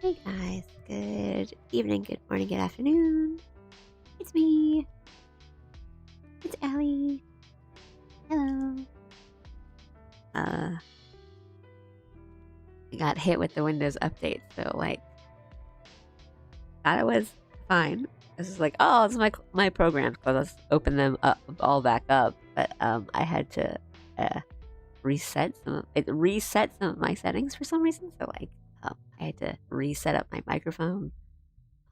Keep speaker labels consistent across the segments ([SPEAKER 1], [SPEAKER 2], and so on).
[SPEAKER 1] Hey guys, good evening, good morning, good afternoon. It's me. It's Allie. Hello. I got hit with the Windows update, so thought it was fine. This is like, oh, this is my programs, so let's open them up all back up. But I had to reset some of my settings for some reason. So I had to reset up my microphone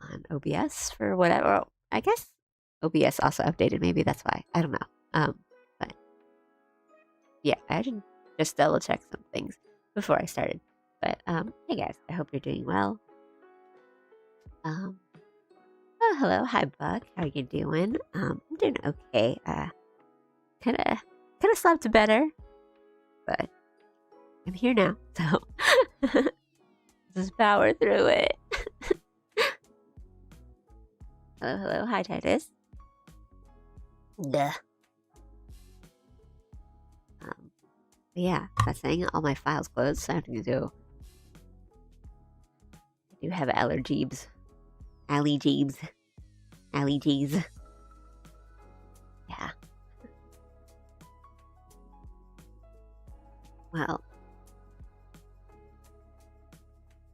[SPEAKER 1] on OBS for whatever. I guess OBS also updated. Maybe that's why. I don't know. But yeah, I had to just double check some things before I started. But hey guys, I hope you're doing well. Oh, hello, hi Buck. How you doing? I'm doing okay. Kind of slept better, but I'm here now, so just power through it. Hello, hi Titus. Duh. Yeah, that's saying all my files closed, so I have to go. I do have allergies. Allergies. Yeah. Well,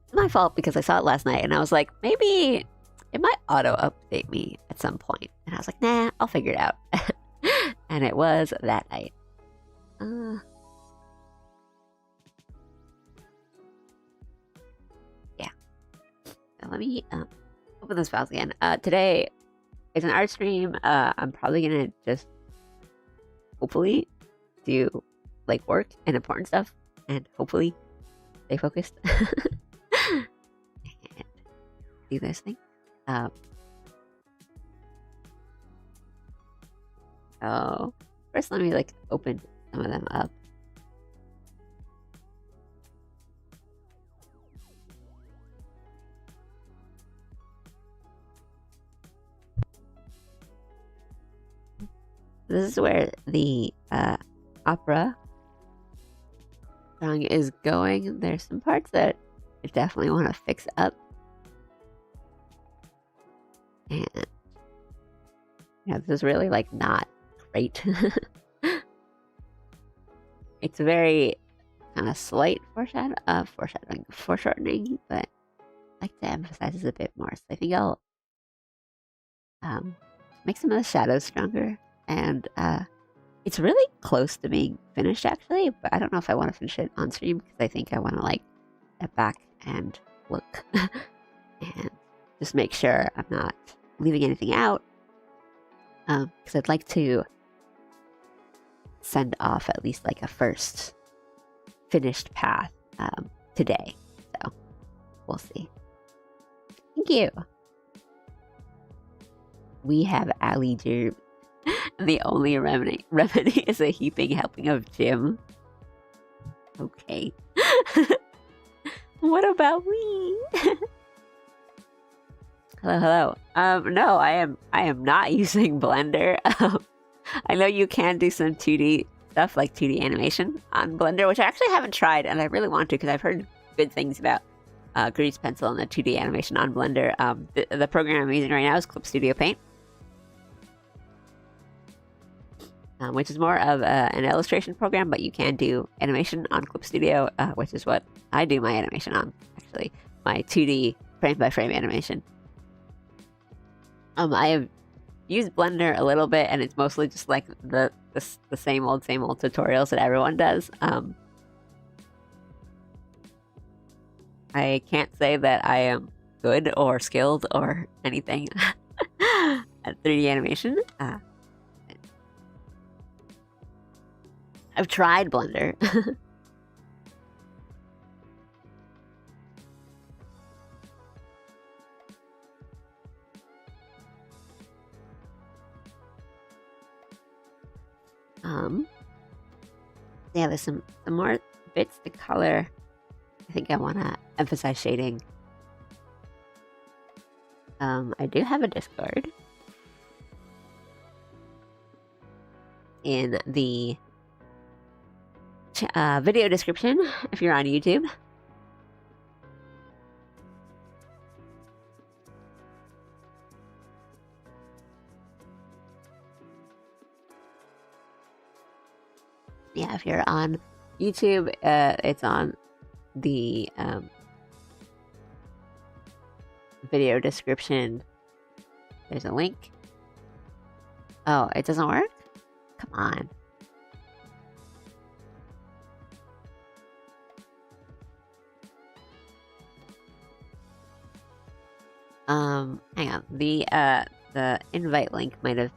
[SPEAKER 1] it's my fault because I saw it last night and I was like, maybe it might auto update me at some point. And I was like, nah, I'll figure it out. And it was that night. Yeah. So let me open those files again. Today is an art stream. I'm probably gonna just hopefully do work and important stuff and hopefully stay focused. And do those things. So first let me open some of them up. This is where the opera song is going. There's some parts that I definitely want to fix up. And yeah, this is really not great. It's very kind of slight foreshadowing, but I like to emphasize this a bit more. So I think I'll make some of the shadows stronger. And it's really close to being finished actually, but I don't know if I want to finish it on stream because I think I want to step back and look and just make sure I'm not leaving anything out. Because I'd like to send off at least a first finished path today. So we'll see. Thank you. We have Ali Germ. The only remedy is a heaping helping of Jim. Okay. What about me? Hello. No, I am not using Blender. I know you can do some 2D stuff like 2D animation on Blender, which I actually haven't tried, and I really want to because I've heard good things about Grease Pencil and the 2D animation on Blender. The program I'm using right now is Clip Studio Paint. Which is more of an illustration program, but you can do animation on Clip Studio, which is what I do my animation on, actually. My 2D frame-by-frame animation. I have used Blender a little bit, and it's mostly just the same old tutorials that everyone does. I can't say that I am good or skilled or anything at 3D animation. I've tried Blender. Yeah, there's some more bits to color. I think I want to emphasize shading. I do have a Discord in the video description if you're on YouTube. Yeah, if you're on YouTube, it's on the video description. There's a link. Oh, it doesn't work? Come on. Hang on. The invite link might have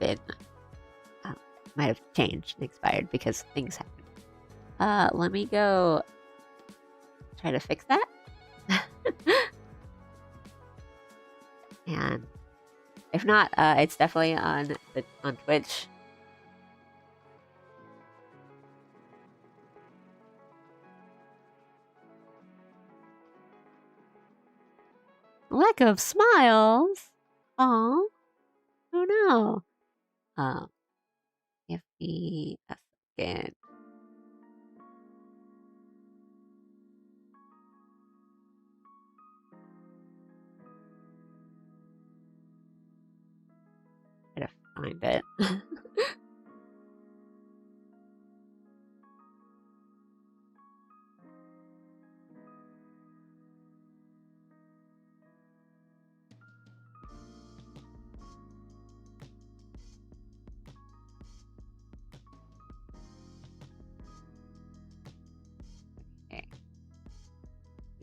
[SPEAKER 1] changed and expired because things happen. Let me go try to fix that. And if not, it's definitely on Twitch. Lack of smiles. Aw. Oh no. Give me a second. Try to find it.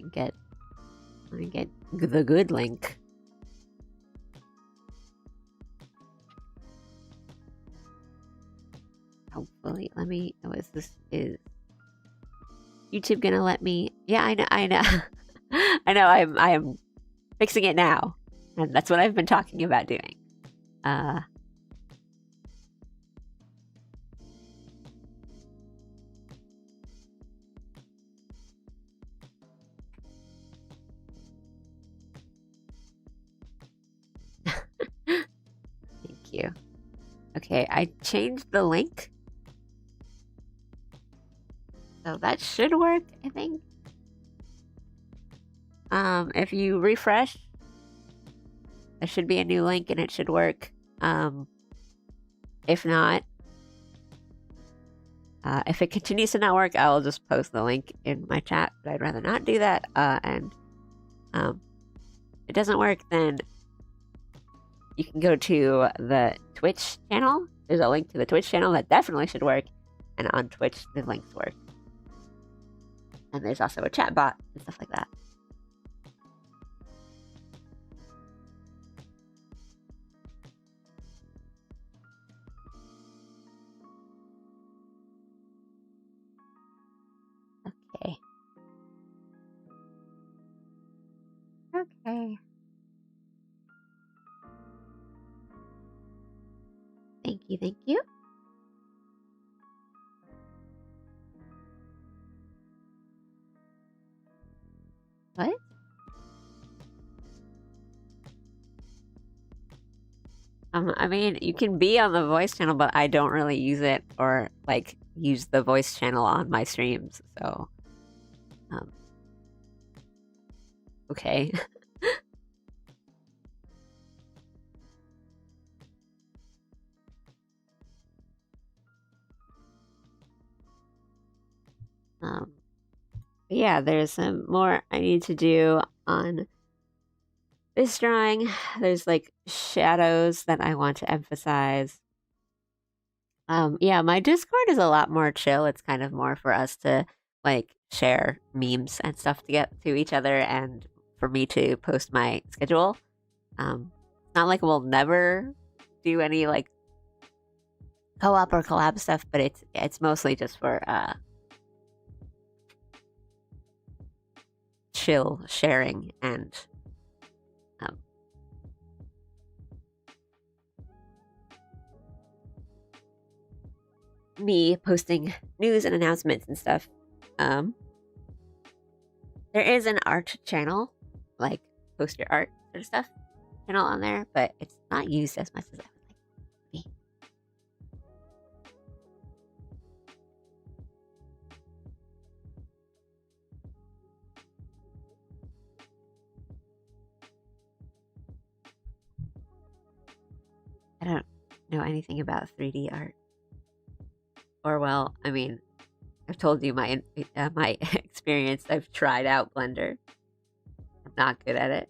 [SPEAKER 1] Okay. Let me get the good link. Hopefully, let me. Is YouTube gonna let me? Yeah, I know. I know. I am fixing it now, and that's what I've been talking about doing. Thank you. Okay, I changed the link. So that should work, I think. If you refresh, there should be a new link and it should work. If not, if it continues to not work, I will just post the link in my chat, but I'd rather not do that. And if it doesn't work, then you can go to the Twitch channel. There's a link to the Twitch channel that definitely should work. And on Twitch, the links work. And there's also a chat bot and stuff like that. Okay. Okay. Thank you, thank you. What? I mean, you can be on the voice channel, but I don't really use it or like use the voice channel on my streams. So, okay. Yeah, there's some more I need to do on this drawing. There's like shadows that I want to emphasize. Yeah, my Discord is a lot more chill. It's kind of more for us to like share memes and stuff to get to each other and for me to post my schedule. It's not like we'll never do any like co-op or collab stuff, but it's mostly just for chill sharing and me posting news and announcements and stuff. There is an art channel, like post your art sort of stuff channel on there, but it's not used as much as I would like it to be. I don't know anything about 3D art. Or, well, I mean, I've told you my experience. I've tried out Blender. I'm not good at it.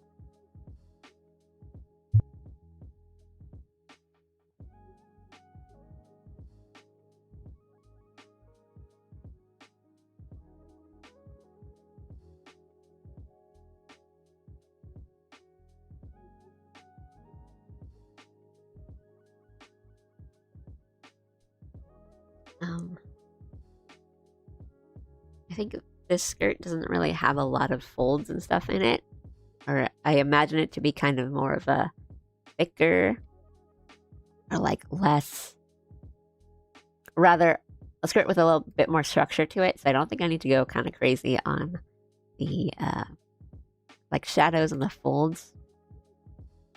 [SPEAKER 1] I think this skirt doesn't really have a lot of folds and stuff in it, or I imagine it to be kind of more of a thicker, or like less, rather a skirt with a little bit more structure to it. So I don't think I need to go kind of crazy on the like shadows and the folds.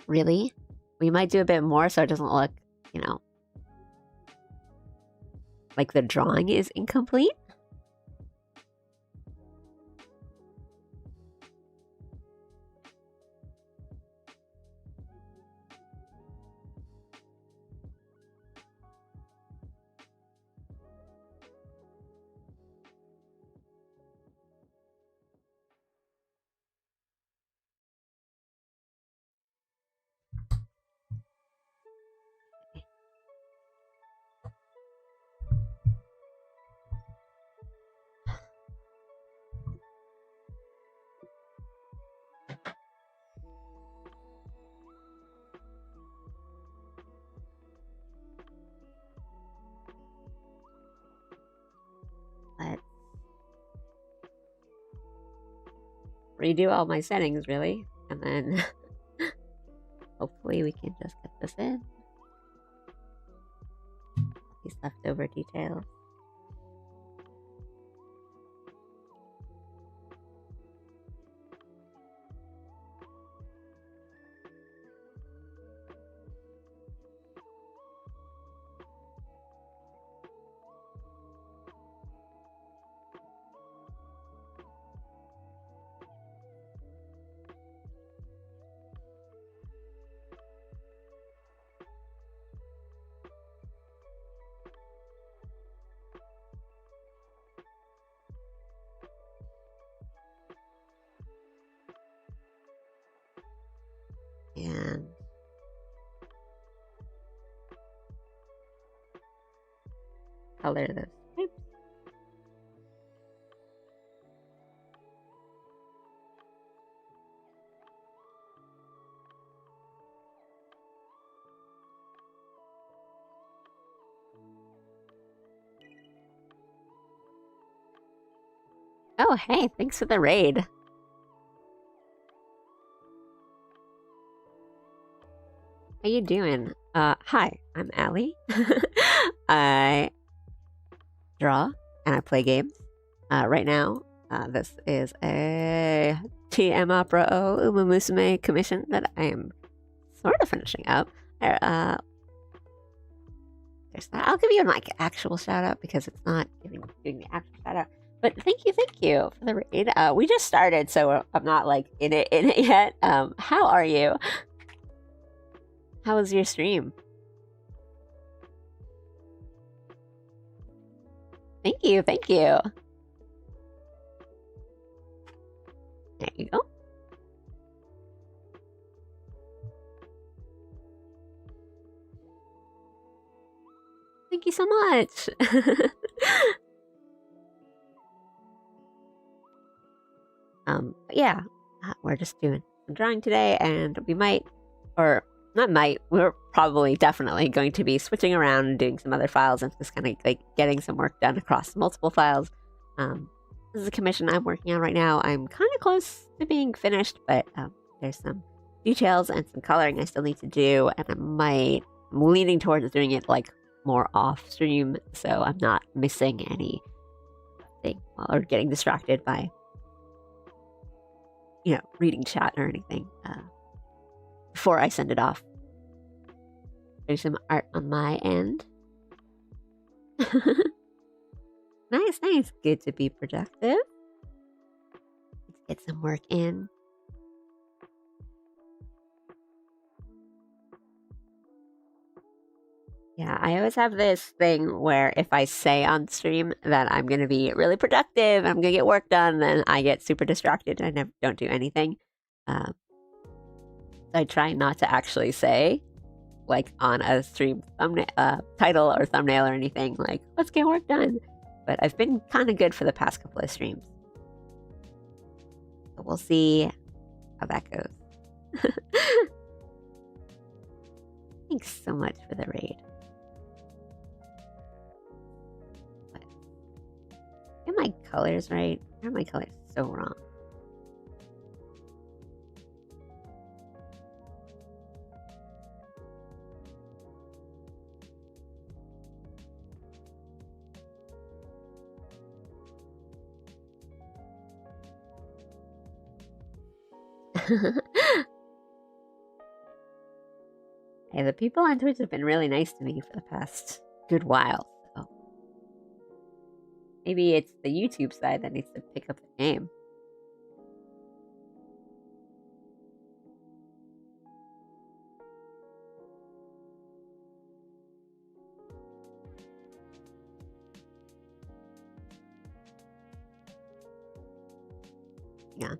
[SPEAKER 1] Really, we might do a bit more so it doesn't look, you know, like the drawing is incomplete. Let's redo all my settings, really, and then hopefully we can just get this in. These leftover details. And color this. Oops. Oh, hey, thanks for the raid. How you doing? Hi, I'm Allie. I draw and I play games. Right now, this is a TM Opera O Uma Musume commission that I am sort of finishing up. There's that. I'll give you like actual shout out because it's not giving the actual shout out. But thank you for the raid. We just started, so I'm not like in it yet. How are you? How was your stream? Thank you. There you go. Thank you so much. Yeah, we're just doing some drawing today, and we might, or not might, we're probably definitely going to be switching around and doing some other files and just kind of like getting some work done across multiple files. This is a commission I'm working on right now. I'm kind of close to being finished, but there's some details and some coloring I still need to do, and I'm leaning towards doing it like more off stream, so I'm not missing anything or getting distracted by, you know, reading chat or anything before I send it off. There's some art on my end. Nice. Good to be productive. Let's get some work in. Yeah, I always have this thing where if I say on stream that I'm going to be really productive, I'm going to get work done, then I get super distracted and I never, don't do anything. Um, I try not to actually say, like on a stream thumbnail, title or thumbnail or anything, like, let's get work done. But I've been kind of good for the past couple of streams. So we'll see how that goes. Thanks so much for the raid. Get my colors right. I have my colors so wrong. Hey, the people on Twitch have been really nice to me for the past good while. So maybe it's the YouTube side that needs to pick up the game. Yeah.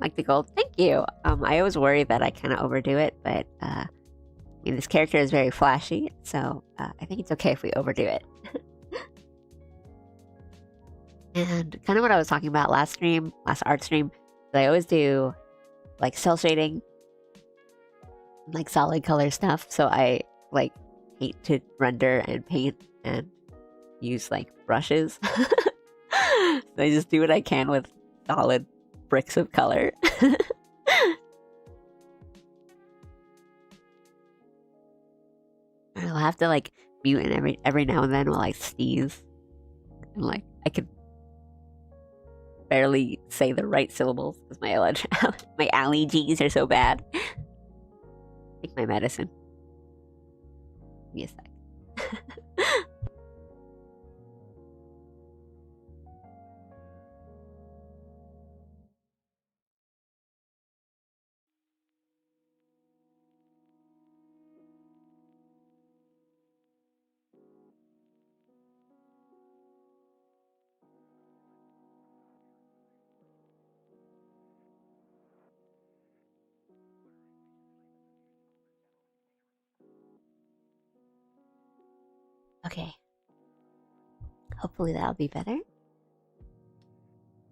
[SPEAKER 1] Like the gold. Thank you. I always worry that I kind of overdo it, but I mean, this character is very flashy, so I think it's okay if we overdo it. And kind of what I was talking about last art stream, that I always do like cell shading, like solid color stuff. So I like hate to render and paint and use like brushes. So I just do what I can with solid bricks of color. I'll have to like mute in every now and then while I sneeze. And like I can barely say the right syllables because my allergies are so bad. Take my medicine. Give me a sec. Okay. Hopefully that'll be better.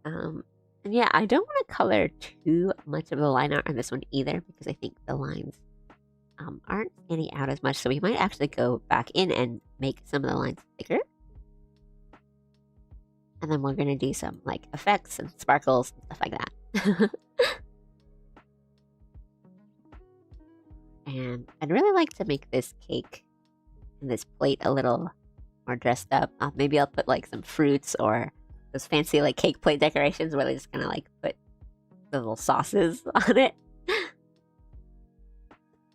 [SPEAKER 1] And yeah, I don't want to color too much of the line art on this one either because I think the lines aren't standing out as much. So we might actually go back in and make some of the lines thicker. And then we're going to do some like effects and sparkles and stuff like that. And I'd really like to make this cake and this plate a little more dressed up. Maybe I'll put like some fruits or those fancy like cake plate decorations where they just kind of like put the little sauces on it.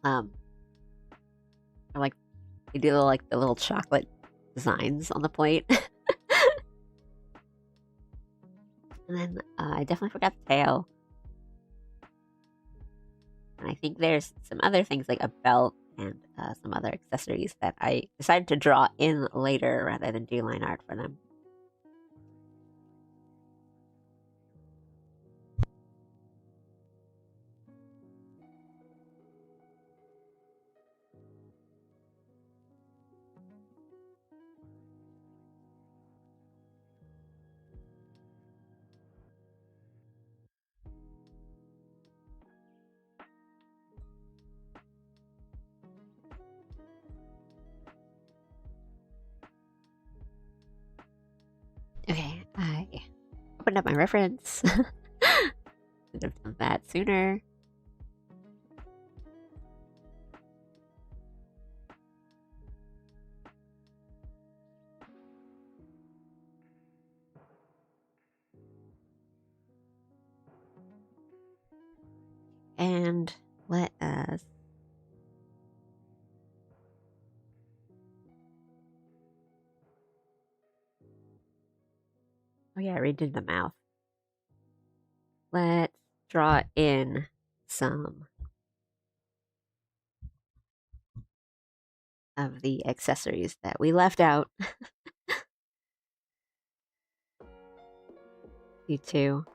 [SPEAKER 1] Or like they do like the little chocolate designs on the plate. And then I definitely forgot the tail. And I think there's some other things like a belt and some other accessories that I decided to draw in later rather than do line art for them. Okay, I opened up my reference. Should have done that sooner. And let us oh yeah, I redid the mouth. Let's draw in some of the accessories that we left out. You too.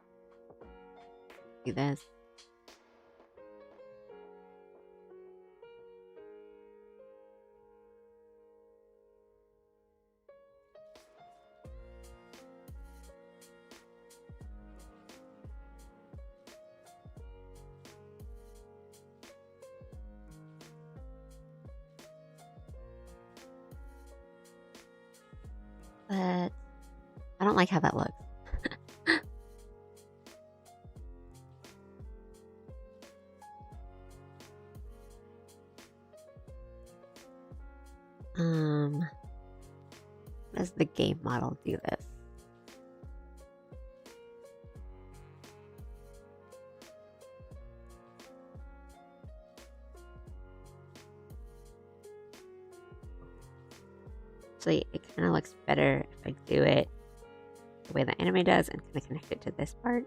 [SPEAKER 1] Do this. But I don't like how that looks. Does the game model do this? So it kind of looks better if I do it the way the anime does and kind of connect it to this part.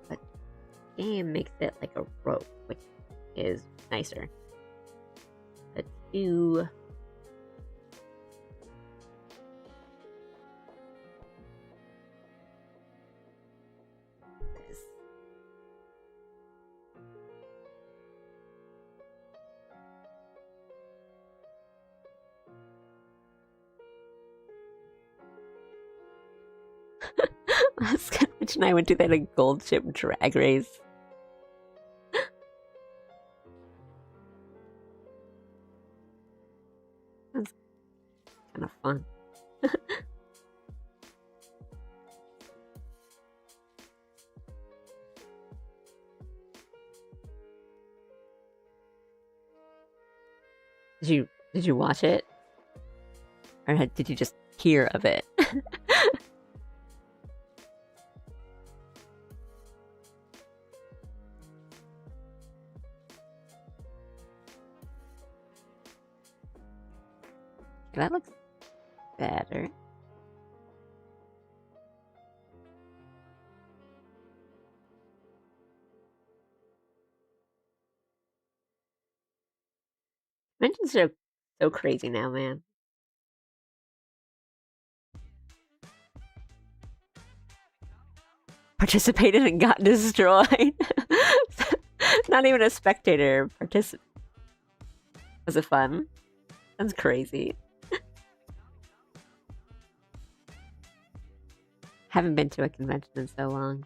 [SPEAKER 1] But game makes it like a rope, which is nicer. Let's do this. Which and I went to that a gold ship drag race. That's kind of fun. Did you watch it? Or did you just hear of it? That looks better. Conventions are so crazy now, man. Participated and got destroyed. Not even a spectator participant. Was it fun? That's crazy. Haven't been to a convention in so long.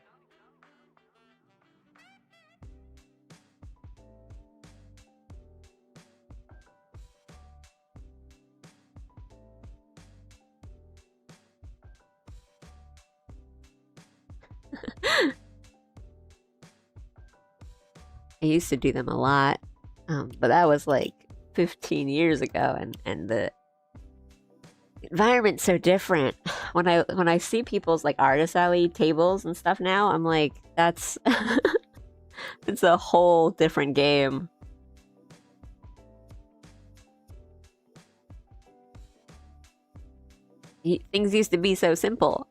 [SPEAKER 1] I used to do them a lot, but that was like 15 years ago, and the environment's so different. When I see people's like artist alley tables and stuff now, I'm like, that's it's a whole different game. Things used to be so simple.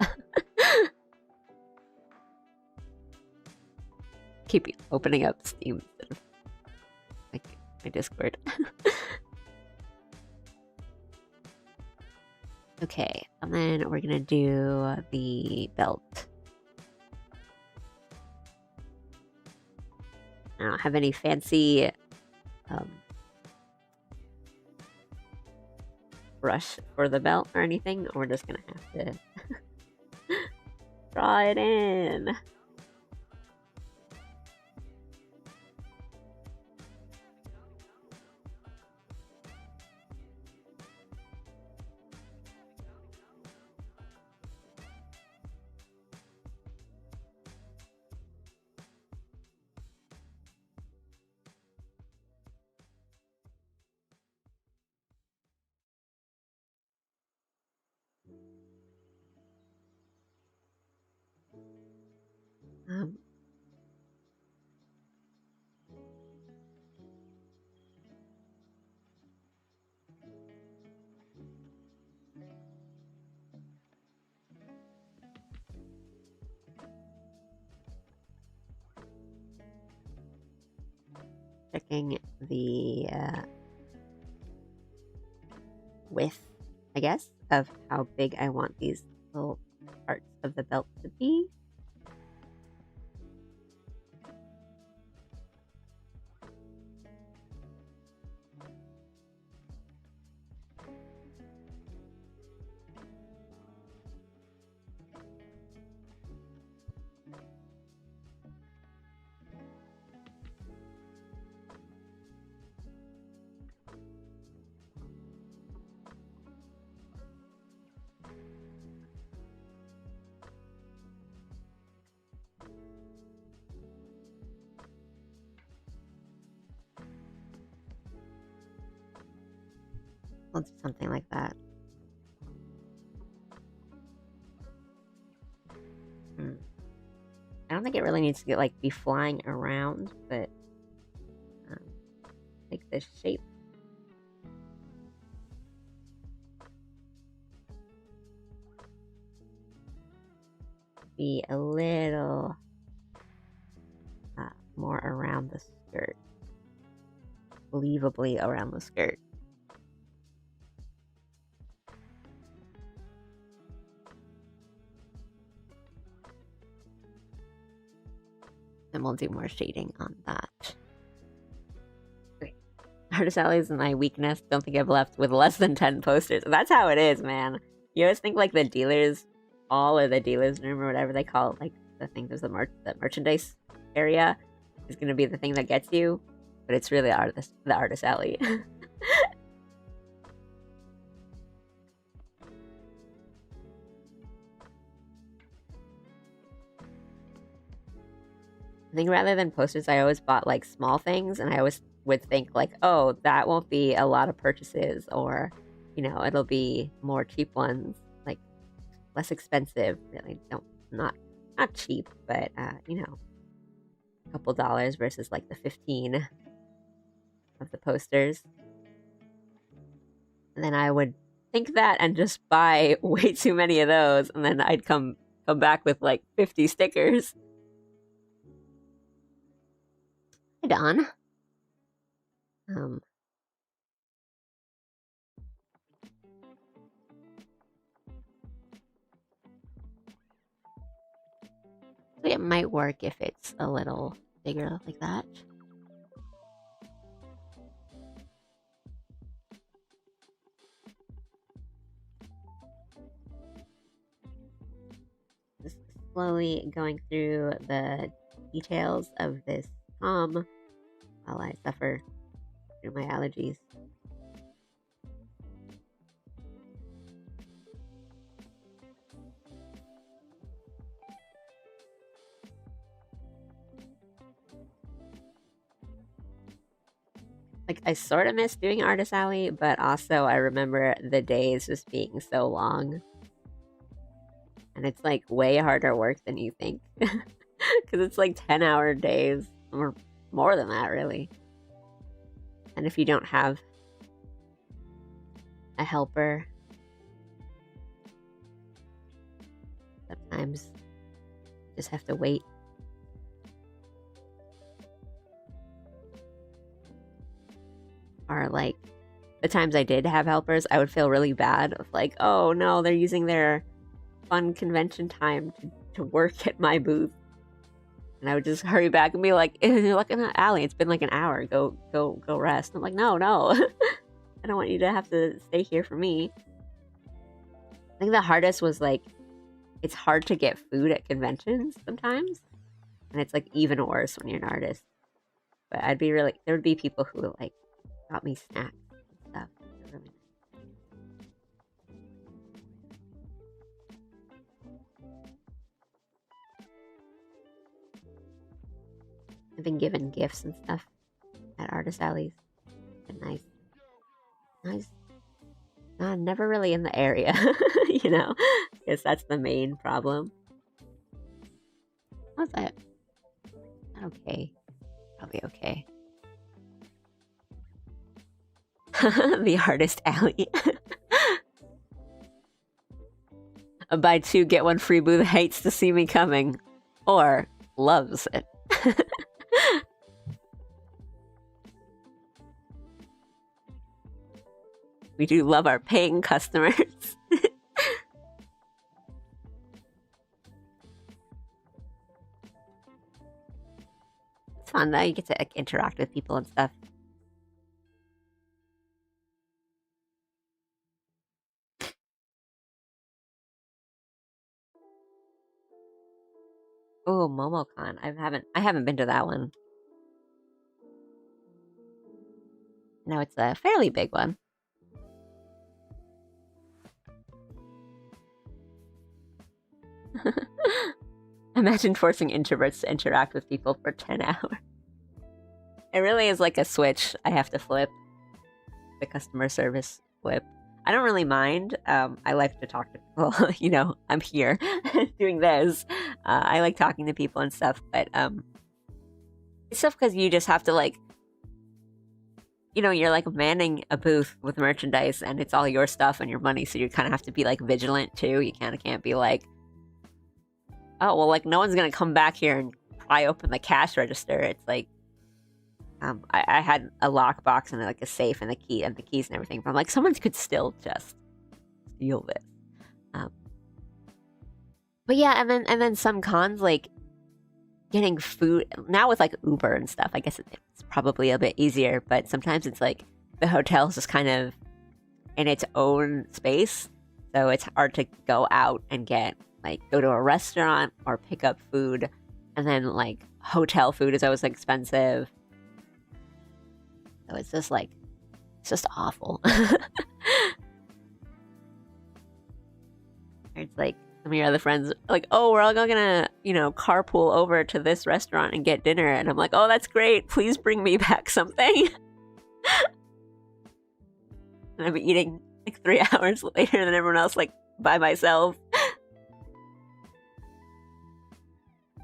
[SPEAKER 1] Keep opening up Steam instead of like my Discord. Okay, and then we're gonna do the belt. I don't have any fancy brush for the belt or anything. We're just gonna have to draw it in. checking the width, I guess, of how big I want these little parts of the belt to be. Let's do something like that. I don't think it really needs to get like be flying around, but like this shape. Be a little more around the skirt, believably around the skirt. And we'll do more shading on that. Okay. Artist alley is my weakness. Don't think I've left with less than 10 posters. That's how it is, man. You always think like the dealers hall or the dealers room or whatever they call it, like the thing, there's the merchandise area is going to be the thing that gets you, but it's really the artist alley. I think rather than posters, I always bought like small things, and I always would think like, oh, that won't be a lot of purchases, or you know, it'll be more cheap ones, like less expensive. Really, not cheap, but you know, a couple dollars versus like the 15 of the posters. And then I would think that and just buy way too many of those, and then I'd come back with like 50 stickers. Hey, Don. It might work if it's a little bigger like that. Just slowly going through the details of this while I suffer through my allergies. Like, I sort of miss doing Artist Alley, but also I remember the days just being so long. And it's like way harder work than you think. Because it's like 10-hour days, or more than that, really. And if you don't have a helper, sometimes you just have to wait. Or like the times I did have helpers, I would feel really bad of like, oh no, they're using their fun convention time to work at my booth. And I would just hurry back and be like, you're looking at Allie, it's been like an hour, go rest. I'm like, no, I don't want you to have to stay here for me. I think the hardest was like, it's hard to get food at conventions sometimes, and it's like even worse when you're an artist. But there would be people who like got me snacks and stuff. Really nice. I've been given gifts and stuff at artist alleys. Been nice. Never really in the area, you know. I guess that's the main problem. How's that? Okay, probably okay. The artist alley. Buy 2 get 1 free booth hates to see me coming, or loves it. We do love our paying customers. It's fun though. You get to like, interact with people and stuff. Oh, MomoCon. I haven't been to that one. No, it's a fairly big one. Imagine forcing introverts to interact with people for 10 hours. It really is like a switch I have to flip. The customer service flip. I don't really mind. I like to talk to people. You know, I'm here doing this. I like talking to people and stuff, but it's tough because you just have to like, you know, you're like manning a booth with merchandise and it's all your stuff and your money, so you kind of have to be like vigilant too. You kind of can't be like, oh, well, like no one's gonna come back here and pry open the cash register. It's like, I had a lockbox and like a safe and the key and the keys and everything. But I'm like, someone could still just steal this. But yeah, and then some cons like getting food now with like Uber and stuff. I guess it's probably a bit easier, but sometimes it's like the hotel's just kind of in its own space, so it's hard to go out and get like go to a restaurant or pick up food, and then like hotel food is always expensive. So it's just like, it's just awful. It's like some of your other friends are like, oh, we're all gonna, you know, carpool over to this restaurant and get dinner. And I'm like, oh, that's great. Please bring me back something. And I'm eating like 3 hours later than everyone else, like by myself.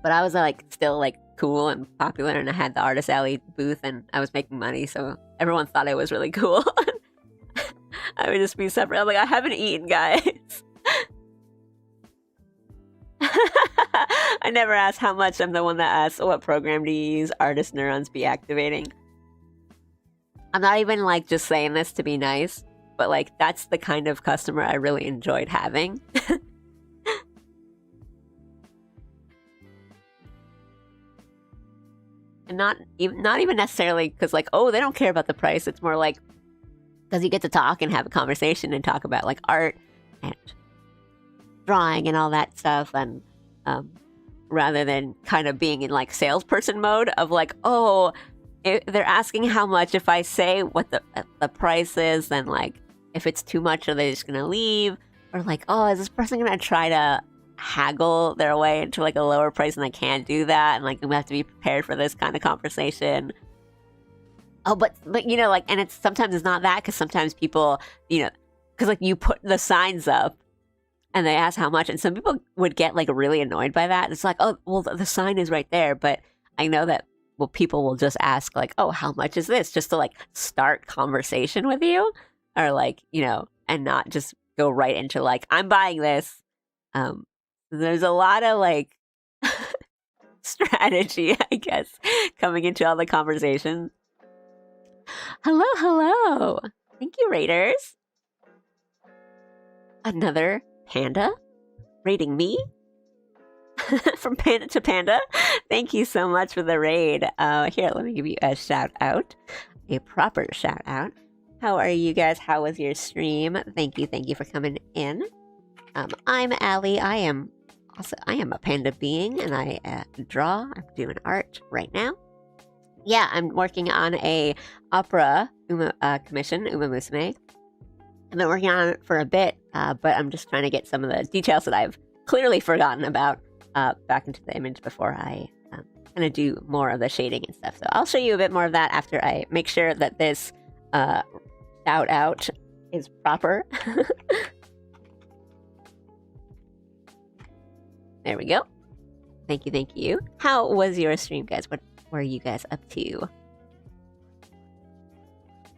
[SPEAKER 1] But I was like still like cool and popular, and I had the Artist Alley booth and I was making money, so everyone thought I was really cool. I would just be separate. I'm like, I haven't eaten, guys. I never ask how much. I'm the one that asks, what program do you use? Artist neurons be activating. I'm not even like just saying this to be nice, but like that's the kind of customer I really enjoyed having. And not even necessarily because like, oh, they don't care about the price. It's more like because you get to talk and have a conversation and talk about like art and drawing and all that stuff, and rather than kind of being in like salesperson mode of like, oh, they're asking how much. If I say what the price is, then like if it's too much, are they just gonna leave? Or like, oh, is this person gonna try to haggle their way into like a lower price, and I can't do that, and like we have to be prepared for this kind of conversation. Oh, but you know, like, and it's sometimes it's not that, because sometimes people, you know, because like you put the signs up and they ask how much, and some people would get like really annoyed by that. It's like, oh, well, the sign is right there, but I know that, well, people will just ask like, oh, how much is this, just to like start conversation with you, or like, you know, and not just go right into like, I'm buying this. There's a lot of like strategy, I guess, coming into all the conversations. Hello, hello. Thank you, Raiders. Another panda raiding me? From panda to panda. Thank you so much for the raid. Here, let me give you a shout out. A proper shout out. How are you guys? How was your stream? Thank you for coming in. I'm Allie. I am a panda being, and I draw. I'm doing art right now. Yeah, I'm working on a opera commission, Uma Musume. I've been working on it for a bit, but I'm just trying to get some of the details that I've clearly forgotten about back into the image before I kind of do more of the shading and stuff. So I'll show you a bit more of that after I make sure that this shout out is proper. There we go. Thank you. How was your stream, guys? What were you guys up to?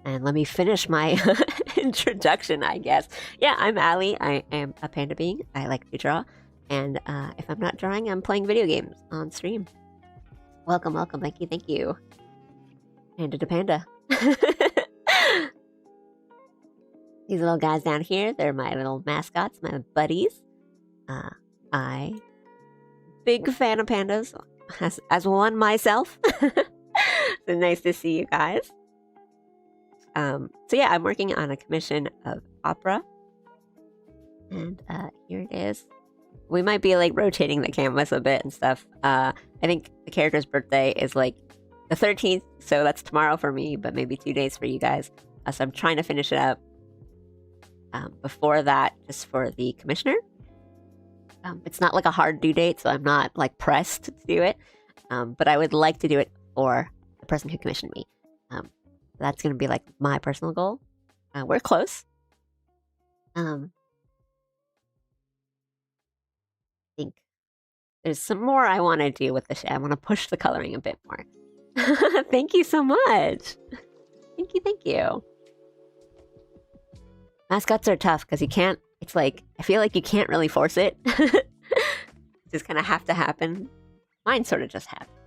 [SPEAKER 1] And let me finish my introduction, I guess. Yeah, I'm Allie. I am a panda being. I like to draw. And if I'm not drawing, I'm playing video games on stream. Welcome. Thank you. Panda to panda. These little guys down here, they're my little mascots, my buddies. I big fan of pandas, as one myself. So nice to see you guys. So yeah, I'm working on a commission of opera, and here it is. We might be like rotating the canvas a bit and stuff. I think the character's birthday is like the 13th, so that's tomorrow for me, but maybe 2 days for you guys. So I'm trying to finish it up before that, just for the commissioner. It's not like a hard due date, so I'm not like pressed to do it. But I would like to do it for the person who commissioned me. That's going to be like my personal goal. We're close. I think there's some more I want to do with the I want to push the coloring a bit more. Thank you so much. Thank you, thank you. Mascots are tough because you can't, it's like, I feel like you can't really force it. Just kind of have to happen. Mine sort of just happened.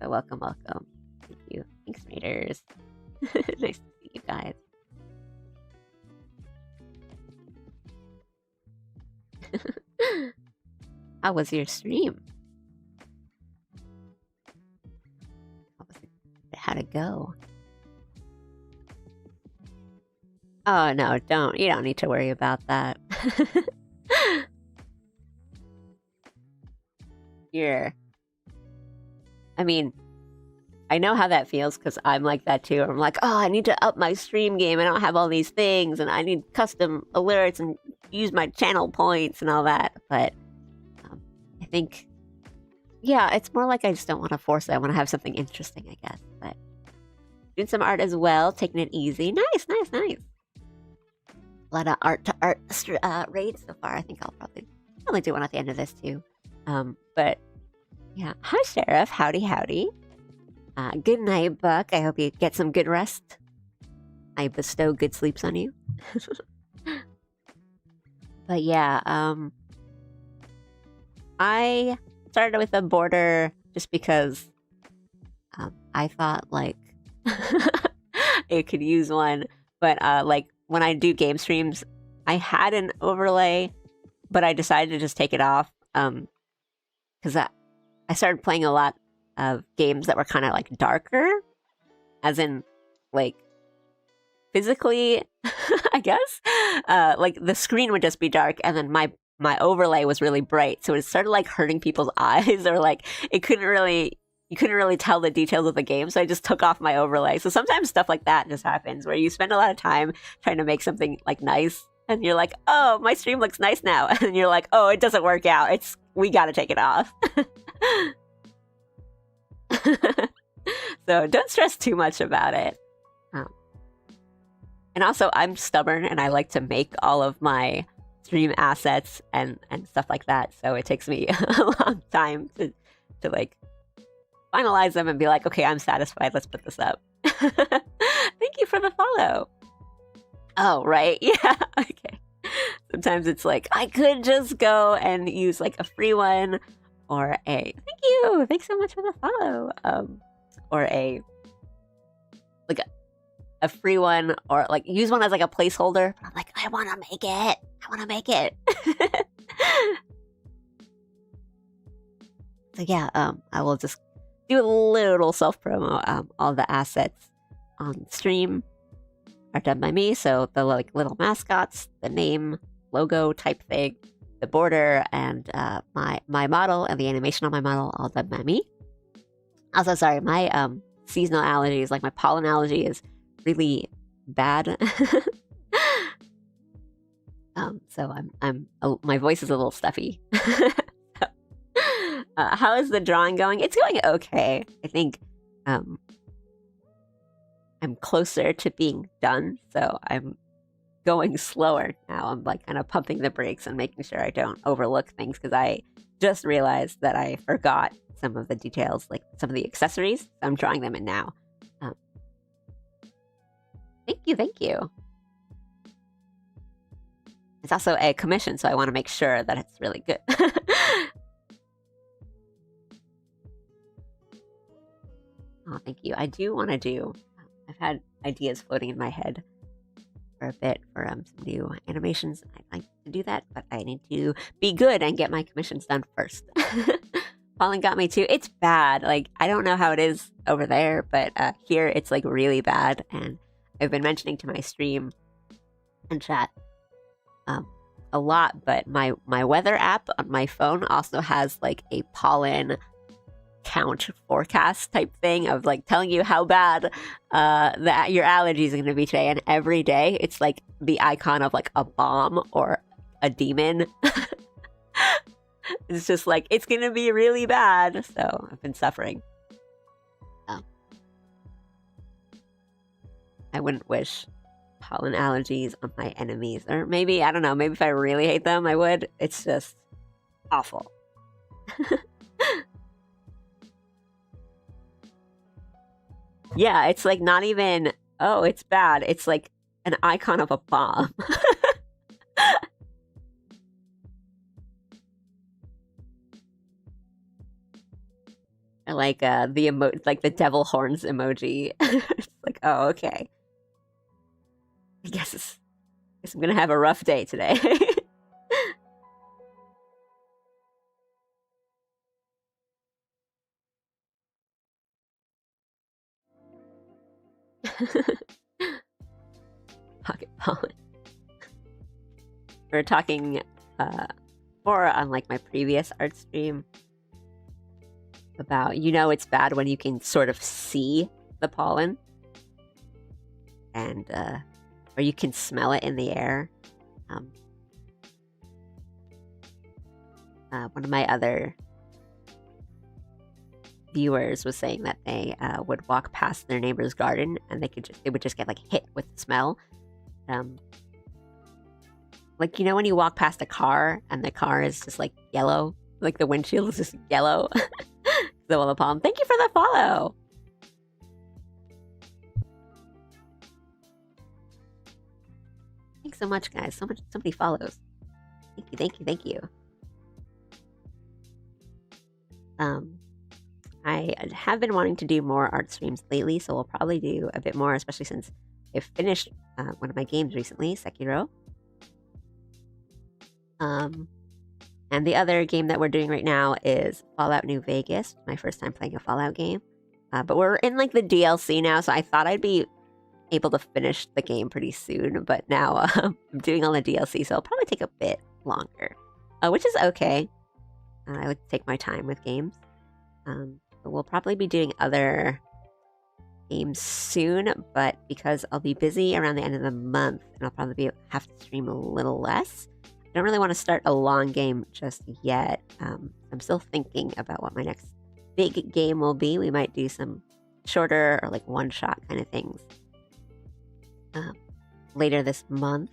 [SPEAKER 1] So welcome, welcome. Thank you. Thanks, Raiders. Nice to see you guys. How was your stream? How'd it go? Oh no, you don't need to worry about that. I mean, I know how that feels because I'm like that too. I'm like, oh, I need to up my stream game. I don't have all these things and I need custom alerts and use my channel points and all that. But I think, yeah, it's more like I just don't want to force it. I want to have something interesting, I guess. But doing some art as well, taking it easy. Nice, nice, nice. A lot of art to art raids so far. I think I'll probably do one at the end of this too. But yeah, hi Sheriff, howdy howdy. Good night, Buck. I hope you get some good rest. I bestow good sleeps on you. But yeah, I started with a border just because I thought like it could use one. But like when I do game streams, I had an overlay, but I decided to just take it off because I started playing a lot of games that were kind of like darker, as in like physically, I guess. Like the screen would just be dark, and then my overlay was really bright, so it started like hurting people's eyes, or like you couldn't really tell the details of the game. So I just took off my overlay. So sometimes stuff like that just happens, where you spend a lot of time trying to make something like nice, and you're like, oh, my stream looks nice now, and you're like, oh, it doesn't work out. We got to take it off. So don't stress too much about it. And also, I'm stubborn and I like to make all of my stream assets and stuff like that. So it takes me a long time to like finalize them and be like, okay, I'm satisfied. Let's put this up. Thank you for the follow. Oh, right. Yeah. Okay. Sometimes it's like, I could just go and use like a free one, or thank you. Thanks so much for the follow. Or a free one, or like use one as like a placeholder. I'm like, I want to make it. I want to make it. So yeah, I will just do a little self promo. All the assets on stream are done by me. So the like little mascots, the name, logo type thing, the border, and my model and the animation on my model, all done by me. Also, sorry, my seasonal allergies, like my pollen allergy, is really bad. So my voice is a little stuffy. How is the drawing going? It's going okay. I think I'm closer to being done, so I'm going slower now. I'm like kind of pumping the brakes and making sure I don't overlook things, because I just realized that I forgot some of the details, like some of the accessories. So I'm drawing them in now. Thank you, thank you. It's also a commission, so I want to make sure that it's really good. Oh, thank you. I do want to do. I've had ideas floating in my head for a bit for some new animations. I'd like to do that, but I need to be good and get my commissions done first. Fallen got me too. It's bad. Like, I don't know how it is over there, but here it's like really bad. And I've been mentioning to my stream and chat a lot, but my weather app on my phone also has like a pollen count forecast type thing of like telling you how bad that your allergies are going to be today, and every day it's like the icon of like a bomb or a demon. It's just like, it's going to be really bad. So I've been suffering. I wouldn't wish pollen allergies on my enemies, or maybe, I don't know, maybe if I really hate them I would. It's just awful. Yeah, it's like not even, oh, it's bad. It's like an icon of a bomb. Or like the like the devil horns emoji. It's like, oh, okay. I guess I'm gonna have a rough day today. Pocket pollen. We were talking more on like my previous art stream about, you know, it's bad when you can sort of see the pollen, and or you can smell it in the air. One of my other viewers was saying that they would walk past their neighbor's garden and they would just get like hit with the smell. Like, you know, when you walk past a car and the car is just like yellow, like the windshield is just yellow. The Willow Palm, thank you for the follow. Thanks so much, guys. So many follows. Thank you. I have been wanting to do more art streams lately, so we'll probably do a bit more, especially since I've finished one of my games recently, Sekiro. And the other game that we're doing right now is Fallout New Vegas, my first time playing a Fallout game. But we're in like the DLC now, so I thought I'd be able to finish the game pretty soon, but now I'm doing all the DLC, so it'll probably take a bit longer, which is okay. I like to take my time with games. But we'll probably be doing other games soon, but because I'll be busy around the end of the month, and I'll probably have to stream a little less, I don't really want to start a long game just yet. I'm still thinking about what my next big game will be. We might do some shorter or like one-shot kind of things later this month.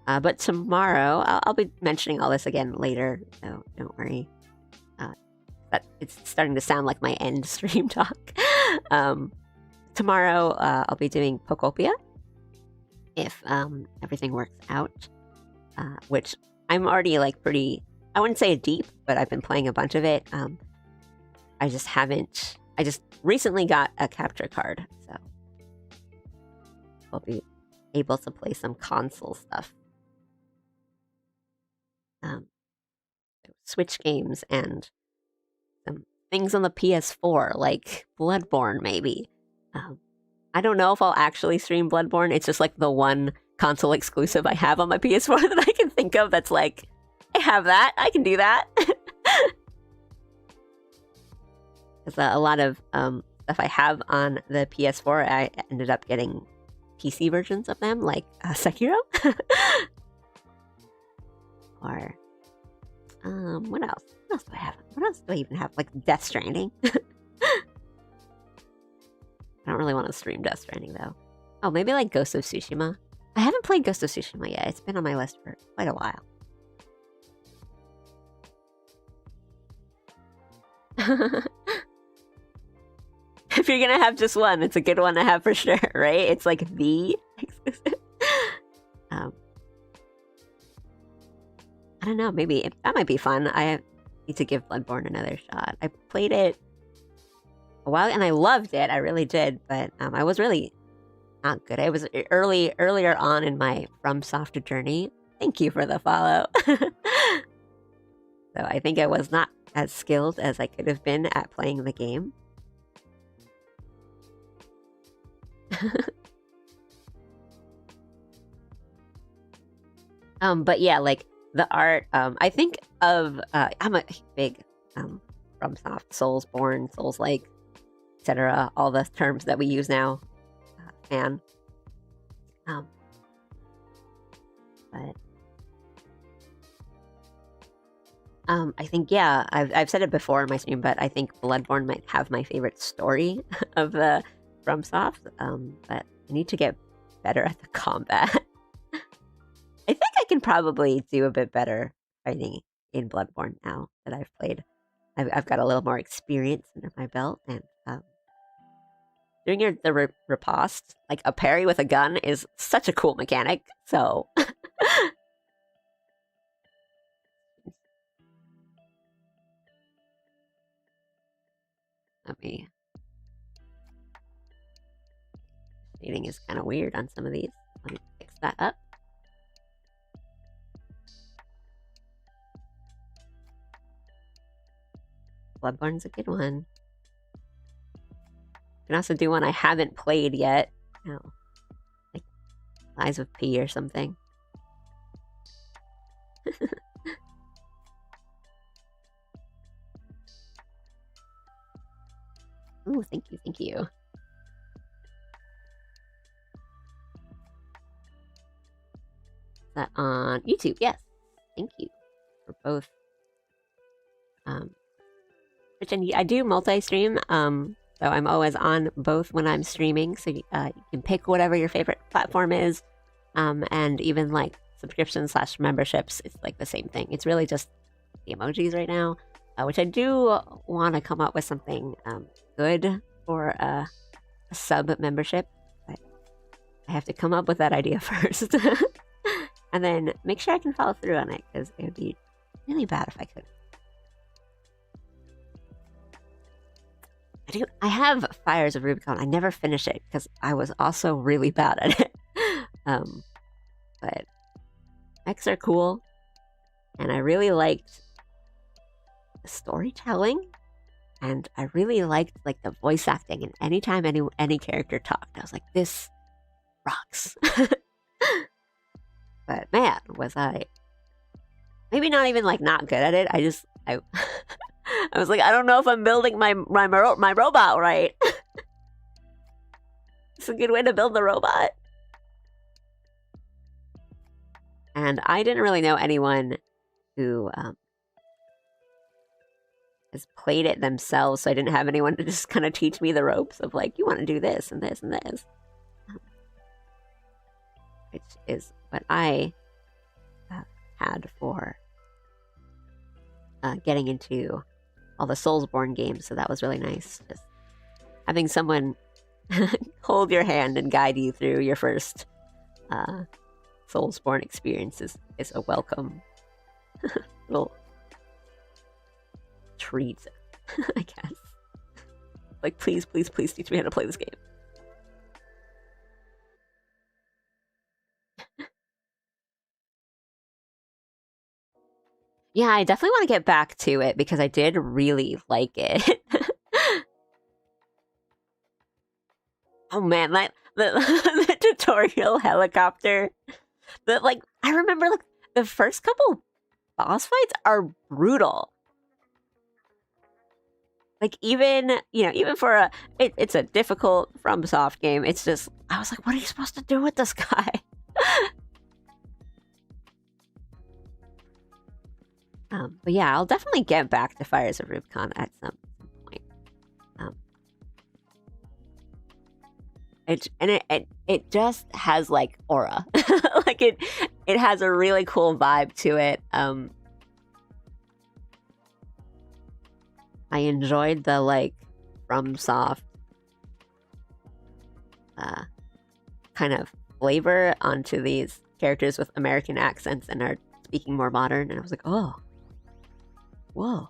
[SPEAKER 1] But tomorrow, I'll be mentioning all this again later, so don't worry. But it's starting to sound like my end stream talk. Tomorrow, I'll be doing Pokopia, if everything works out, which I'm already like pretty, I wouldn't say deep, but I've been playing a bunch of it. I just recently got a capture card, so I'll be able to play some console stuff. Switch games and some things on the PS4, like Bloodborne, maybe. I don't know if I'll actually stream Bloodborne. It's just like the one console exclusive I have on my PS4 that I can think of that's like, I have that, I can do that. Because a lot of stuff I have on the PS4, I ended up getting PC versions of them, like Sekiro. Or what else? What else do I have? What else do I even have? Like Death Stranding. I don't really want to stream Death Stranding though. Oh, maybe like Ghost of Tsushima. I haven't played Ghost of Tsushima yet. It's been on my list for quite a while. If you're gonna have just one, it's a good one to have for sure, right? It's like the exclusive. I don't know, maybe that might be fun. I need to give Bloodborne another shot. I played it a while, and I loved it. I really did, but I was really not good. I was earlier on in my FromSoft journey. Thank you for the follow. So I think I was not as skilled as I could have been at playing the game. But yeah, like the art, I think of, I'm a big FromSoft, Soulsborne, Souls-like, etc. All the terms that we use now, fan. But I think, yeah, I've said it before in my stream, but I think Bloodborne might have my favorite story of the FromSoft. But I need to get better at the combat. I think I can probably do a bit better fighting in Bloodborne now that I've played. I've got a little more experience under my belt, and doing the riposte, like a parry with a gun, is such a cool mechanic. So. Let me. Shading is kind of weird on some of these. Let me fix that up. Bloodborne's a good one. You can also do one I haven't played yet. No. Like Lies of P or something. Ooh, thank you, thank you. Is that on YouTube? Yes. Thank you for both. Which I do multi-stream, so I'm always on both when I'm streaming. So you can pick whatever your favorite platform is, and even like subscriptions/memberships. It's like the same thing. It's really just the emojis right now, which I do want to come up with something good for a sub membership. But I have to come up with that idea first, and then make sure I can follow through on it, because it would be really bad if I couldn't. I have Fires of Rubicon. I never finished it because I was also really bad at it. But mechs are cool, and I really liked the storytelling, and I really liked like the voice acting. And anytime any character talked, I was like, "This rocks." But man, was I maybe not even like not good at it. I I was like, I don't know if I'm building my robot right. It's a good way to build the robot. And I didn't really know anyone who has played it themselves, so I didn't have anyone to just kind of teach me the ropes of like, you want to do this and this and this. Which is what I had for getting into all the Soulsborne games, so that was really nice. Just having someone hold your hand and guide you through your first Soulsborne experience is a welcome little treat, I guess. Like, please, please, please teach me how to play this game. Yeah, I definitely want to get back to it because I did really like it. Oh man, like the tutorial helicopter. I remember like the first couple boss fights are brutal. Like even for it's a difficult FromSoft game. It's just I was like, what are you supposed to do with this guy? But yeah, I'll definitely get back to Fires of Rubicon at some point. It just has like aura, like it has a really cool vibe to it. I enjoyed the like FromSoft kind of flavor onto these characters with American accents and are speaking more modern, and I was like, oh. Whoa.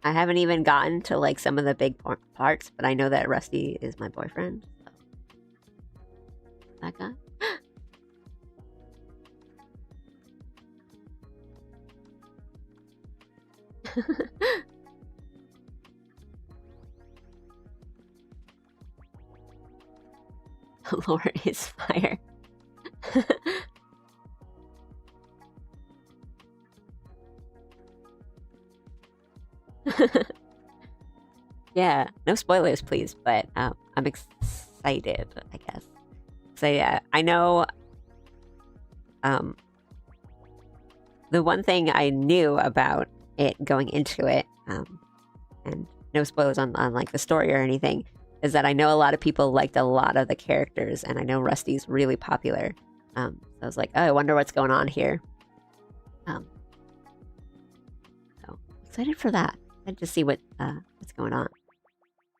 [SPEAKER 1] I haven't even gotten to like some of the big parts, but I know that Rusty is my boyfriend. So. That guy. Lord is fire. Yeah, no spoilers, please. But I'm excited, I guess. So yeah, I know. The one thing I knew about it going into it, and no spoilers on like the story or anything, is that I know a lot of people liked a lot of the characters, and I know Rusty's really popular. So I was like, oh, I wonder what's going on here. So excited for that. Excited to see what's going on.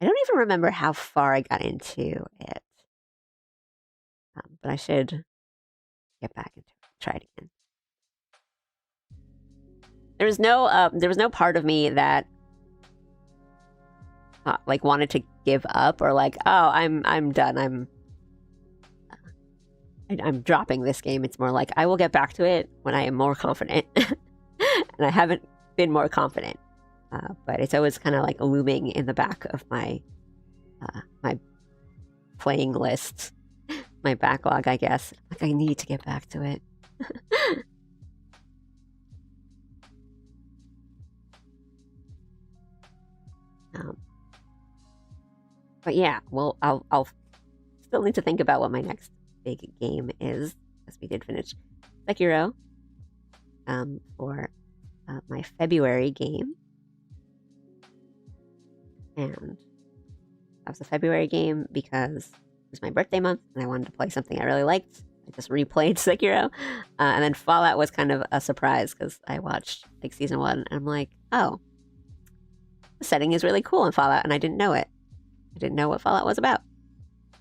[SPEAKER 1] I don't even remember how far I got into it, but I should get back into it. Try it again. There was no part of me that like wanted to give up or like, oh, I'm done. I'm dropping this game. It's more like I will get back to it when I am more confident, and I haven't been more confident. But it's always kind of like looming in the back of my my playing list, my backlog, I guess. Like I need to get back to it. But yeah, well, I'll still need to think about what my next big game is, because we did finish Sekiro for my February game. And that was a February game because it was my birthday month and I wanted to play something I really liked. I just replayed Sekiro. And then Fallout was kind of a surprise because I watched like season 1 and I'm like, oh, the setting is really cool in Fallout, and I didn't know it. I didn't know what Fallout was about.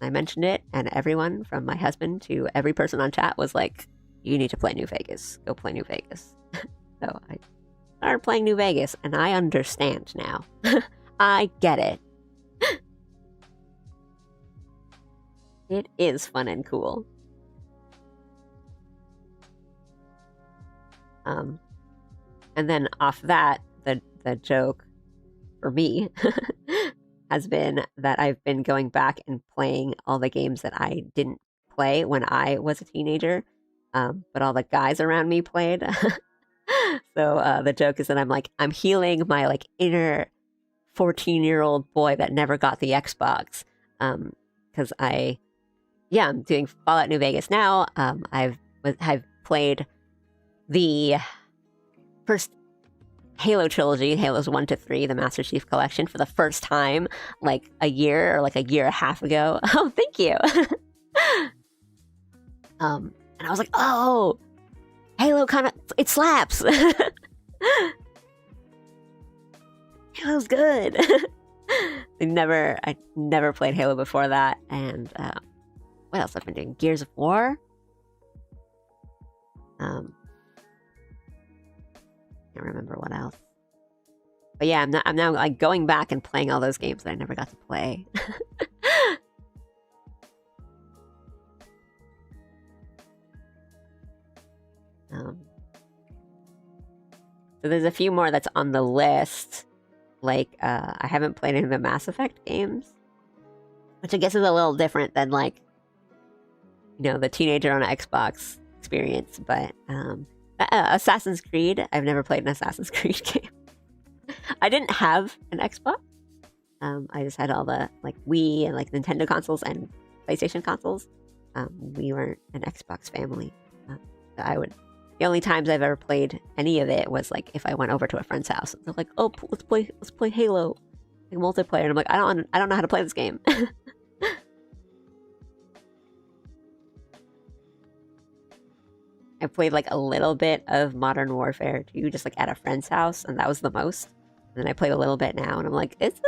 [SPEAKER 1] I mentioned it, and everyone from my husband to every person on chat was like, you need to play New Vegas. Go play New Vegas. So I started playing New Vegas, and I understand now. I get it. It is fun and cool. And then off that, the joke for me has been that I've been going back and playing all the games that I didn't play when I was a teenager, but all the guys around me played. So the joke is that I'm healing my like inner 14-year-old boy that never got the Xbox, because I'm doing Fallout New Vegas now. I've played the first Halo trilogy, Halos 1 to 3, the Master Chief Collection, for the first time like a year or like a year and a half ago. Oh, thank you. And I was like, oh, Halo it slaps. Halo's good. I never played Halo before that. And what else I've been doing? Gears of War. Can't remember what else. But yeah, I'm now like going back and playing all those games that I never got to play. So there's a few more that's on the list. Like I haven't played any of the Mass Effect games, which I guess is a little different than like, you know, the teenager on an Xbox experience. But Assassin's Creed, I've never played an Assassin's Creed game. I didn't have an Xbox. I just had all the like Wii and like Nintendo consoles and PlayStation consoles. We weren't an Xbox family. So the only times I've ever played any of it was like if I went over to a friend's house. They're like, "Oh, let's play Halo, like multiplayer." And I'm like, I don't know how to play this game. I played like a little bit of Modern Warfare 2, just like at a friend's house, and that was the most. And then I played a little bit now, and I'm like, it's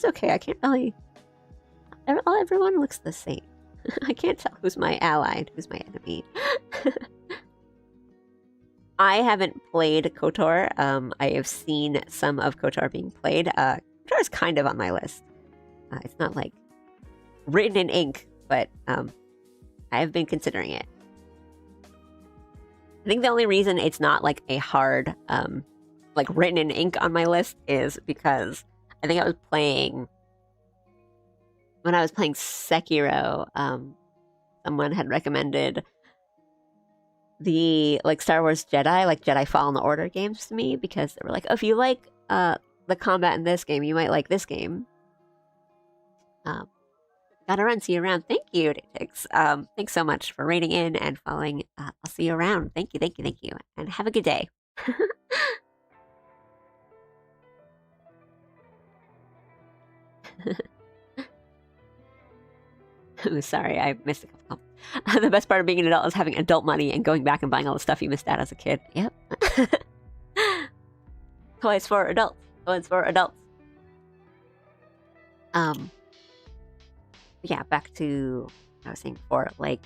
[SPEAKER 1] okay. I can't really. Everyone looks the same. I can't tell who's my ally and who's my enemy. I haven't played KOTOR. I have seen some of KOTOR being played. KOTOR is kind of on my list. It's not like written in ink, but I've been considering it. I think the only reason it's not like a hard, like written in ink on my list is because I think I was playing, when I was playing Sekiro, someone had recommended the like Star Wars Jedi, like Jedi Fallen Order games to me, because they were like, oh, if you like the combat in this game, you might like this game. Gotta run, see you around. Thank you, Tix. Thanks so much for rating in and following. I'll see you around. Thank you, thank you, thank you. And have a good day. Ooh, sorry, I missed a couple. The best part of being an adult is having adult money and going back and buying all the stuff you missed out as a kid. Yep. Toys for adults. Toys for adults. Yeah, back to what I was saying before. Like,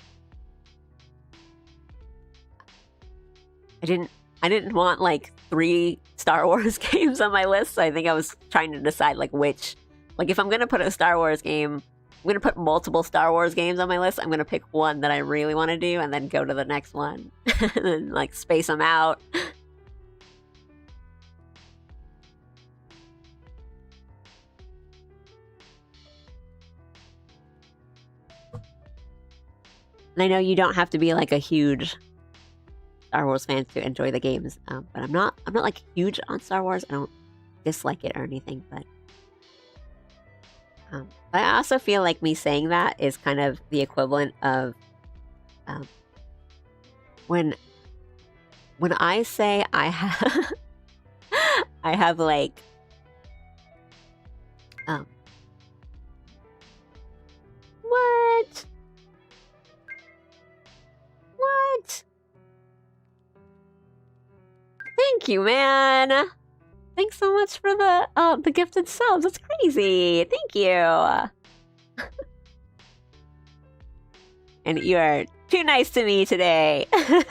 [SPEAKER 1] I didn't want like 3 Star Wars games on my list. So I think I was trying to decide like which, like if I'm gonna put a Star Wars game, I'm gonna put multiple Star Wars games on my list. I'm gonna pick one that I really want to do and then go to the next one, and then like space them out. And I know you don't have to be like a huge Star Wars fan to enjoy the games, but I'm not like huge on Star Wars. I don't dislike it or anything, but I also feel like me saying that is kind of the equivalent of when I say I have I have like what? Thank you, man. Thanks so much for the gifted subs. That's crazy. Thank you. And you are too nice to me today. I'm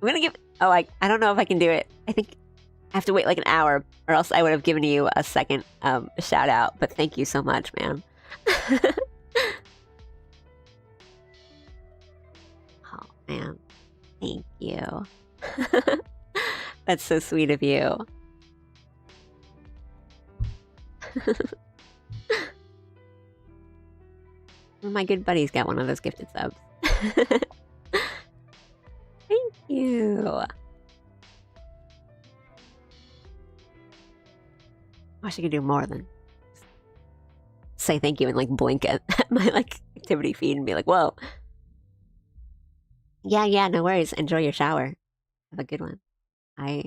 [SPEAKER 1] gonna give. Oh, I don't know if I can do it. I think I have to wait like an hour, or else I would have given you a second shout out. But thank you so much, man. Oh man, thank you. That's so sweet of you. My good buddies got one of those gifted subs. Thank you. I wish I could do more than say thank you and like blink at my like activity feed and be like, whoa. Yeah, no worries. Enjoy your shower. Have a good one. I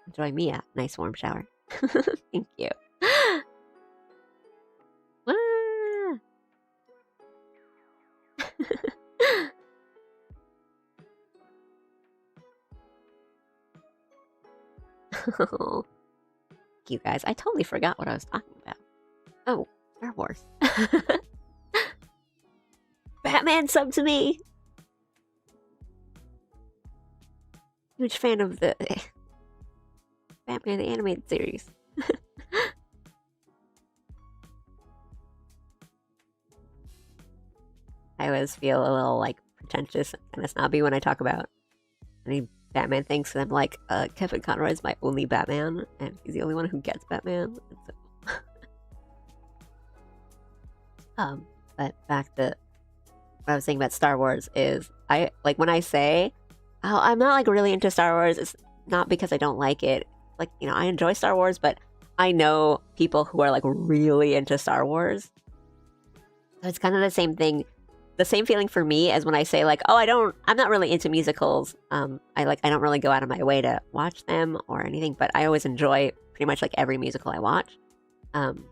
[SPEAKER 1] enjoy me a nice warm shower. Thank you. Oh, you guys, I totally forgot what I was talking about. Oh, Star Wars. Batman sub to me. Huge fan of the Batman the animated series. I always feel a little like pretentious and snobby when I talk about any Batman things, because I'm like, Kevin Conroy is my only Batman, and he's the only one who gets Batman. So. But back to what I was saying about Star Wars is, I like when I say, oh, I'm not like really into Star Wars, it's not because I don't like it. Like, you know, I enjoy Star Wars, but I know people who are like really into Star Wars. So it's kind of the same thing. The same feeling for me as when I say like, oh, I'm not really into musicals. I don't really go out of my way to watch them or anything, but I always enjoy pretty much like every musical I watch. And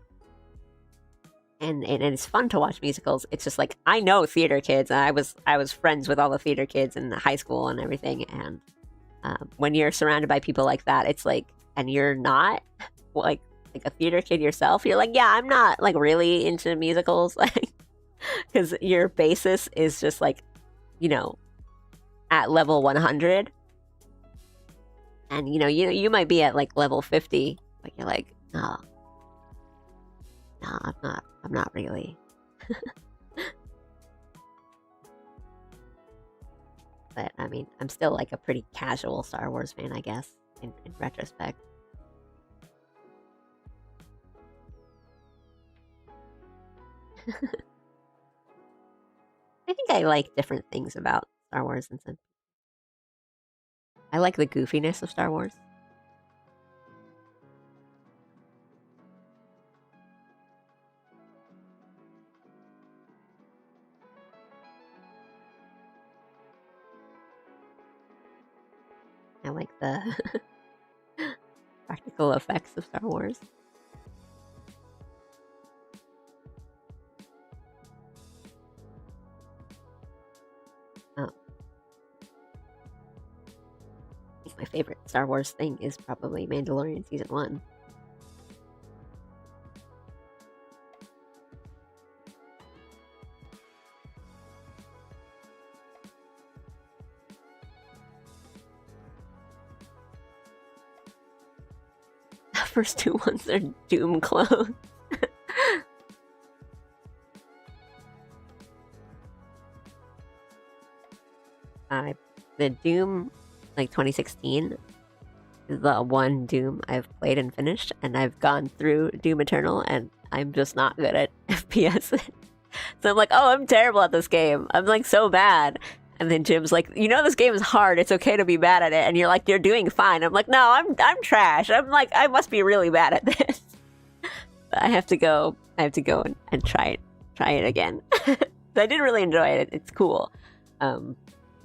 [SPEAKER 1] it's fun to watch musicals. It's just like, I know theater kids, and I was friends with all the theater kids in high school and everything. And when you're surrounded by people like that, it's like, and you're not like a theater kid yourself, you're like, yeah, I'm not like really into musicals, like. Because your basis is just like, you know, at level 100. And you might be at like level 50, but you're like, no, no, I'm not really. But I mean, I'm still like a pretty casual Star Wars fan, I guess, in retrospect. I think I like different things about Star Wars and some. I like the goofiness of Star Wars. I like the practical effects of Star Wars. Oh. I think my favorite Star Wars thing is probably Mandalorian Season 1. The first two ones are Doom clones. The Doom, like 2016, is the one Doom I've played and finished, and I've gone through Doom Eternal, and I'm just not good at FPS. So I'm like, oh, I'm terrible at this game. I'm like so bad. And then Jim's like, this game is hard. It's okay to be bad at it. And you're like, you're doing fine. I'm like, no, I'm trash. I'm like, I must be really bad at this. But I have to go and try it again. I did really enjoy it. It's cool.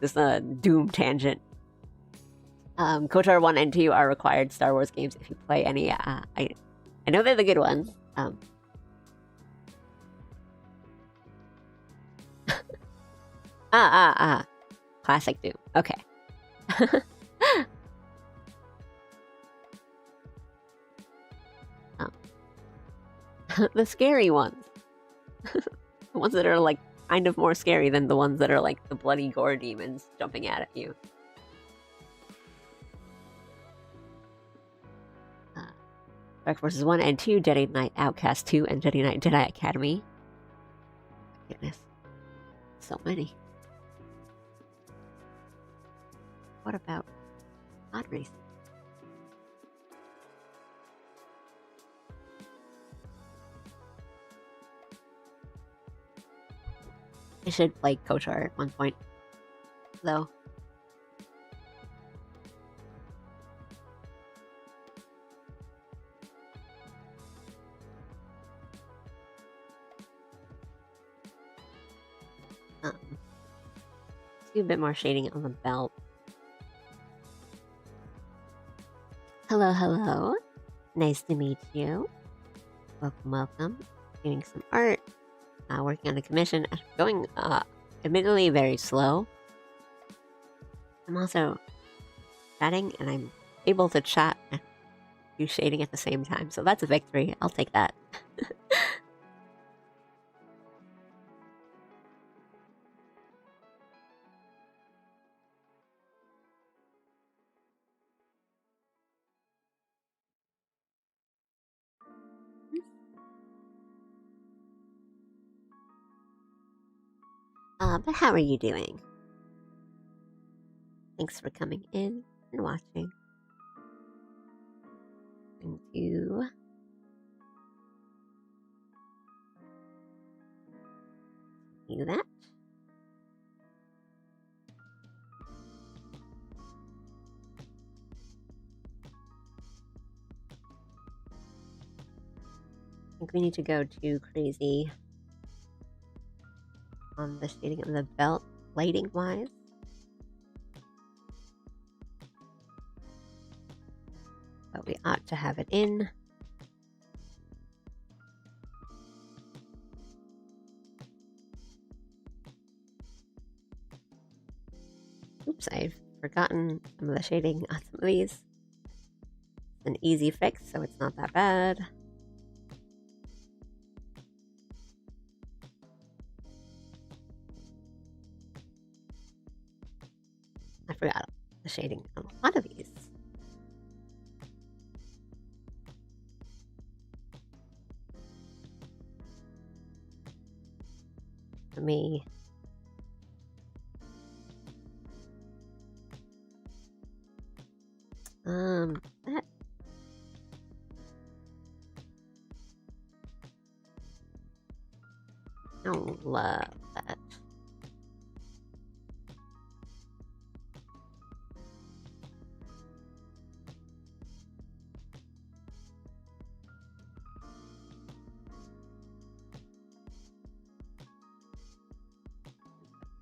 [SPEAKER 1] This Doom tangent. KOTOR 1 and 2 are required Star Wars games if you play any. I know they're the good ones. Classic Doom. Okay. The scary ones. The ones that are like kind of more scary than the ones that are like the bloody gore demons jumping at you. Dark Forces 1 and 2, Jedi Knight Outcast 2, and Jedi Knight Jedi Academy. Goodness. So many. What about pod racing? I should play KOTOR at one point, though. Let's do a bit more shading on the belt. Hello, hello. Nice to meet you. Welcome, welcome. Doing some art. Working on a commission. Going, admittedly, very slow. I'm also chatting, and I'm able to chat and do shading at the same time. So that's a victory. I'll take that. But how are you doing? Thanks for coming in and watching. And do that. I think we need to go too crazy on the shading of the belt, lighting wise. But we ought to have it in. Oops, I've forgotten some of the shading on some of these. It's an easy fix, so it's not that bad. I forgot the shading on a lot of these. for me. That I don't love that.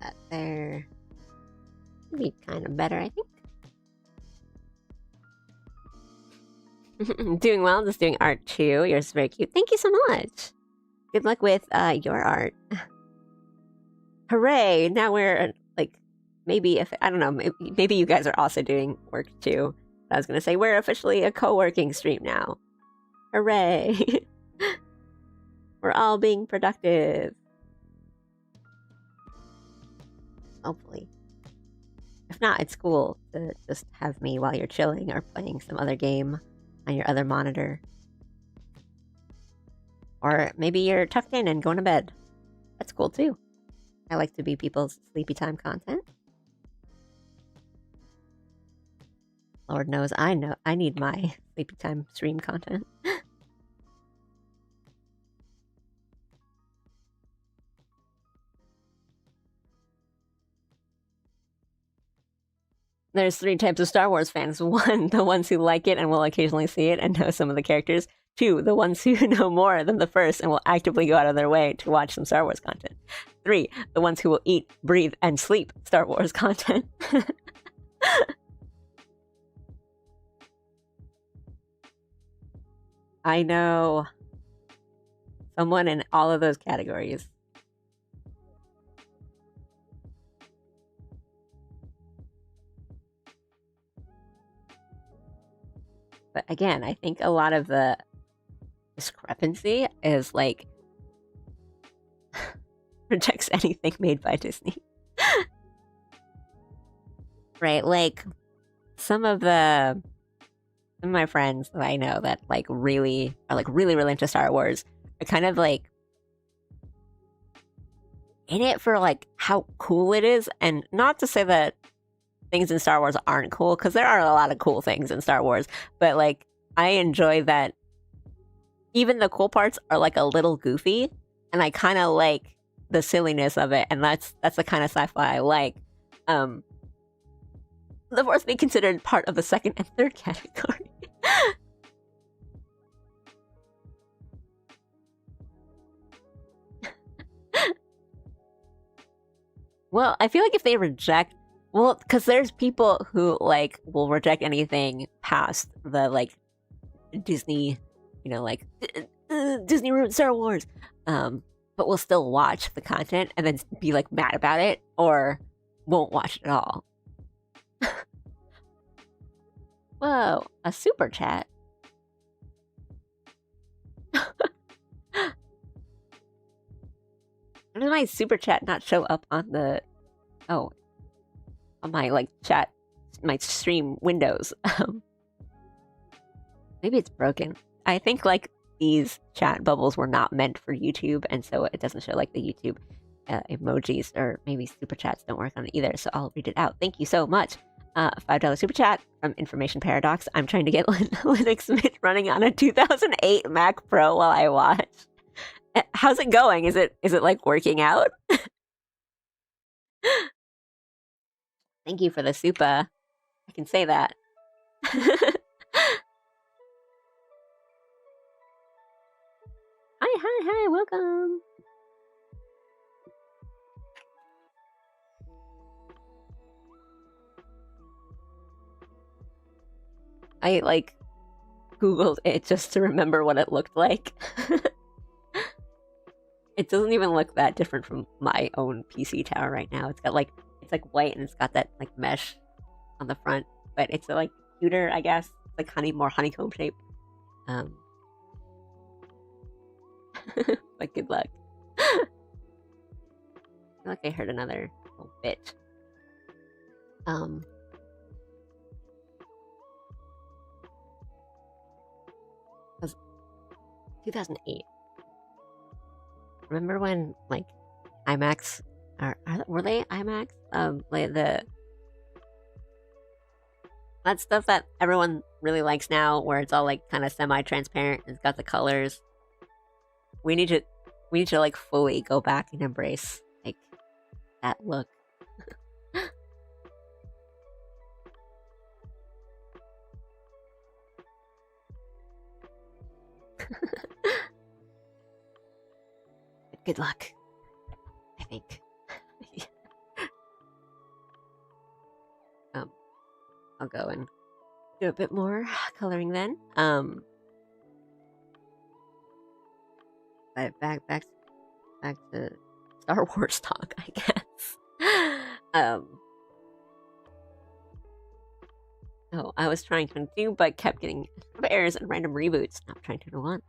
[SPEAKER 1] That there would be kind of better, I think. Doing well, just doing art too. Yours is very cute. Thank you so much. Good luck with your art. Hooray! Now we're like, maybe if I don't know, maybe you guys are also doing work too. I was gonna say we're officially a co-working stream now. Hooray! We're all being productive. Hopefully. If not, it's cool to just have me while you're chilling or playing some other game on your other monitor. Or maybe you're tucked in and going to bed. That's cool too. I like to be people's sleepy time content. Lord knows I need my sleepy time stream content. There's 3 types of Star Wars fans. 1, the ones who like it and will occasionally see it and know some of the characters. 2, the ones who know more than the first and will actively go out of their way to watch some Star Wars content. 3, the ones who will eat, breathe, and sleep Star Wars content. I know. Someone in all of those categories. But again, I think a lot of the discrepancy is like rejects anything made by Disney. Right? Like some of my friends that I know that like really are like really into Star Wars are kind of like in it for like how cool it is, and not to say that things in Star Wars aren't cool, because there are a lot of cool things in Star Wars, but like I enjoy that even the cool parts are like a little goofy, and I kind of like the silliness of it, and that's the kind of sci-fi I like. The Force being considered part of the 2nd and 3rd category. Well, I feel like if they reject, well, because there's people who like will reject anything past the like Disney, you know, like Disney ruined Star Wars, but will still watch the content and then be like mad about it, or won't watch it at all. Whoa, a super chat. How did my super chat not show up on the on my like chat, my stream windows? Maybe it's broken. I think like these chat bubbles were not meant for YouTube, and so it doesn't show like the YouTube emojis, or maybe super chats don't work on it either, so I'll read it out. Thank you so much. $5 super chat from Information Paradox. I'm trying to get Linux Mint running on a 2008 Mac Pro while I watch. How's it going? Is it like working out? Thank you for the super. I can say that. Hi, welcome. I like Googled it just to remember what it looked like. It doesn't even look that different from my own PC tower right now. It's got like, it's like white and it's got that like mesh on the front, but it's like cuter, I guess. It's like more honeycomb shape. But good luck. I feel like I heard another little bit. 2008. Remember when like IMAX, or were they IMAX? Like that stuff that everyone really likes now, where it's all like kind of semi-transparent. It's got the colors. We need to like fully go back and embrace like that look. Good luck, I think. I'll go and do a bit more coloring then. But back to Star Wars talk, I guess. Oh, I was trying to do, but kept getting errors and random reboots. Now I'm trying to do one.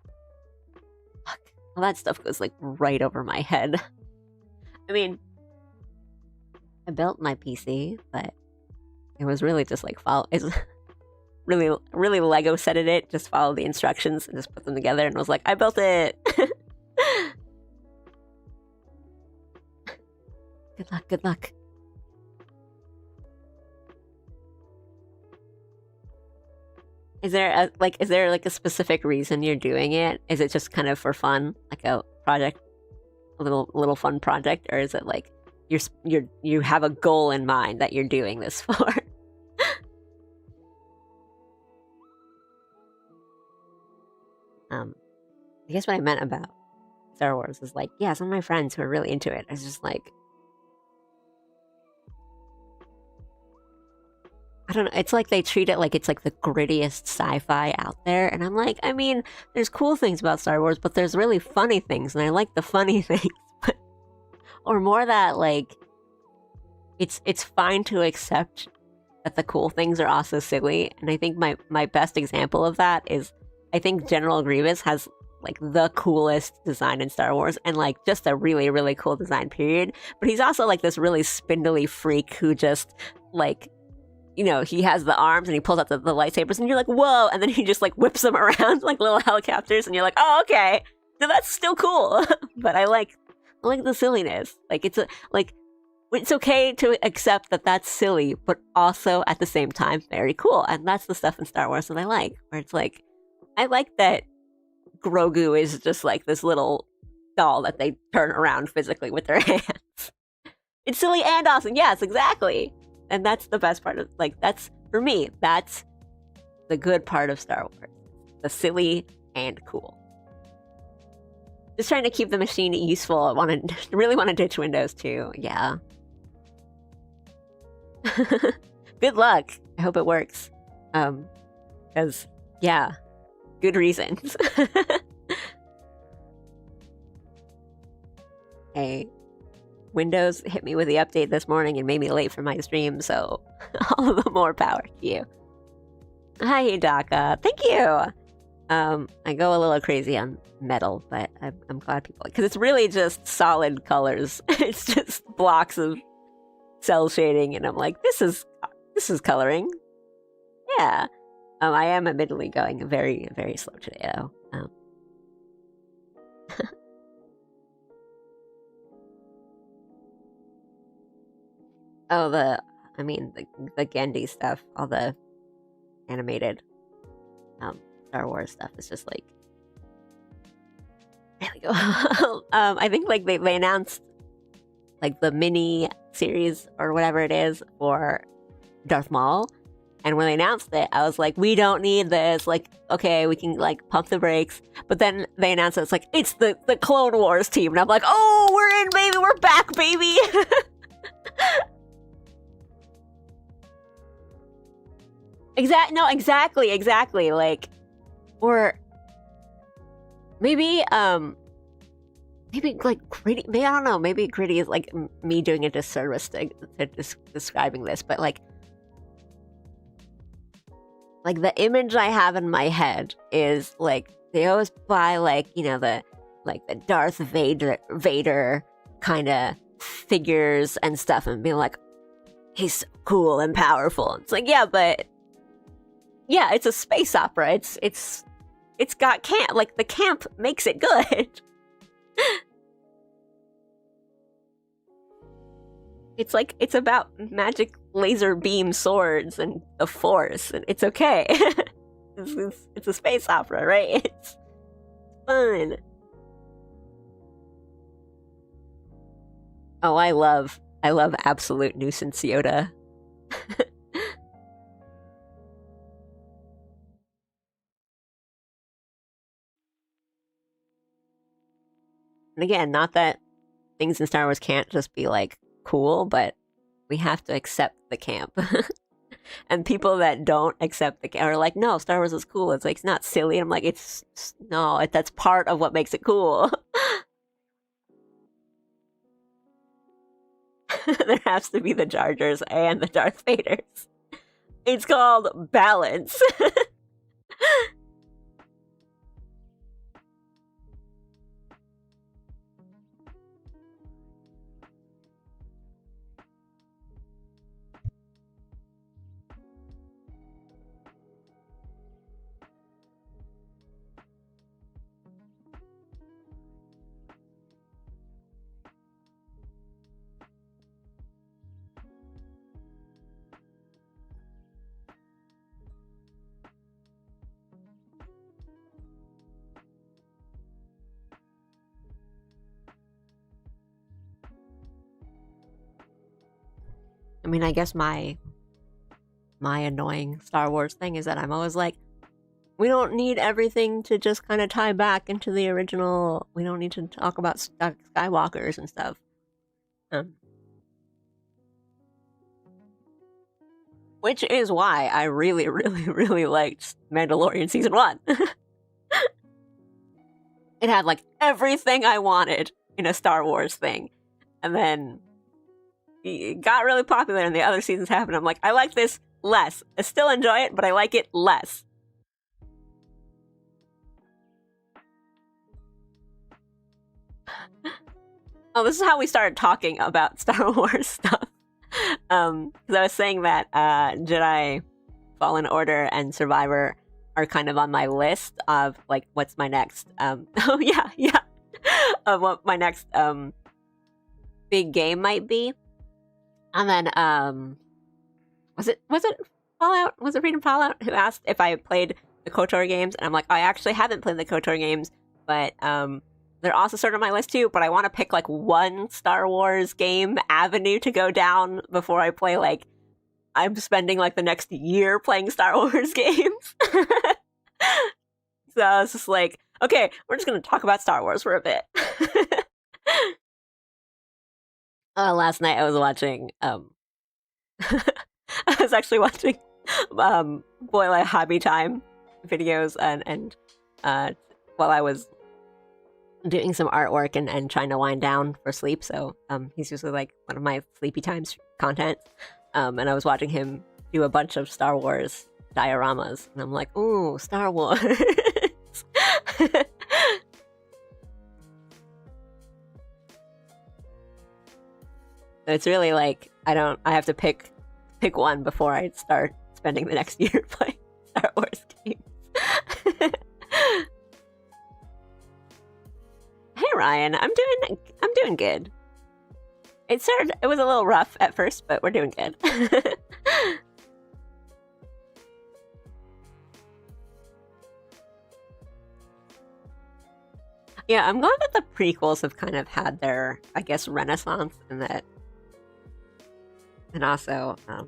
[SPEAKER 1] Fuck. All that stuff goes like right over my head. I mean, I built my PC, but it was really just like it's really Lego setted it. Just follow the instructions and just put them together, and was like, I built it. Good luck. Good luck. Is there a specific reason you're doing it? Is it just kind of for fun, like a project, a little fun project, or is it like you have a goal in mind that you're doing this for? I guess what I meant about Star Wars is like, yeah, some of my friends who are really into it, it's just like, I don't know, it's like they treat it like it's like the grittiest sci-fi out there, and I'm like, I mean, there's cool things about Star Wars, but there's really funny things, and I like the funny things. Or more that, like, it's fine to accept that the cool things are also silly, and I think my best example of that is, I think General Grievous has like the coolest design in Star Wars, and like just a really, really cool design period, but he's also like this really spindly freak who just like, you know, he has the arms and he pulls out the lightsabers and you're like, whoa, and then he just like whips them around like little helicopters and you're like, oh, okay, so that's still cool. But I like the silliness. Like it's okay to accept that that's silly, but also at the same time very cool, and that's the stuff in Star Wars that I like, where it's like, I like that Grogu is just like this little doll that they turn around physically with their hands. It's silly and awesome. Yes, exactly. And that's the best part of, like, that's, for me, that's the good part of Star Wars. The silly and cool. Just trying to keep the machine useful. I really want to ditch Windows too. Yeah. Good luck. I hope it works. Because, yeah, good reasons. Hey, Windows hit me with the update this morning and made me late for my stream, so all the more power to you. Hi, Hidaka. Thank you. I go a little crazy on metal, but I'm glad people, because it's really just solid colors. It's just blocks of cell shading, and I'm like, this is coloring. Yeah. I am admittedly going very, very slow today, though. Oh, the Gendy stuff, all the animated Star Wars stuff is just like, there we go. I think like they announced like the mini series or whatever it is for Darth Maul, and when they announced it, I was like, we don't need this. Like, okay, we can like pump the brakes. But then they announced it's like, it's the Clone Wars team, and I'm like, oh, we're in, baby, we're back, baby. Exactly. Like, or maybe like gritty. Maybe, I don't know. Maybe gritty is like me doing a disservice to describing this, but like the image I have in my head is like they always buy like, you know, the Darth Vader kind of figures and stuff, and being like, he's so cool and powerful. It's like, yeah, but yeah, it's a space opera. It's got camp. Like, the camp makes it good. It's like, it's about magic laser beam swords and the Force, and it's okay. It's a space opera, right? It's fun. Oh, I love absolute nuisance Yoda. And again, not that things in Star Wars can't just be like cool, but we have to accept the camp. And people that don't accept the camp are like, no, Star Wars is cool. It's like, it's not silly. I'm like, no, that's part of what makes it cool. There has to be the Jar Jars and the Darth Vaders. It's called balance. I mean, I guess my annoying Star Wars thing is that I'm always like, we don't need everything to just kind of tie back into the original. We don't need to talk about Skywalkers and stuff. Which is why I really, really, really liked Mandalorian Season 1. It had, like, everything I wanted in a Star Wars thing. And then it got really popular and the other seasons happened. I'm like, I like this less. I still enjoy it, but I like it less. Oh, this is how we started talking about Star Wars stuff. Because I was saying that Jedi Fallen Order and Survivor are kind of on my list of, like, what's my next oh yeah of what my next big game might be. And then was it Fallout? Was it Freedom Fallout who asked if I played the KOTOR games? And I'm like, I actually haven't played the KOTOR games, but they're also sort of on my list too, but I want to pick like one Star Wars game avenue to go down before I play, like, I'm spending like the next year playing Star Wars games. So I was just like, okay, we're just going to talk about Star Wars for a bit. Last night I was watching, I was actually watching Boyle Hobby Time videos and while I was doing some artwork and trying to wind down for sleep, so he's usually like one of my sleepy times content, and I was watching him do a bunch of Star Wars dioramas, and I'm like, ooh, Star Wars. It's really like, I have to pick one before I start spending the next year playing Star Wars games. Hey Ryan, I'm doing good. It was a little rough at first, but we're doing good. Yeah, I'm glad that the prequels have kind of had their, I guess, renaissance in that. And also, I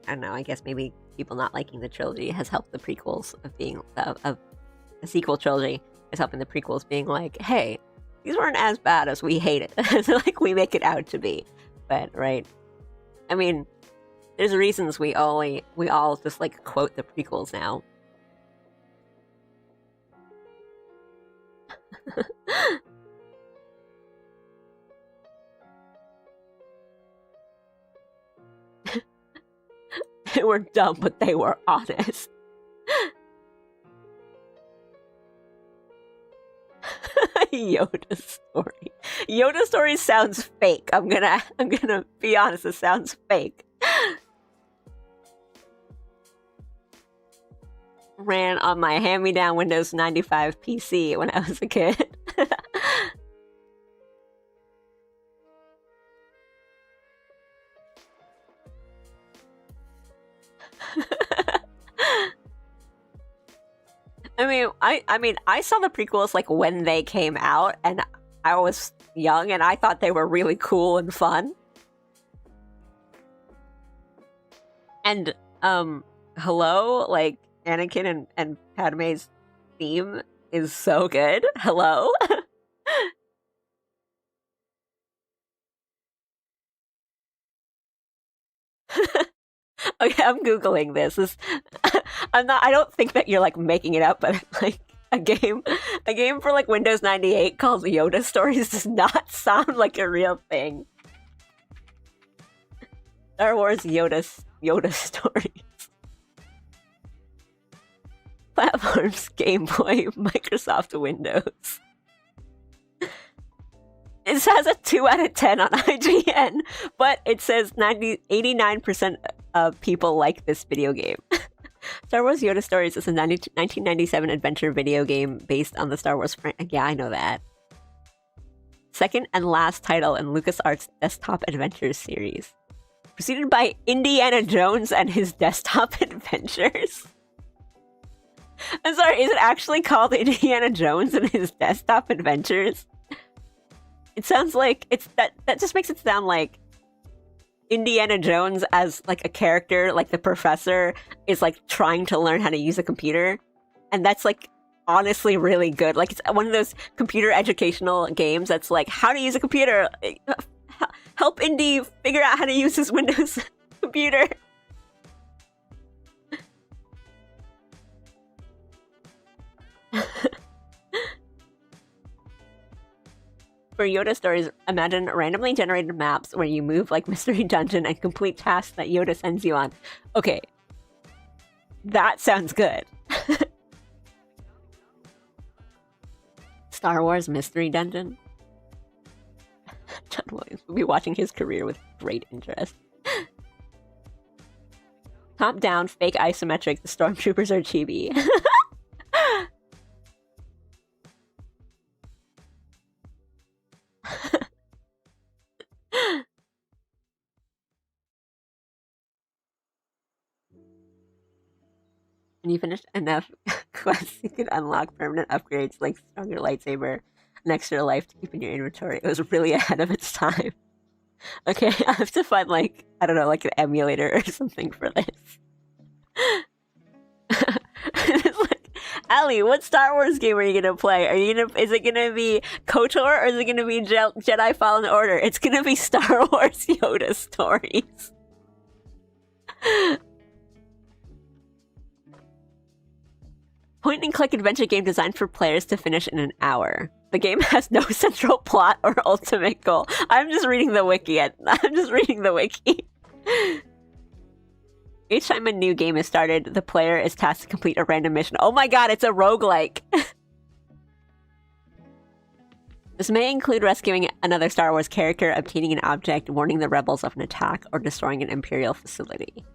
[SPEAKER 1] don't know, I guess maybe people not liking the trilogy has helped the prequels of being, of a sequel trilogy is helping the prequels being like, hey, these weren't as bad as we hate it, as like we make it out to be. But, right, I mean, there's reasons we all just like quote the prequels now. They were dumb, but they were honest. Yoda story. Yoda story sounds fake. I'm gonna be honest, it sounds fake. Ran on my hand-me-down Windows 95 PC when I was a kid. I saw the prequels like when they came out, and I was young, and I thought they were really cool and fun. And hello, like Anakin and Padme's theme is so good. Hello. Okay, I'm googling this. I don't think that you're like making it up, but like a game for like Windows 98 called Yoda Stories does not sound like a real thing. Star Wars Yoda Stories. Platforms: Game Boy, Microsoft Windows. It has a 2 out of 10 on IGN, but it says 89% of people like this video game. Star Wars Yoda Stories is a 1997 adventure video game based on the Star Wars franchise. Yeah, I know that. Second and last title in LucasArts' desktop adventures series. Preceded by Indiana Jones and his desktop adventures. I'm sorry, is it actually called Indiana Jones and his desktop adventures? It sounds like that just makes it sound like Indiana Jones as like a character, like the professor is like trying to learn how to use a computer, and that's like honestly really good. Like it's one of those computer educational games that's like how to use a computer. Help Indy figure out how to use his Windows computer. For Yoda Stories, imagine randomly generated maps where you move like Mystery Dungeon and complete tasks that Yoda sends you on. Okay. That sounds good. Star Wars Mystery Dungeon? John Williams will be watching his career with great interest. Top-down, fake isometric, the stormtroopers are chibi. When you finish enough quests, you can unlock permanent upgrades like stronger lightsaber, an extra life to keep in your inventory. It was really ahead of its time. Okay, I have to find like, I don't know, like an emulator or something for this. It's like, Allie, what Star Wars game are you gonna play? Is it gonna be KOTOR or is it gonna be Jedi Fallen Order? It's gonna be Star Wars Yoda Stories. Point and click adventure game designed for players to finish in an hour. The game has no central plot or ultimate goal. I'm just reading the wiki. Each time a new game is started, the player is tasked to complete a random mission. Oh my god, it's a roguelike! This may include rescuing another Star Wars character, obtaining an object, warning the rebels of an attack, or destroying an Imperial facility.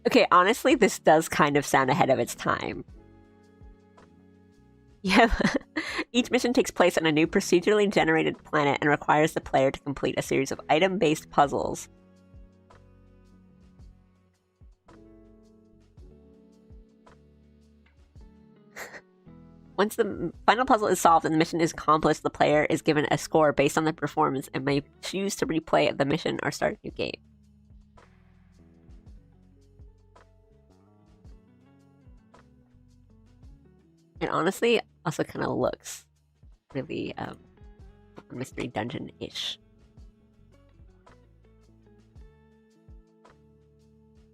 [SPEAKER 1] Okay, honestly, this does kind of sound ahead of its time. Yeah, each mission takes place on a new procedurally generated planet and requires the player to complete a series of item-based puzzles. Once the final puzzle is solved and the mission is accomplished, the player is given a score based on their performance and may choose to replay the mission or start a new game. And honestly, also kind of looks really Mystery Dungeon-ish.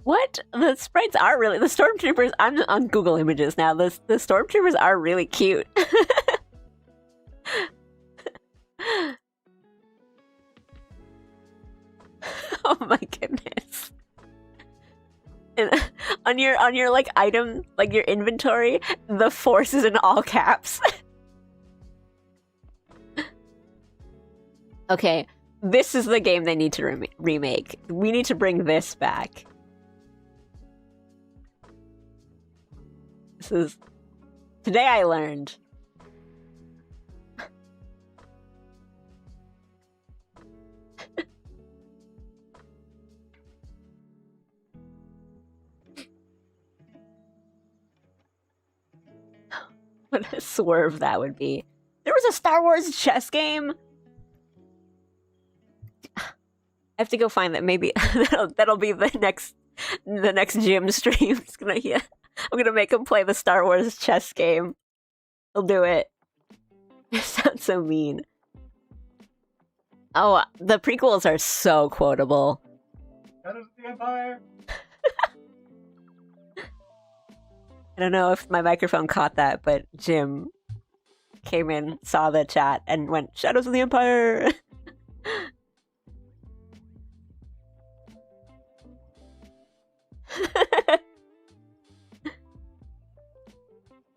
[SPEAKER 1] What? The sprites are really... The stormtroopers... I'm on Google Images now. The stormtroopers are really cute. Oh my goodness. And on your like item, like your inventory, the Force is in all caps. Okay, this is the game they need to remake. We need to bring this back. This is... Today I learned. What a swerve that would be. There was a Star Wars chess game. I have to go find that. Maybe that'll be the next gym stream. I'm gonna make him play the Star Wars chess game. He'll do it. It sounds so mean. Oh, the prequels are so quotable.
[SPEAKER 2] Shadows of the Empire.
[SPEAKER 1] I don't know if my microphone caught that, but Jim came in, saw the chat, and went, Shadows of the Empire!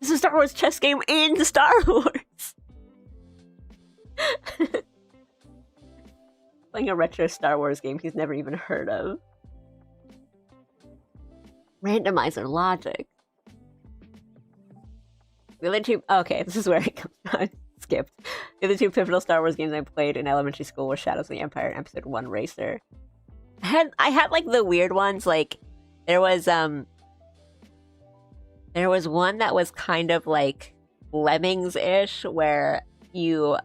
[SPEAKER 1] This is a Star Wars chess game in Star Wars! Playing a retro Star Wars game he's never even heard of. Randomizer logic. The other two... Okay, this is where it comes from. I skipped. The other two pivotal Star Wars games I played in elementary school were Shadows of the Empire and Episode 1 Racer. I had like the weird ones, like there was one that was kind of like Lemmings-ish, where you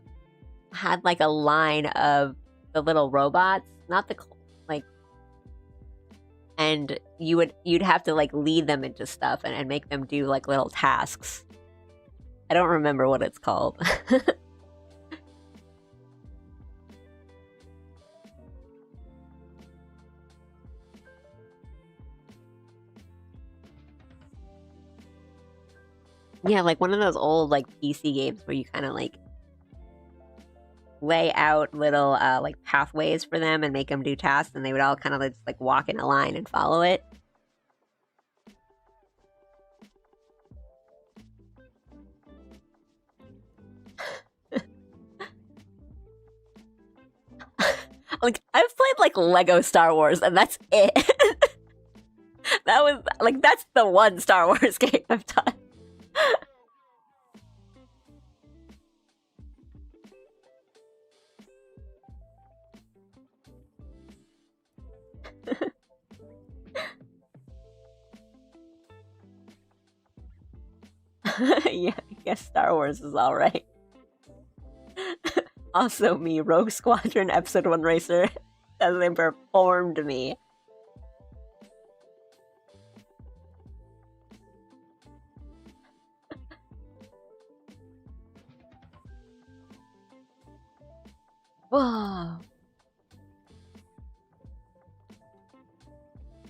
[SPEAKER 1] had like a line of the little robots, not the like, and you'd have to like lead them into stuff and make them do like little tasks. I don't remember what it's called. Yeah, like one of those old like PC games where you kind of like lay out little like pathways for them and make them do tasks, and they would all kind of just like walk in a line and follow it. Like, I've played like Lego Star Wars, and that's it. That was like, that's the one Star Wars game I've done. Yeah, I guess Star Wars is alright. Also me, Rogue Squadron Episode 1 Racer, as they performed me. Whoa. I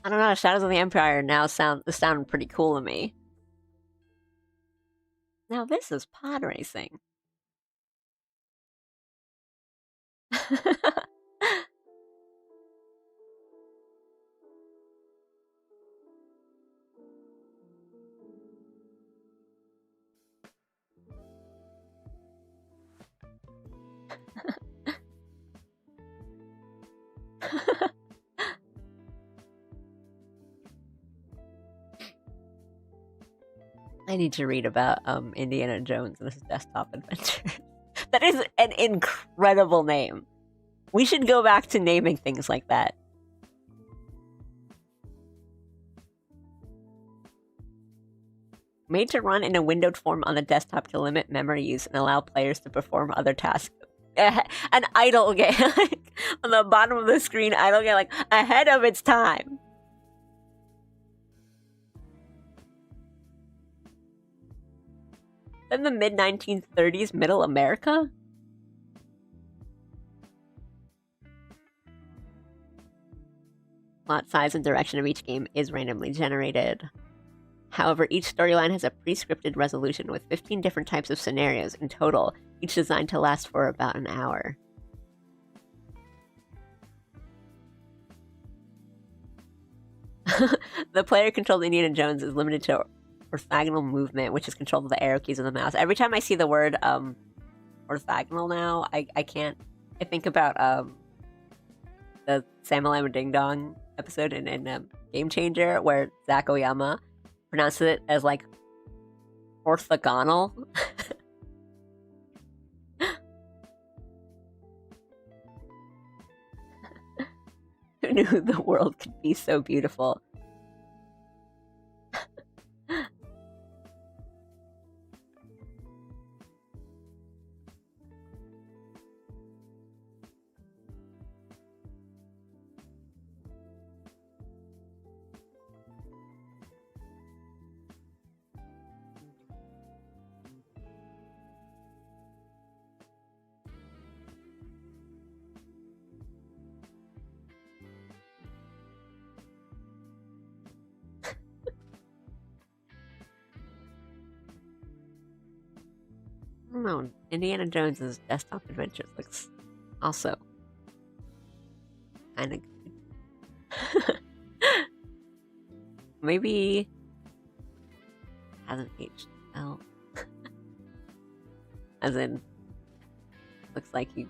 [SPEAKER 1] don't know, Shadows of the Empire now sound pretty cool to me. Now this is pod racing. I need to read about Indiana Jones and his desktop adventure. That is an incredible name. We should go back to naming things like that. Made to run in a windowed form on the desktop to limit memory use and allow players to perform other tasks. An idle game. On the bottom of the screen, idle game, like, ahead of its time. In the mid-1930s, Middle America? Plot size and direction of each game is randomly generated. However, each storyline has a pre-scripted resolution with 15 different types of scenarios in total, each designed to last for about an hour. The player-controlled Indiana Jones is limited to orthogonal movement, which is controlled with the arrow keys of the mouse. Every time I see the word orthogonal now, I can't. I think about the Sam and Ding Dong episode in Game Changer, where Zach Oyama pronounces it as like orthogonal. Who knew the world could be so beautiful? don't know. Indiana Jones's Desktop Adventures looks also kind of good. Maybe it hasn't aged well. As in, looks like you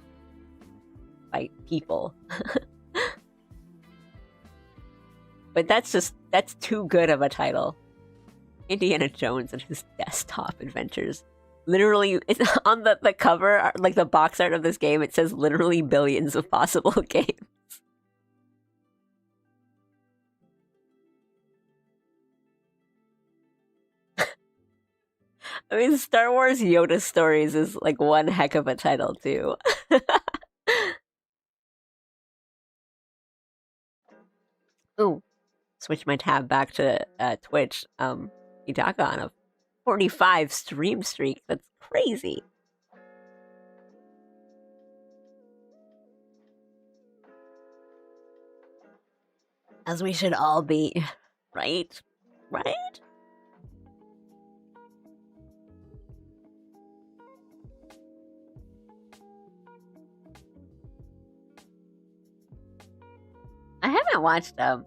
[SPEAKER 1] fight people. But that's too good of a title. Indiana Jones and his Desktop Adventures. Literally, it's on the cover, like the box art of this game, it says literally billions of possible games. I mean, Star Wars Yoda Stories is like one heck of a title, too. Ooh, switch my tab back to Twitch. Idaka on a 45 stream streak. That's crazy. As we should all be, right? Right? I haven't watched the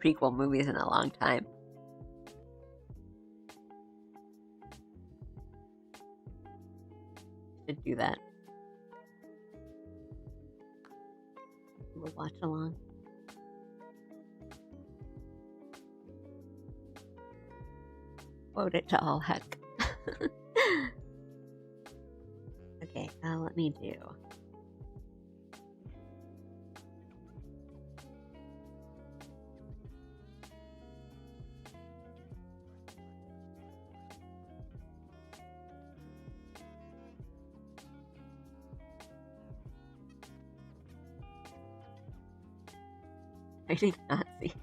[SPEAKER 1] prequel movies in a long time. Should do that. We'll watch along. Quote it to all heck. Okay, let me do. Fighting Nazis.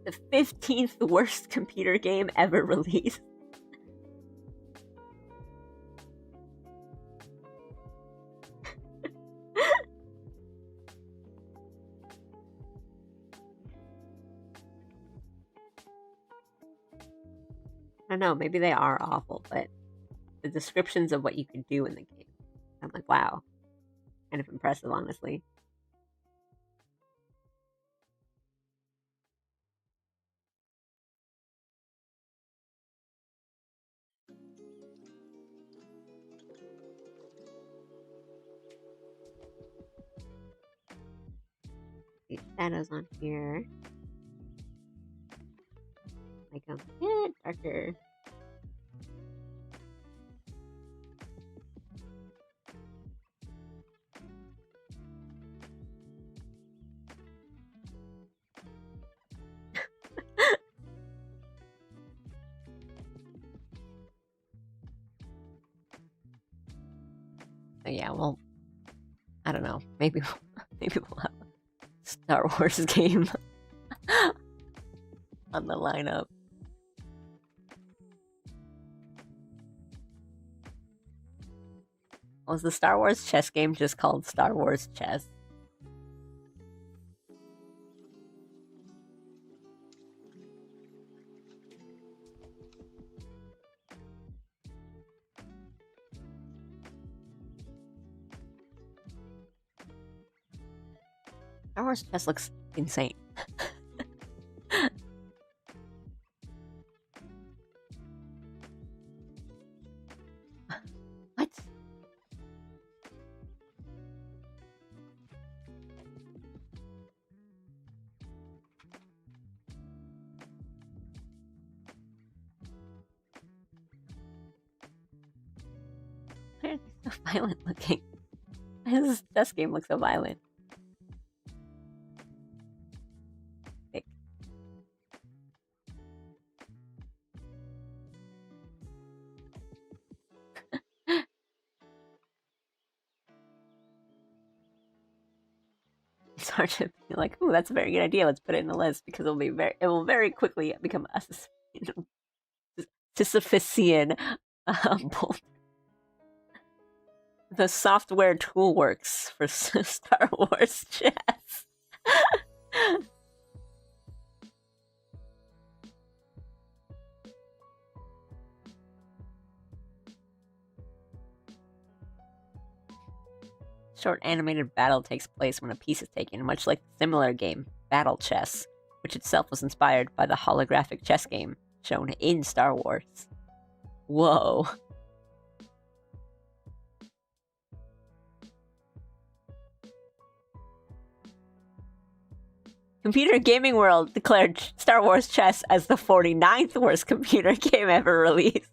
[SPEAKER 1] The 15th worst computer game ever released. I don't know, maybe they are awful, but the descriptions of what you can do in the game, I'm like, wow. Kind of impressive, honestly. These shadows on here. Make them a bit darker. So yeah, well, I don't know. Maybe we'll have a Star Wars game on the lineup. Was the Star Wars chess game just called Star Wars Chess? Star Wars Chess looks insane. What? Why are they so violent looking? Why does this chess game look so violent? Like, It's hard to be like, "Ooh, that's a very good idea. Let's put it in the list," because it will very quickly become a Sisyphean boulder. The software tool works for Star Wars chess. Short animated battle takes place when a piece is taken, much like the similar game, Battle Chess, which itself was inspired by the holographic chess game shown in Star Wars. Whoa. Computer Gaming World declared Star Wars Chess as the 49th worst computer game ever released.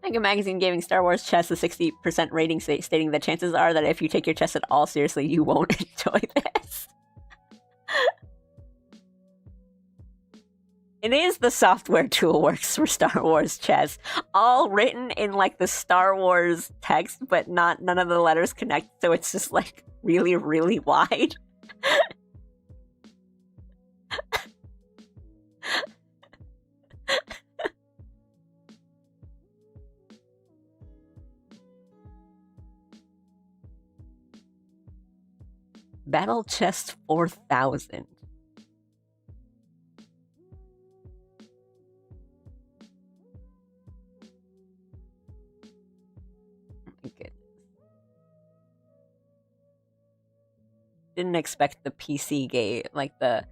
[SPEAKER 1] Mega Magazine giving Star Wars Chess a 60% rating, stating that chances are that if you take your chess at all seriously, you won't enjoy this. It is the software tool works for Star Wars chess, all written in like the Star Wars text, but none of the letters connect, so it's just like really, really wide. Battle Chess 4000. My goodness. Didn't expect the PC game, like the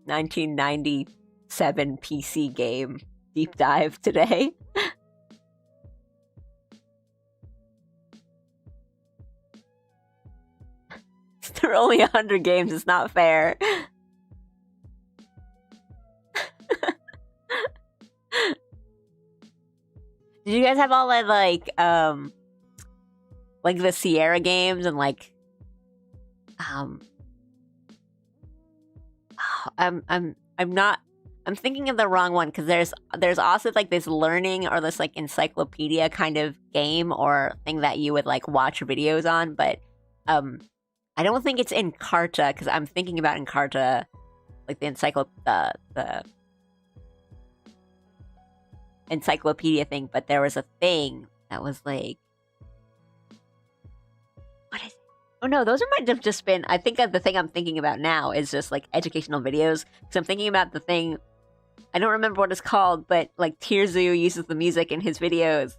[SPEAKER 1] 1997 PC game deep dive today. There are only 100 games, it's not fair. Did you guys have all that like the Sierra games and like I'm thinking of the wrong one, because there's also like this learning or this like encyclopedia kind of game or thing that you would like watch videos on, but I don't think it's Encarta, because I'm thinking about Encarta, like the encyclopedia thing, but there was a thing that was like, what is it? Oh no, those might have just been, I think the thing I'm thinking about now is just like educational videos, because I'm thinking about the thing, I don't remember what it's called, but like Tirzu uses the music in his videos.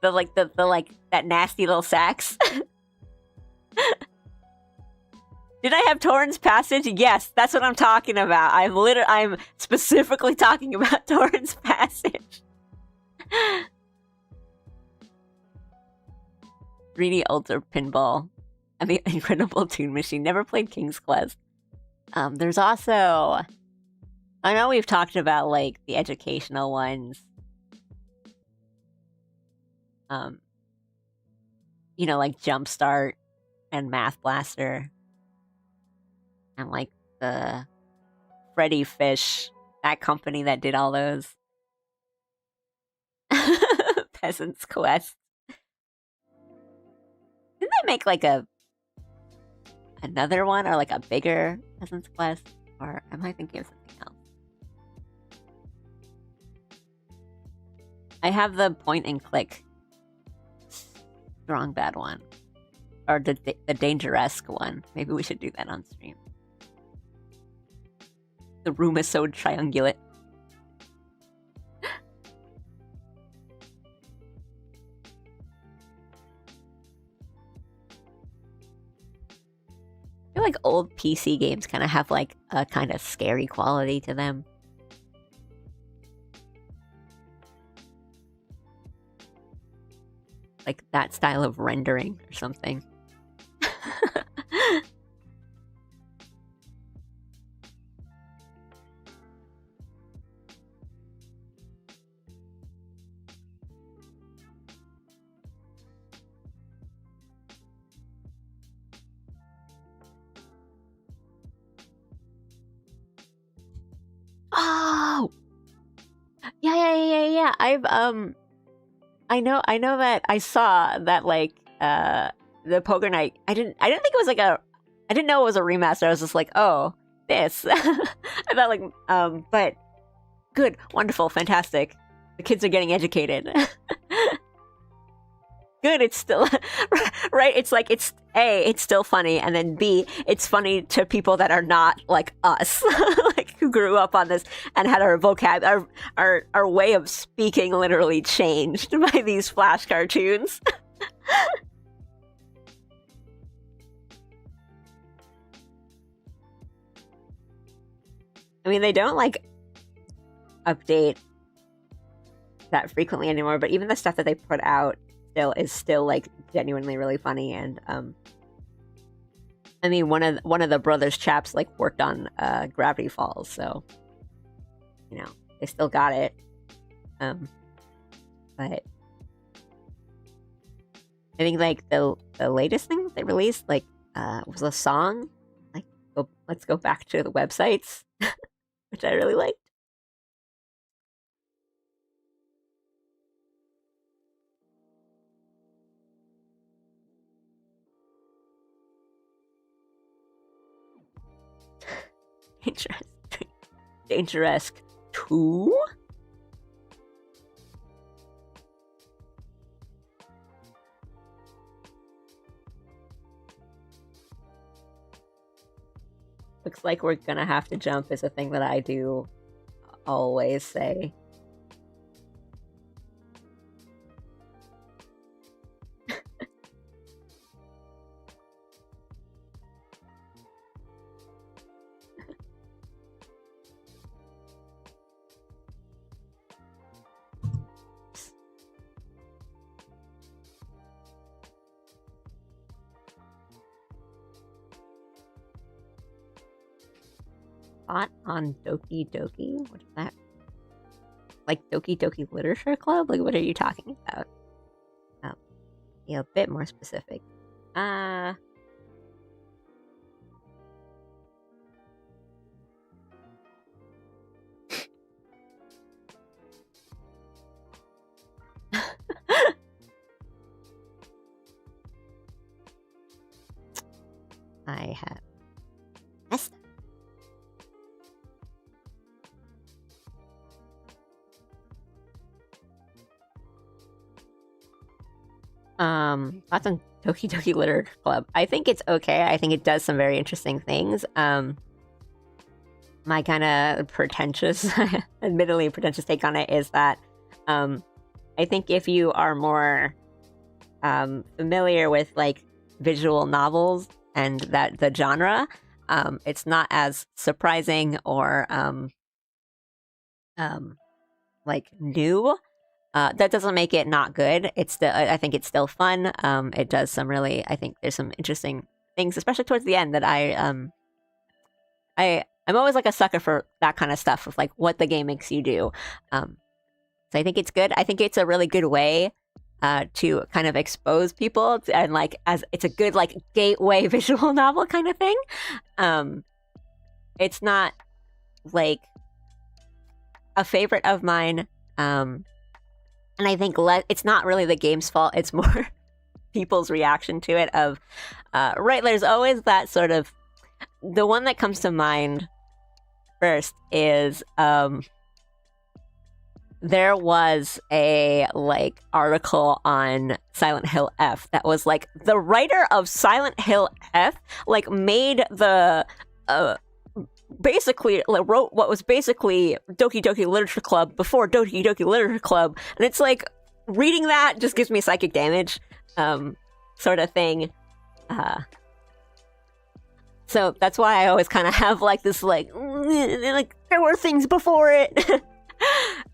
[SPEAKER 1] The that nasty little sax. Did I have Torrens Passage? Yes, that's what I'm talking about. I'm specifically talking about Torrens Passage. 3D Ultra Pinball and the Incredible Toon Machine. Never played King's Quest. There's also, I know we've talked about like the educational ones. You know, like Jumpstart and Math Blaster. And like the Freddy Fish, that company that did all those. Peasant's Quest. Didn't they make like another one, or like a bigger Peasant's Quest? Or am I thinking of something else? I have the point and click strong bad one. Or the Dangeresque one. Maybe we should do that on stream. The Rumisode Triangulate. I feel like old PC games kind of have like a kind of scary quality to them. Like that style of rendering or something. Oh, yeah. I know that I saw that like the poker night. I didn't think it was like I didn't know it was a remaster. I was just like, oh, this. I thought like but good, wonderful, fantastic. The kids are getting educated. Good, it's still right. It's like it's A, it's still funny, and then B, it's funny to people that are not like us, like who grew up on this and had our our way of speaking literally changed by these Flash cartoons. I mean, they don't like update that frequently anymore, but even the stuff that they put out is still like genuinely really funny. And I mean, one of the brothers chaps like worked on Gravity Falls, so you know they still got it. But I think like the latest thing they released like was a song like let's go back to the websites, which I really liked. Dangerous 2? Looks like we're gonna have to jump is a thing that I do always say. Thought on Doki Doki? What is that? Like Doki Doki Literature Club? Like, what are you talking about? Yeah, a bit more specific. I have messed up. Thoughts on Doki Doki Literature Club. I think it's okay. I think it does some very interesting things. My kind of pretentious, admittedly pretentious take on it is that I think if you are more familiar with like visual novels and that the genre, it's not as surprising or like new. That doesn't make it not good. It's still, I think it's still fun. It does some really, I think there's some interesting things, especially towards the end that I'm always like a sucker for that kind of stuff of like what the game makes you do. So I think it's good. I think it's a really good way to kind of expose people and like as it's a good like gateway visual novel kind of thing. It's not like a favorite of mine. And I think it's not really the game's fault. It's more people's reaction to it of, right, there's always that sort of, the one that comes to mind first is, there was a, like, article on Silent Hill F that was, like, the writer of Silent Hill F, like, made the, basically like, wrote what was basically Doki Doki Literature Club before Doki Doki Literature Club, and it's like reading that just gives me psychic damage, sort of thing. So that's why I always kind of have like this like there were things before it.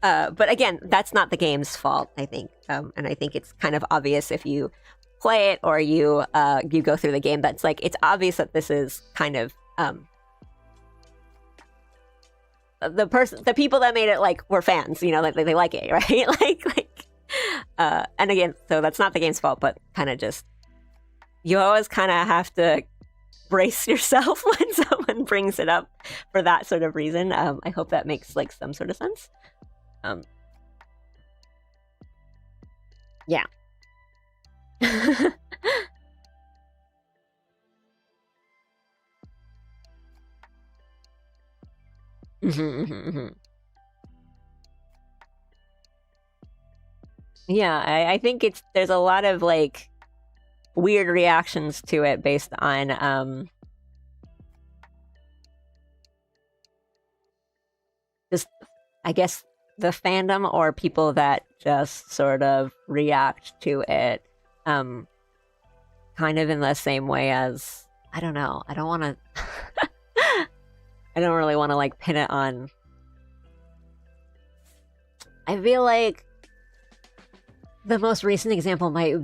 [SPEAKER 1] But again, that's not the game's fault, I think, and I think it's kind of obvious if you play it or you go through the game. That's like it's obvious that this is kind of the people that made it like were fans, you know, like they like it, right? And again, so that's not the game's fault, but kind of just you always kind of have to brace yourself when someone brings it up for that sort of reason. I hope that makes like some sort of sense.
[SPEAKER 3] Yeah. Yeah, I think there's a lot of like weird reactions to it based on just I guess the fandom or people that just sort of react to it kind of in the same way as I don't know. I don't want to I don't really want to like pin it on. I feel like the most recent example might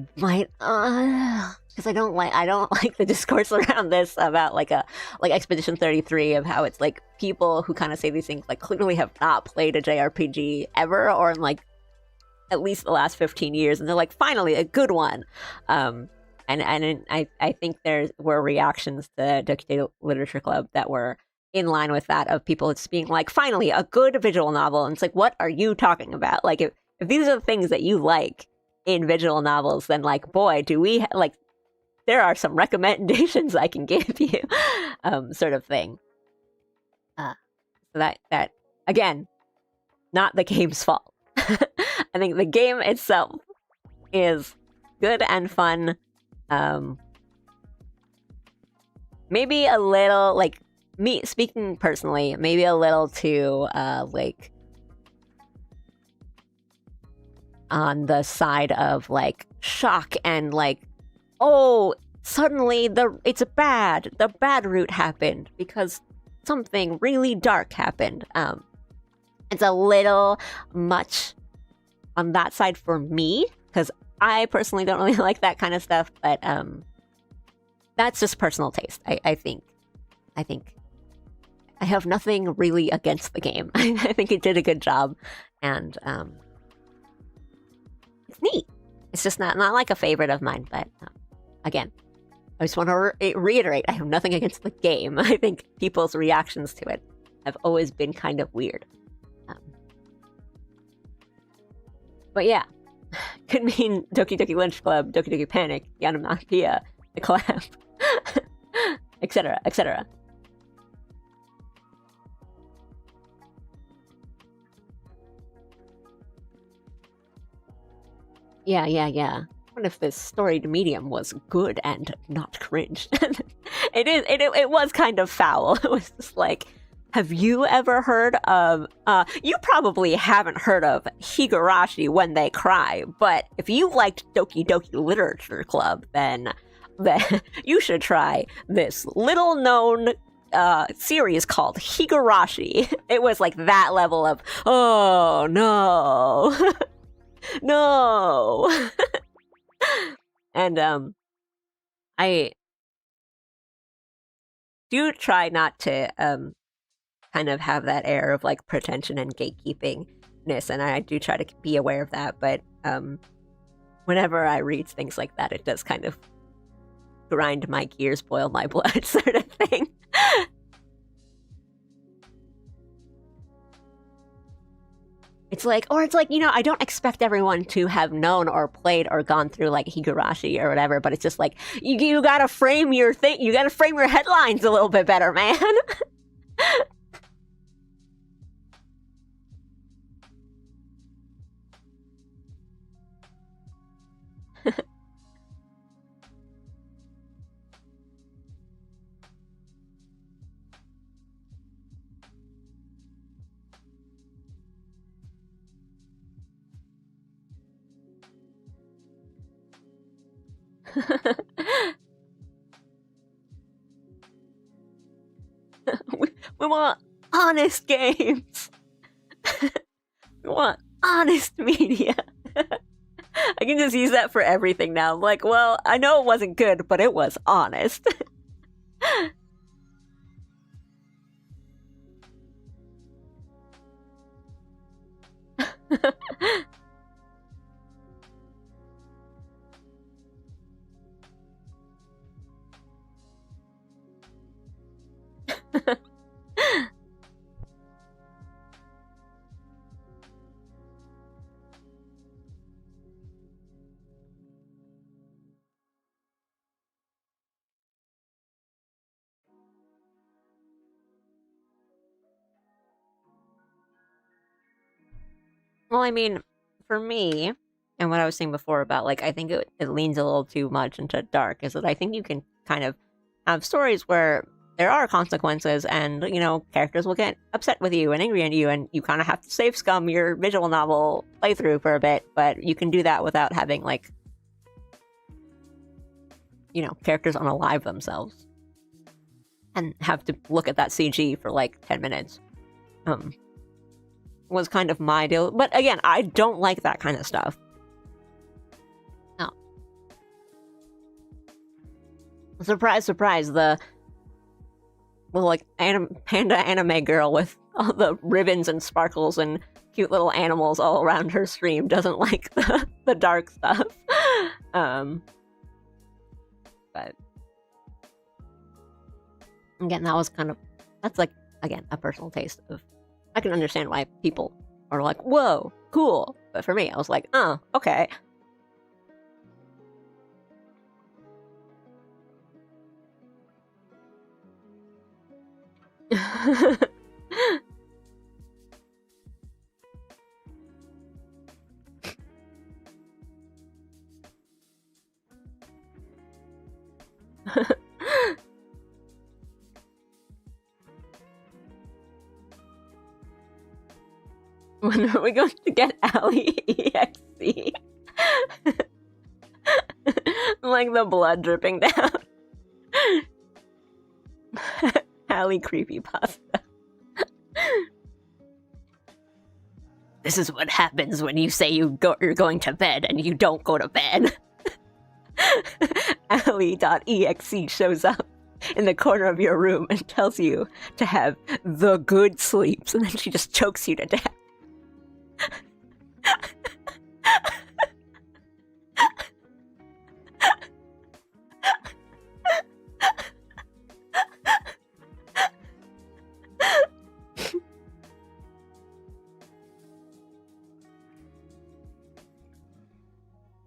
[SPEAKER 3] because I don't like the discourse around this about like Expedition 33 of how it's like people who kind of say these things like clearly have not played a JRPG ever or in like at least the last 15 years and they're like finally a good one. And I think there were reactions to Doki Literature Club that were in line with that of people just being like finally a good visual novel, and it's like what are you talking about? Like if these are the things that you like in visual novels, then like boy do we like there are some recommendations I can give you, sort of thing. So that again, not the game's fault. I think the game itself is good and fun. Maybe a little like me speaking personally, maybe a little too like on the side of like shock and like, oh, suddenly the bad route happened because something really dark happened. It's a little much on that side for me because I personally don't really like that kind of stuff, but that's just personal taste. I think I have nothing really against the game. I think it did a good job, and it's neat. It's just not like a favorite of mine, but again, I just want to reiterate, I have nothing against the game. I think people's reactions to it have always been kind of weird. But yeah, could mean Doki Doki Lunch Club, Doki Doki Panic, Yanamakia, the collab, etc., etc. Yeah. What if this storied medium was good and not cringe? It was kind of foul. It was just like, have you ever heard of you probably haven't heard of Higurashi When They Cry, but if you liked Doki Doki Literature Club, then you should try this little known series called Higurashi. It was like that level of, oh no. No. And I do try not to kind of have that air of like pretension and gatekeepingness, and I do try to be aware of that, but whenever I read things like that, it does kind of grind my gears, boil my blood sort of thing. It's like, you know, I don't expect everyone to have known or played or gone through like Higurashi or whatever, but it's just like, you gotta frame your thing, you gotta frame your headlines a little bit better, man. we want honest games. We want honest media. I can just use that for everything now. I'm like, well, I know it wasn't good, but it was honest. Well, I mean, for me, and what I was saying before about like I think it leans a little too much into dark is that I think you can kind of have stories where there are consequences and characters will get upset with you and angry at you and you kind of have to save scum your visual novel playthrough for a bit, but you can do that without having like characters unalive themselves and have to look at that CG for like 10 minutes. Was kind of my deal. But again, I don't like that kind of stuff. No. Surprise, surprise, the like panda anime girl with all the ribbons and sparkles and cute little animals all around her stream doesn't like the dark stuff. But again, that's like, again, a personal taste of, I can understand why people are like, whoa, cool. But for me, I was like, oh, okay. When are we going to get Allie EXE? Like the blood dripping down. Allie creepypasta. This is what happens when you say you're going to bed and you don't go to bed. Allie.exe shows up in the corner of your room and tells you to have the good sleeps, and then she just chokes you to death.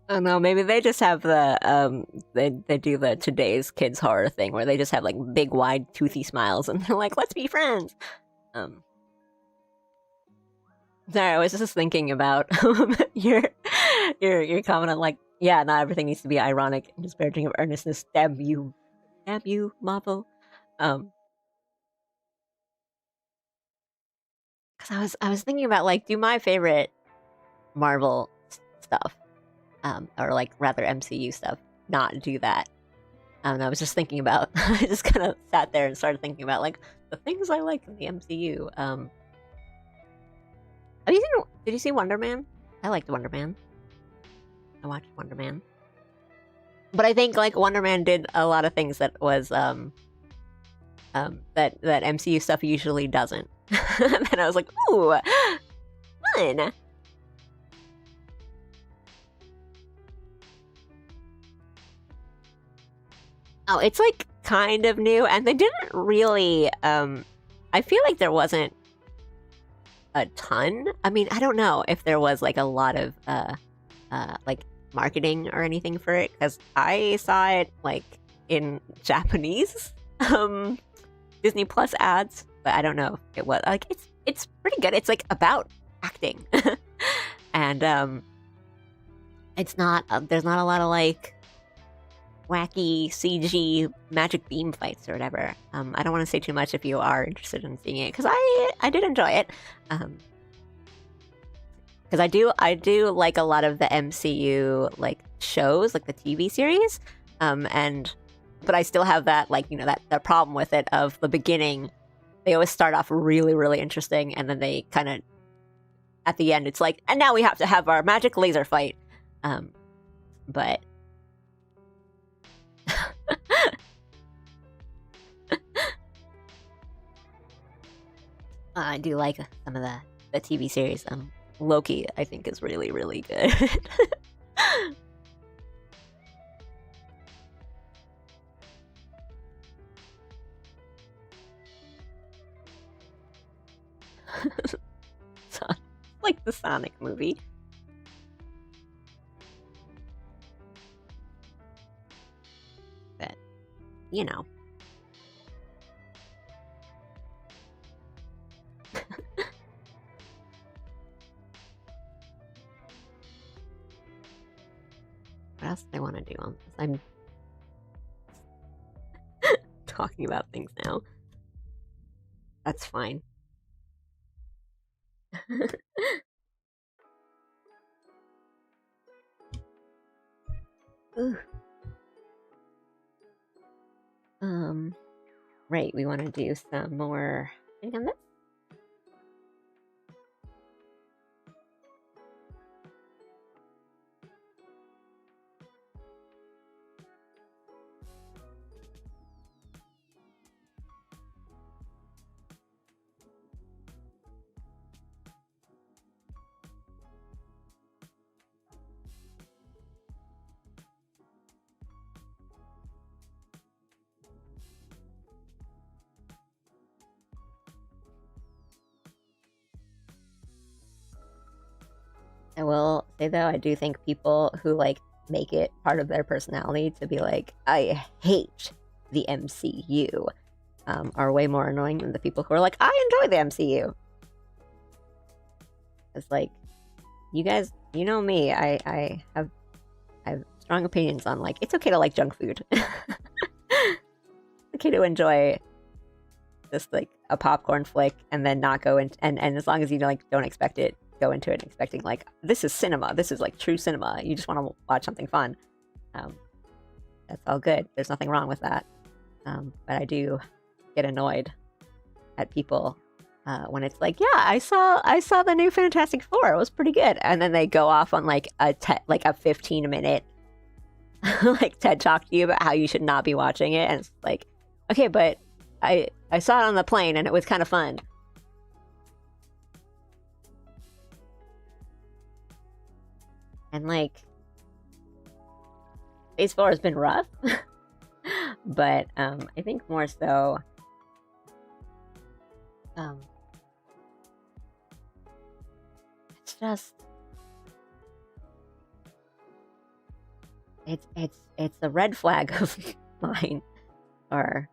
[SPEAKER 3] I don't know, maybe they just have the they do the today's kids horror thing where they just have like big wide toothy smiles and they're like, let's be friends. Sorry, I was just thinking about your comment on like, yeah, not everything needs to be ironic and disparaging of earnestness. Damn you, Marvel. Because I was thinking about like, do my favorite Marvel stuff, or like rather MCU stuff, not do that. And I was just thinking about, I just kind of sat there and started thinking about like the things I like in the MCU. Did you see Wonder Man? I liked Wonder Man. I watched Wonder Man. But I think like Wonder Man did a lot of things that was that MCU stuff usually doesn't. And I was like, ooh, fun. Oh, it's like kind of new, and they didn't really I feel like there wasn't a ton. I mean, I don't know if there was like a lot of like marketing or anything for it, because I saw it like in Japanese Disney Plus ads, but I don't know if it was like it's pretty good. It's like about acting. And it's not there's not a lot of like wacky CG magic beam fights or whatever. I don't want to say too much if you are interested in seeing it, because I did enjoy it. Because I do like a lot of the MCU like shows, like the TV series, but I still have that like that problem with it of the beginning. They always start off really, really interesting, and then they kind of at the end it's like, and now we have to have our magic laser fight. But I do like some of the TV series. Loki, I think, is really, really good. Like the Sonic movie. But, you know. What else do I want to do on this? I'm talking about things now. That's fine. Ooh. Right, we want to do some more thing on this. I will say though, I do think people who like make it part of their personality to be like, I hate the MCU, are way more annoying than the people who are like, I enjoy the MCU. It's like, you guys, you know me, I have strong opinions on like, it's okay to like junk food. It's okay to enjoy just like a popcorn flick and then not go in, and as long as you like don't expect it, go into it expecting like, this is cinema, this is like true cinema, you just want to watch something fun. That's all good, there's nothing wrong with that. But I do get annoyed at people when it's like, yeah, I saw the new Fantastic Four, it was pretty good, and then they go off on like a 15-minute like TED talk to you about how you should not be watching it, and it's like, okay, but I saw it on the plane and it was kind of fun. And like, Phase 4 has been rough, but I think more so, it's just, it's a red flag of mine, or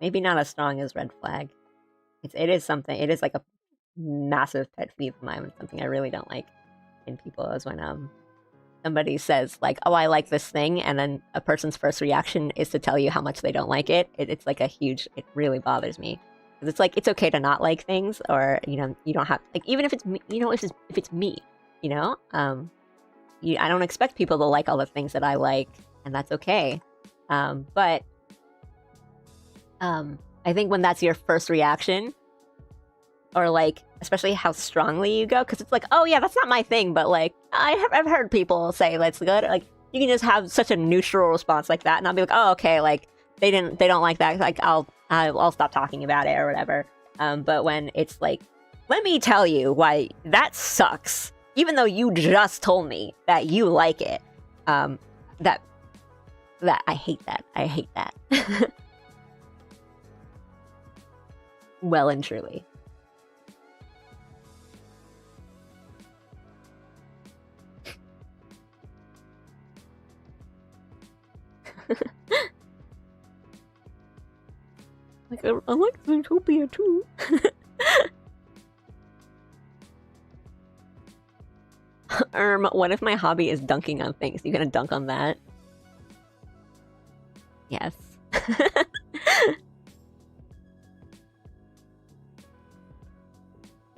[SPEAKER 3] maybe not as strong as red flag. It is something. It is like a massive pet peeve of mine. Something I really don't like in people is when somebody says like, "Oh, I like this thing," and then a person's first reaction is to tell you how much they don't like it. It's like a huge. It really bothers me because it's like, it's okay to not like things, or you know, you don't have like, even if it's me, you know, if it's me, you know, I don't expect people to like all the things that I like, and that's okay. But I think when that's your first reaction, or like, especially how strongly you go, because it's like, oh yeah, that's not my thing, but like, I've heard people say that's good. Like, you can just have such a neutral response like that, and I'll be like, oh, okay, like they don't like that. Like, I'll stop talking about it or whatever. But when it's like, let me tell you why that sucks, even though you just told me that you like it, that I hate that. I hate that. Well and truly. Like, I like Zootopia too. What if my hobby is dunking on things? You gonna dunk on that? Yes.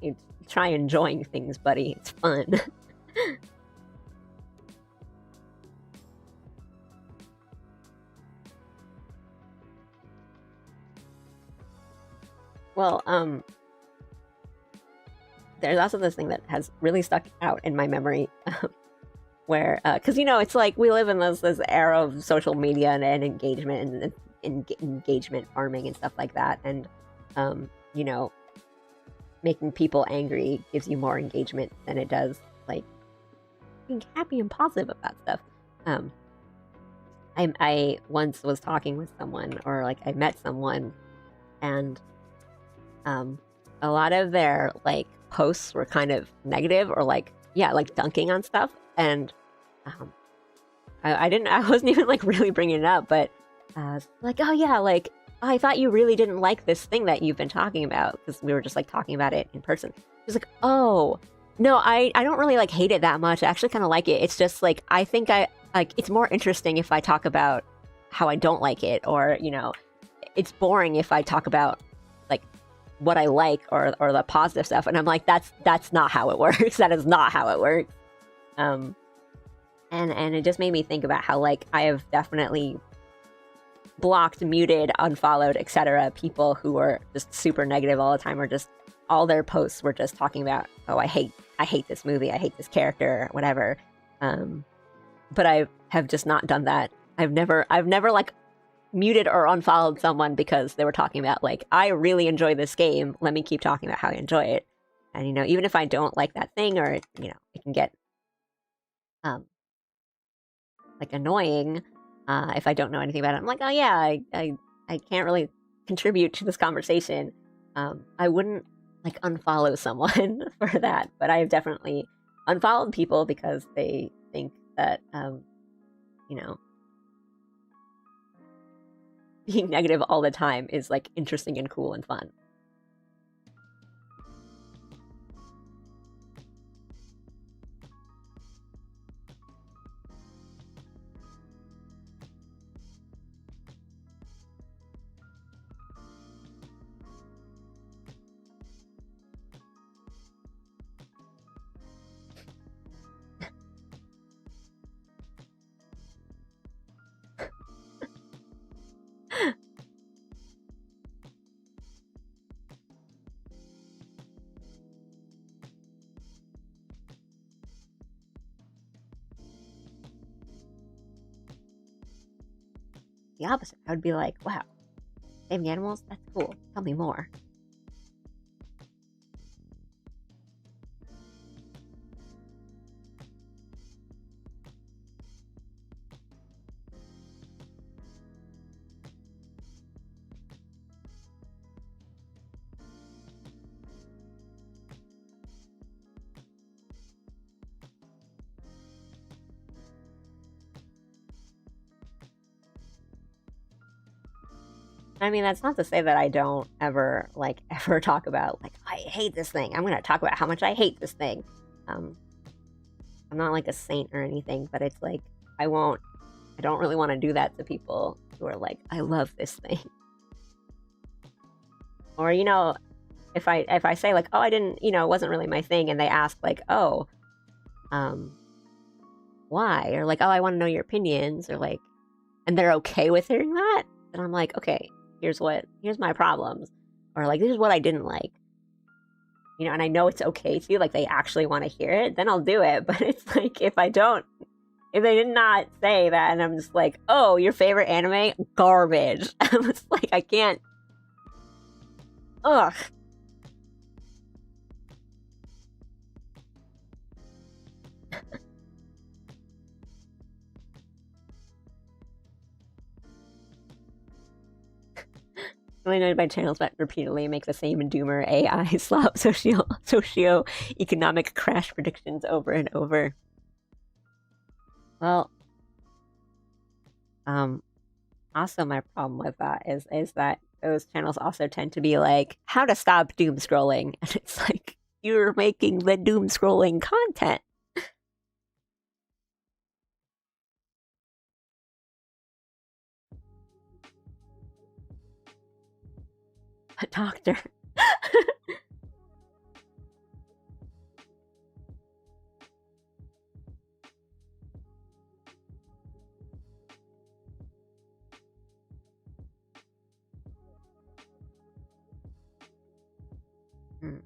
[SPEAKER 3] You try enjoying things, buddy. It's fun. Well, there's also this thing that has really stuck out in my memory, where, because, you know, it's like we live in this era of social media and engagement and engagement farming and stuff like that, and, you know, making people angry gives you more engagement than it does, like, being happy and positive about stuff. I once was talking with someone, or, like, I met someone, and a lot of their like posts were kind of negative, or like, yeah, like dunking on stuff, and I wasn't even like really bringing it up, but like, oh yeah, like, oh, I thought you really didn't like this thing that you've been talking about, because we were just like talking about it in person. It was like, oh no, I don't really like hate it that much. I actually kind of like it. It's just like, I think I like, it's more interesting if I talk about how I don't like it, or, you know, it's boring if I talk about like what I like or the positive stuff. And I'm like, that's not how it works. That is not how it works. And it just made me think about how, like, I have definitely blocked, muted, unfollowed, etc. people who are just super negative all the time, or just all their posts were just talking about, oh, I hate this movie, I hate this character, whatever. But I have just not done that. I've never like muted or unfollowed someone because they were talking about, like, I really enjoy this game, let me keep talking about how I enjoy it. And, you know, even if I don't like that thing, or, you know, it can get like annoying if I don't know anything about it. I'm like, oh yeah, I can't really contribute to this conversation. I wouldn't like unfollow someone for that, but I have definitely unfollowed people because they think that you know, being negative all the time is like interesting and cool and fun. The opposite. I would be like, wow, saving animals? That's cool. Tell me more. I mean, that's not to say that I don't ever talk about, like, I hate this thing. I'm gonna talk about how much I hate this thing. I'm not like a saint or anything, but it's like, I don't really want to do that to people who are like, I love this thing. Or, you know, if I say like, oh, I didn't, you know, it wasn't really my thing, and they ask like, oh, why? Or like, oh, I want to know your opinions, or like, and they're okay with hearing that, and I'm like, okay, here's my problems, or like, this is what I didn't like, you know, and I know it's okay to, like, they actually want to hear it, then I'll do it. But it's like, if they did not say that, and I'm just like, oh, your favorite anime? Garbage. I'm just like, I can't. Ugh. Really annoyed by channels that repeatedly make the same doomer AI slop socio-economic crash predictions over and over. Well, also my problem with that is that those channels also tend to be like, how to stop doom scrolling, and it's like, you're making the doom scrolling content. A doctor. Mm-mm.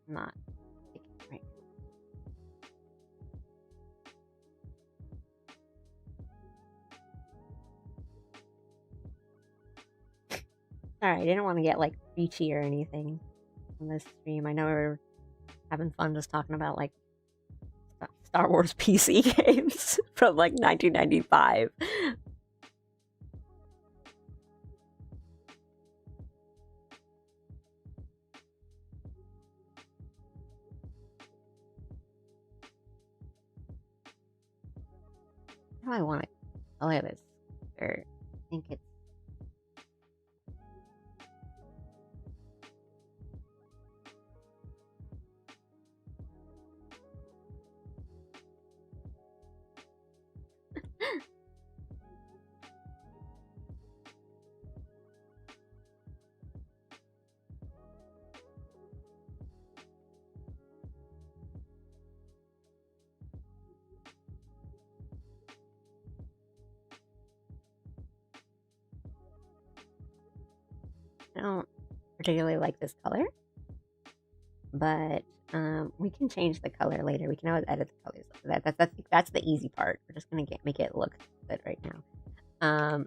[SPEAKER 3] Not right. Sorry, I didn't want to get like preachy or anything on this stream. I know we're having fun just talking about like Star Wars PC games from like 1995. How do I want to color this? Or I think it's I don't particularly like this color, but we can change the color later. We can always edit the colors. That's the easy part. We're just gonna make it look good right now.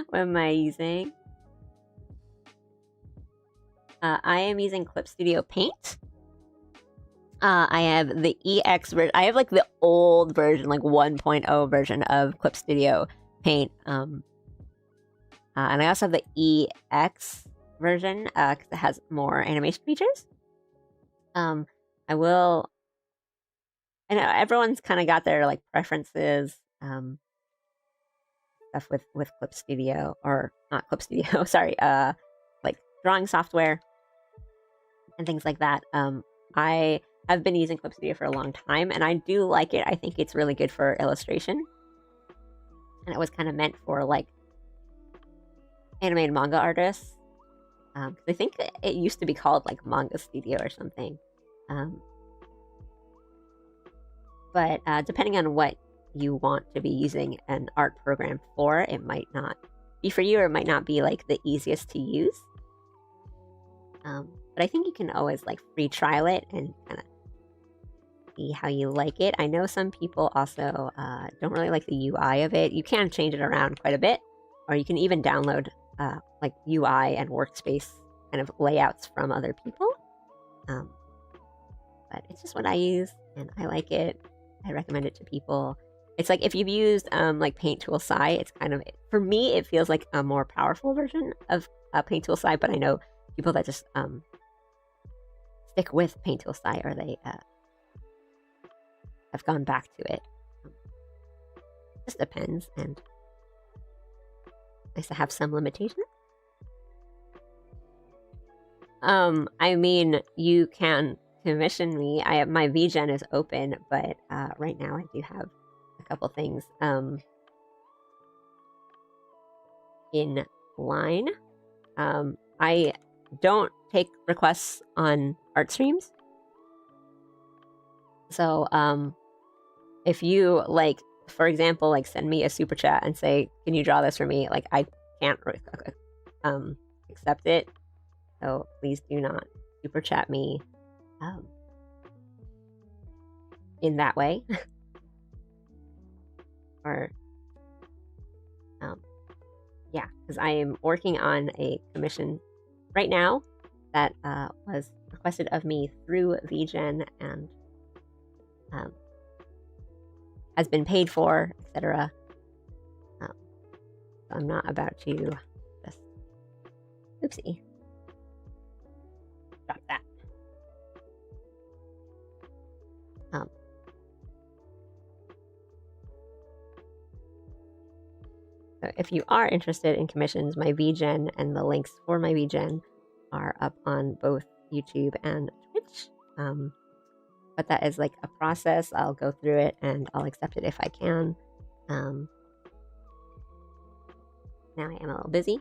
[SPEAKER 3] What am I using? I am using Clip Studio Paint. I have the EX version. I have like the old version, like 1.0 version of Clip Studio Paint. And I also have the EX version because it has more animation features. I will. I know everyone's kind of got their like preferences. Stuff with Clip Studio, or not Clip Studio. Sorry. Like drawing software and things like that. I have been using Clip Studio for a long time, and I do like it. I think it's really good for illustration, and it was kind of meant for like animated manga artists. I think it used to be called like Manga Studio or something. But depending on what you want to be using an art program for, it might not be for you, or it might not be like the easiest to use. But I think you can always like free trial it and kind of see how you like it. I know some people also don't really like the UI of it. You can change it around quite a bit, or you can even download like UI and workspace kind of layouts from other people. But it's just what I use, and I like it. I recommend it to people. It's like if you've used like Paint Tool Sci, it's kind of, for me, it feels like a more powerful version of Paint Tool Sci, but I know people that just stick with Paint Tool Sci, or they have gone back to it. Just depends, and nice to have some limitations. I mean, you can commission me. My VGen is open, but right now I do have a couple things in line. I don't take requests on art streams, so if you like, for example, like send me a super chat and say, can you draw this for me, like I can't accept it, so please do not super chat me in that way. Or yeah, because I am working on a commission right now that was requested of me through VGen and has been paid for, etc. So I'm not about to just oopsie drop that. So if you are interested in commissions, my VGen and the links for my VGen are up on both YouTube and Twitch. But that is like a process. I'll go through it and I'll accept it if I can. Now I am a little busy,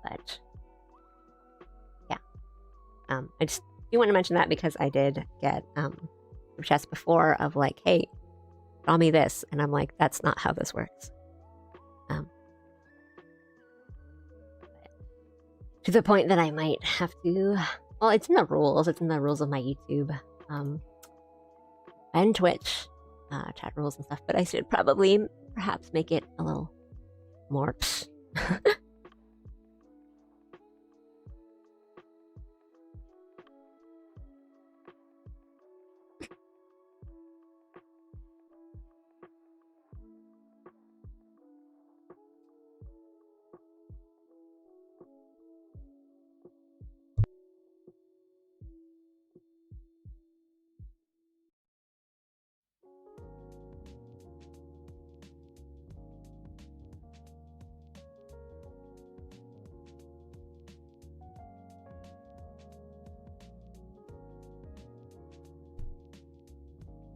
[SPEAKER 3] but yeah. I just do want to mention that because I did get chats before of like, hey, draw me this, and I'm like, that's not how this works. To the point that I might have to, well, it's in the rules. It's in the rules of my YouTube and Twitch chat rules and stuff. But I should probably perhaps make it a little more.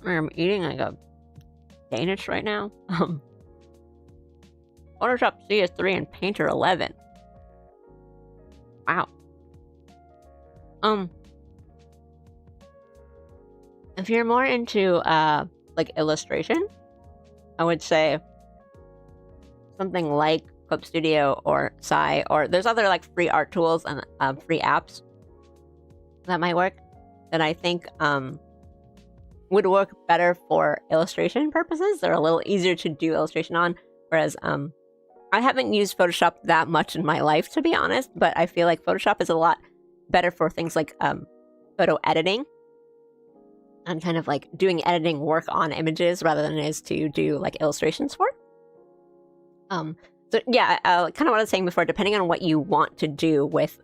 [SPEAKER 3] I'm eating like a Danish right now. Photoshop CS3 and Painter 11. Wow. If you're more into like illustration, I would say something like Clip Studio or Psy, or there's other like free art tools and free apps that might work that I think would work better for illustration purposes. They're a little easier to do illustration on, whereas I haven't used Photoshop that much in my life, to be honest, but I feel like Photoshop is a lot better for things like photo editing and kind of like doing editing work on images rather than it is to do like illustrations for. So yeah, kind of what I was saying before, depending on what you want to do with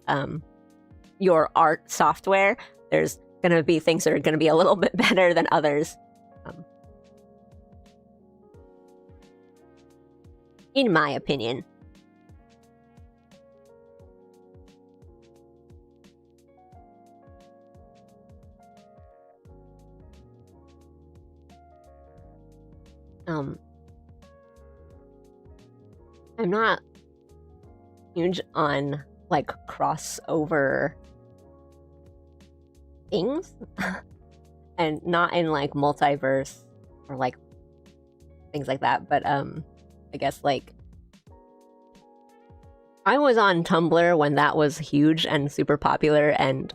[SPEAKER 3] your art software, there's going to be things that are going to be a little bit better than others. In my opinion. I'm not huge on like crossover things and not in like multiverse or like things like that, but I guess like I was on Tumblr when that was huge and super popular, and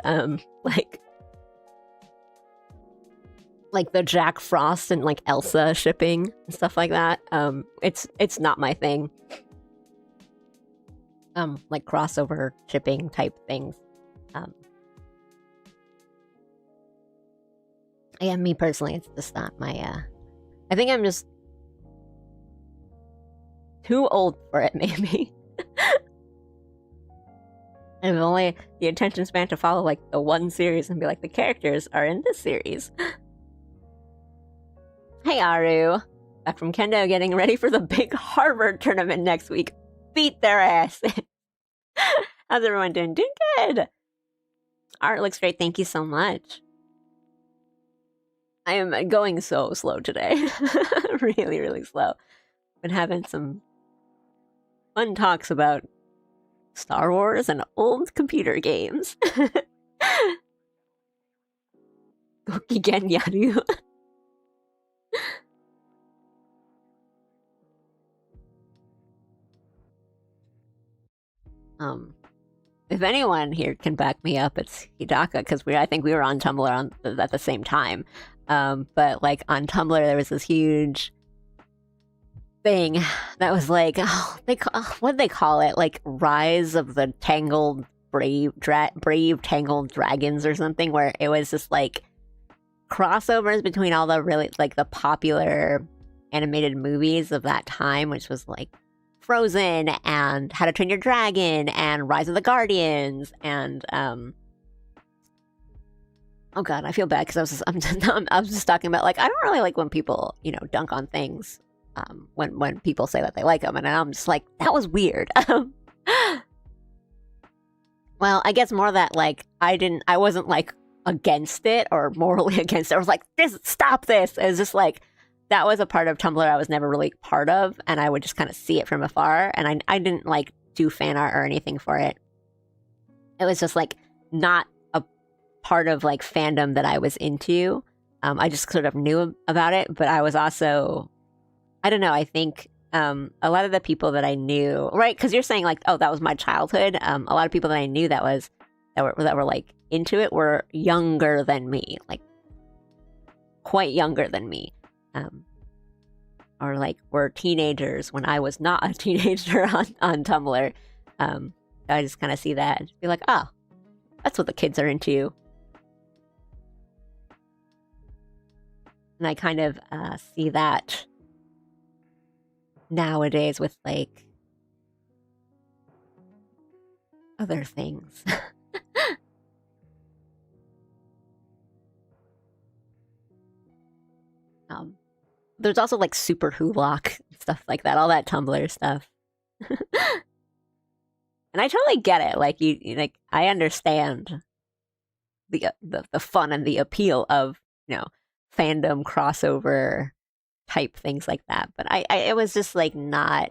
[SPEAKER 3] like the Jack Frost and like Elsa shipping and stuff like that. It's not my thing. Like crossover shipping type things. Yeah, me personally, it's just not my I think I'm just too old for it, maybe. And only the attention span to follow like the one series and be like, the characters are in this series. Hey Aru, back from Kendo, getting ready for the big Harvard tournament next week. Beat their ass. How's everyone doing? Doing good. Art looks great. Thank you so much. I am going so slow today. Really, really slow. Been having some fun talks about Star Wars and old computer games. Gokigen Yaru. If anyone here can back me up, it's Hidaka, because I think we were on Tumblr at the same time. But like on Tumblr, there was this huge thing that was like, what did they call it? Like Rise of the Tangled Brave Tangled Dragons or something, where it was just like crossovers between all the really like the popular animated movies of that time, which was like Frozen and How to Train Your Dragon and Rise of the Guardians and oh god, I feel bad because I was just talking about like I don't really like when people dunk on things when people say that they like them, and I'm just like, that was weird. Well, I guess more that like I wasn't like against it or morally against it. I was like, stop this. It was just like that was a part of Tumblr I was never really part of, and I would just kind of see it from afar, and I didn't like do fan art or anything for it. It was just like not a part of like fandom that I was into. I just sort of knew about it, but I was also, I don't know, I think a lot of the people that I knew, right? Because you're saying like, oh, that was my childhood. A lot of people that I knew that were like into it were younger than me, like quite younger than me. Or like were teenagers when I was not a teenager on Tumblr. I just kind of see that and be like, oh, that's what the kids are into. And I kind of see that nowadays with like other things. There's also like Super Hulock, stuff like that, all that Tumblr stuff. And I totally get it. Like you like I understand the fun and the appeal of fandom crossover type things like that. But I it was just like not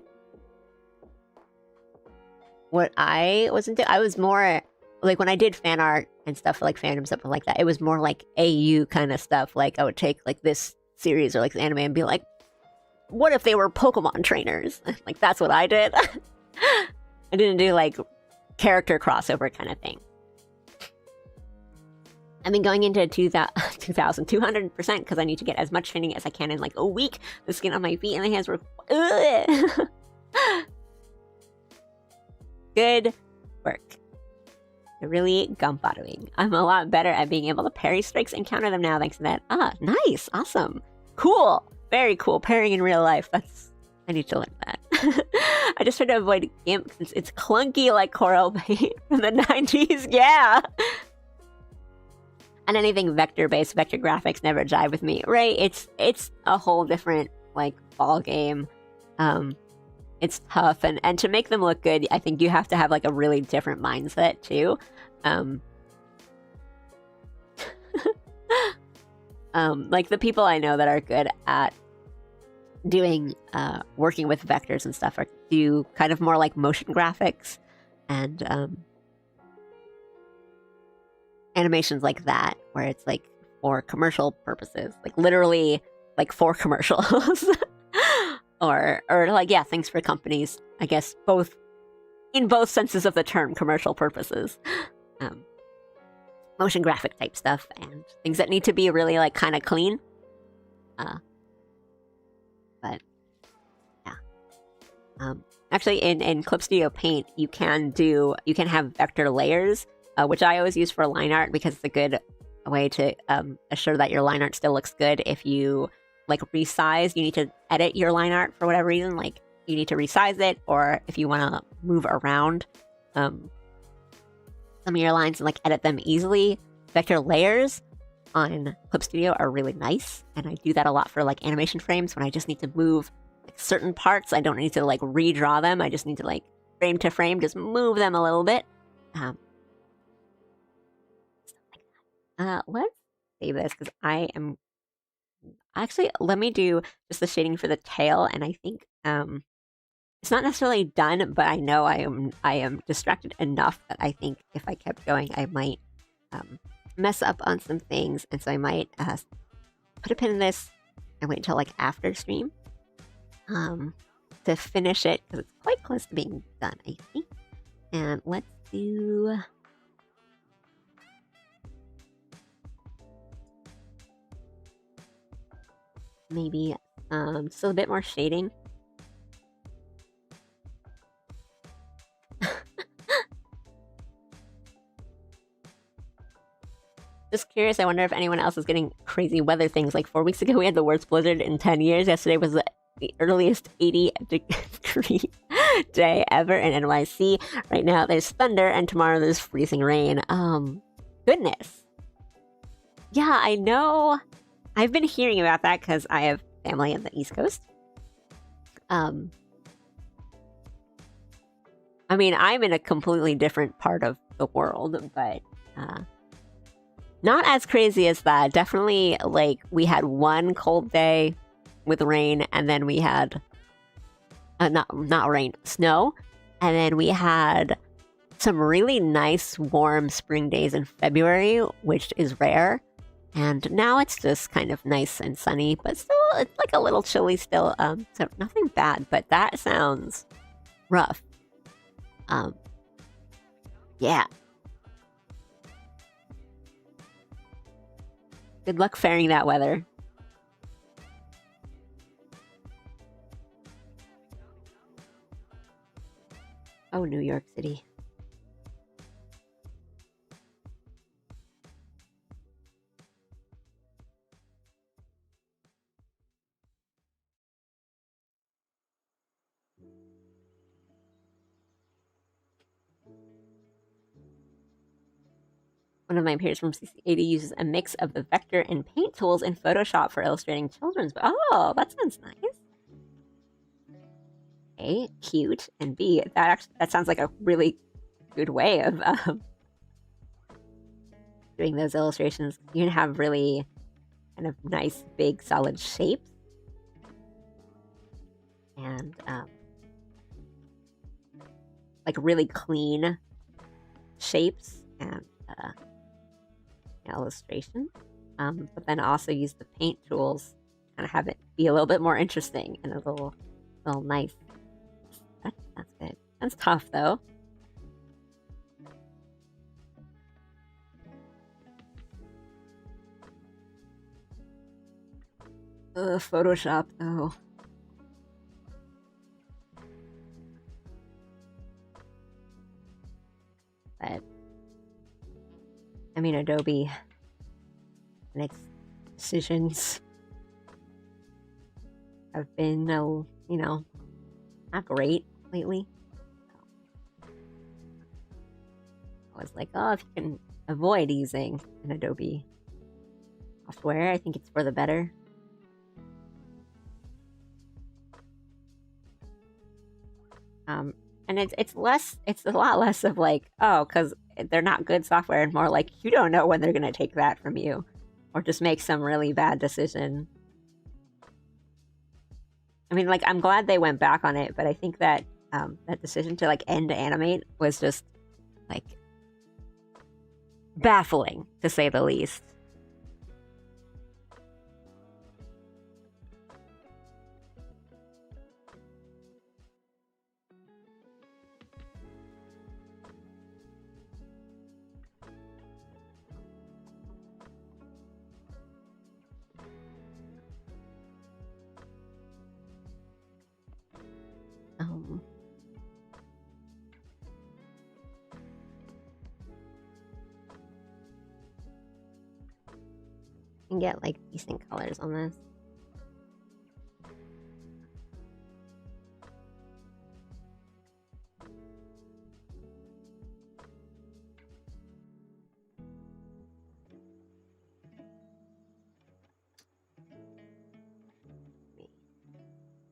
[SPEAKER 3] what I was into. I was more like when I did fan art and stuff like fandom stuff like that. It was more like AU kind of stuff. Like I would take like this series or like anime and be like, what if they were Pokemon trainers? Like that's what I did. I didn't do like character crossover kind of thing. I've been going into 200% because I need to get as much training as I can in like a week. The skin on my feet and my hands were good work. They're really gumbottling. I'm a lot better at being able to parry strikes and counter them now thanks to that. Ah, nice, awesome, cool, very cool. Parrying in real life. I need to learn that. I just try to avoid GIMP since it's clunky like Coral Paint from the 90s. Yeah. And anything vector-based, vector graphics never jive with me, right? It's a whole different like ball game. It's tough, and to make them look good, I think you have to have like a really different mindset too. Like the people I know that are good at doing working with vectors and stuff do kind of more like motion graphics and animations like that, where it's like for commercial purposes, like literally like for commercials. or like, yeah, things for companies, I guess, both in both senses of the term, commercial purposes. Motion graphic type stuff and things that need to be really like kind of clean. But yeah. Actually in Clip Studio Paint, you can have vector layers, which I always use for line art because it's a good way to assure that your line art still looks good. If you like resize, you need to edit your line art for whatever reason, like you need to resize it, or if you want to move around some of your lines and like edit them easily, vector layers on Clip Studio are really nice, and I do that a lot for like animation frames when I just need to move like certain parts. I don't need to like redraw them, I just need to like frame to frame just move them a little bit. Let's save this because I am actually, let me do just the shading for the tail, and I think it's not necessarily done, but I know I am distracted enough that I think if I kept going, I might mess up on some things, and so I might put a pin in this and wait until like after stream to finish it because it's quite close to being done, I think. And let's do. Maybe still a bit more shading. Just curious, I wonder if anyone else is getting crazy weather things. Like 4 weeks ago, we had the worst blizzard in 10 years. Yesterday was the earliest 80-degree day ever in NYC. Right now, there's thunder, and tomorrow there's freezing rain. Goodness. Yeah, I know. I've been hearing about that because I have family on the East Coast. I mean, I'm in a completely different part of the world, but not as crazy as that. Definitely, like, we had one cold day with rain, and then we had not rain, snow, and then we had some really nice warm spring days in February, which is rare. And now it's just kind of nice and sunny, but still, it's like a little chilly still. So nothing bad, but that sounds rough. Yeah. Good luck faring that weather. Oh, New York City. One of my peers from CC80 uses a mix of the vector and paint tools in Photoshop for illustrating children's. Oh, that sounds nice. A, cute, and B, that sounds like a really good way of doing those illustrations. You can have really kind of nice, big, solid shapes, and like really clean shapes and illustration, but then also use the paint tools to kind of have it be a little bit more interesting and a little nice. That's good.
[SPEAKER 1] That's tough, though. Photoshop, though. But I mean, Adobe and its decisions have been, you know, not great lately. I was like, oh, if you can avoid using an Adobe software, I think it's for the better. And it's a lot less of like, oh, because they're not good software, and more like you don't know when they're gonna take that from you, or just make some really bad decision. I mean, like, I'm glad they went back on it, but I think that that decision to like end animate was just like baffling, to say the least. Can get like decent colors on this.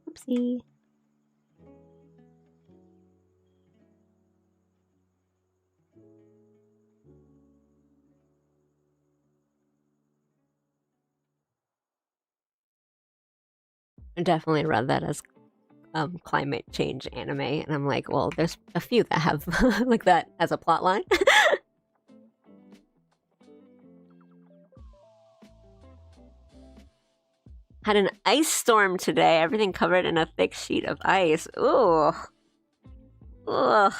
[SPEAKER 1] Oopsie. I definitely read that as climate change anime, and I'm like, well, there's a few that have like that as a plot line. Had an ice storm today. Everything covered in a thick sheet of ice. Ooh. Ugh.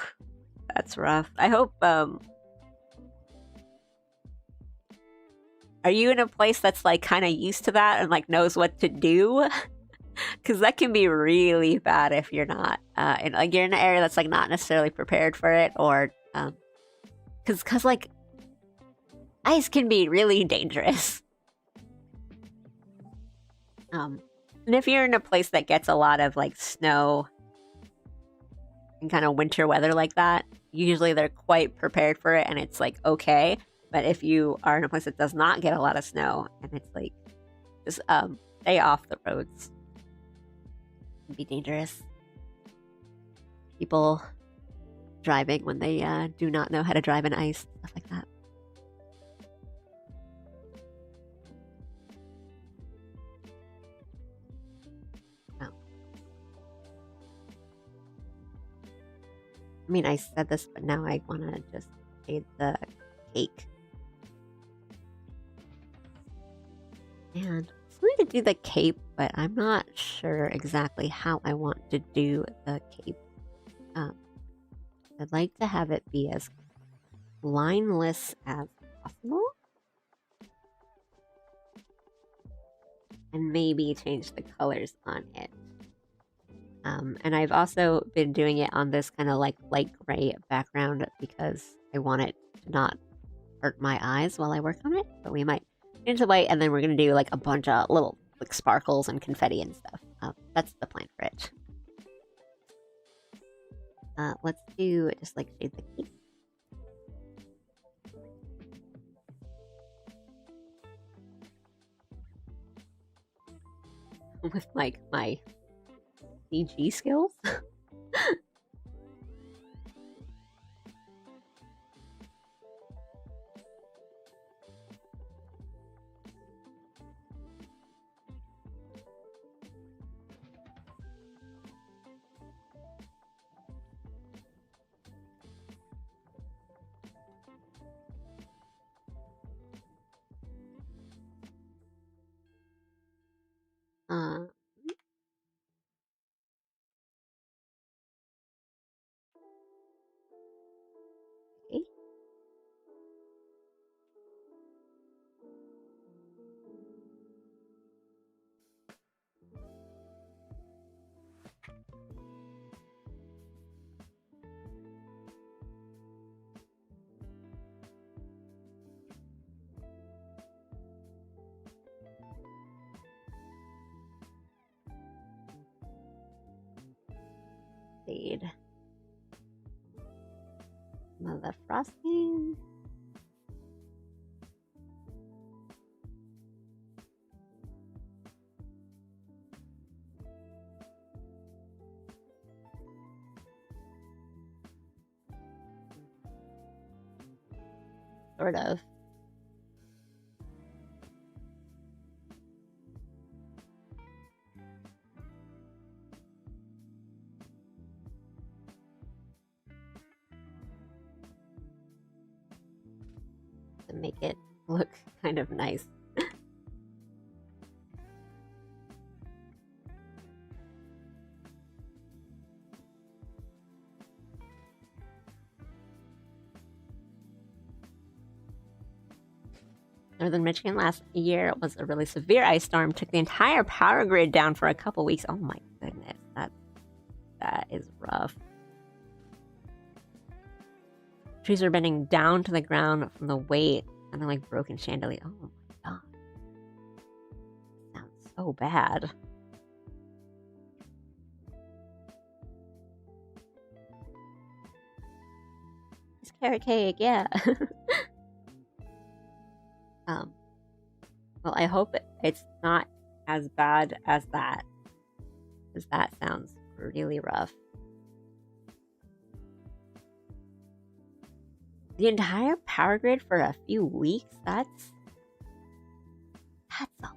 [SPEAKER 1] That's rough. I hope, are you in a place that's like kind of used to that and like knows what to do? Because that can be really bad if you're not, like you're in an area that's like not necessarily prepared for it, or, because like ice can be really dangerous. And if you're in a place that gets a lot of like snow and kind of winter weather like that, usually they're quite prepared for it and it's like okay. But if you are in a place that does not get a lot of snow and it's like just stay off the roads, it can be dangerous. People driving when they do not know how to drive in ice, stuff like that. I mean, I said this, but now I want to just fade the cake. And I still need to do the cape, but I'm not sure exactly how I want to do the cape. I'd like to have it be as lineless as possible. And maybe change the colors on it. And I've also been doing it on this kind of like light gray background because I want it to not hurt my eyes while I work on it. But we might change the white, and then we're going to do like a bunch of little like sparkles and confetti and stuff. That's the plan for it. Let's do just like shade the cake. With like my CG skills.
[SPEAKER 3] fade some of the frosting. Sort of. To make it look kind of nice. Northern Michigan last year was a really severe ice storm, took the entire power grid down for a couple weeks. Oh my goodness, that is rough. Trees are bending down to the ground from the weight, and they're like broken chandelier. Oh my god, sounds so bad. It's carrot cake, yeah. Well, I hope it's not as bad as that, because that sounds really rough. The entire power grid for a few weeks? That's a lot.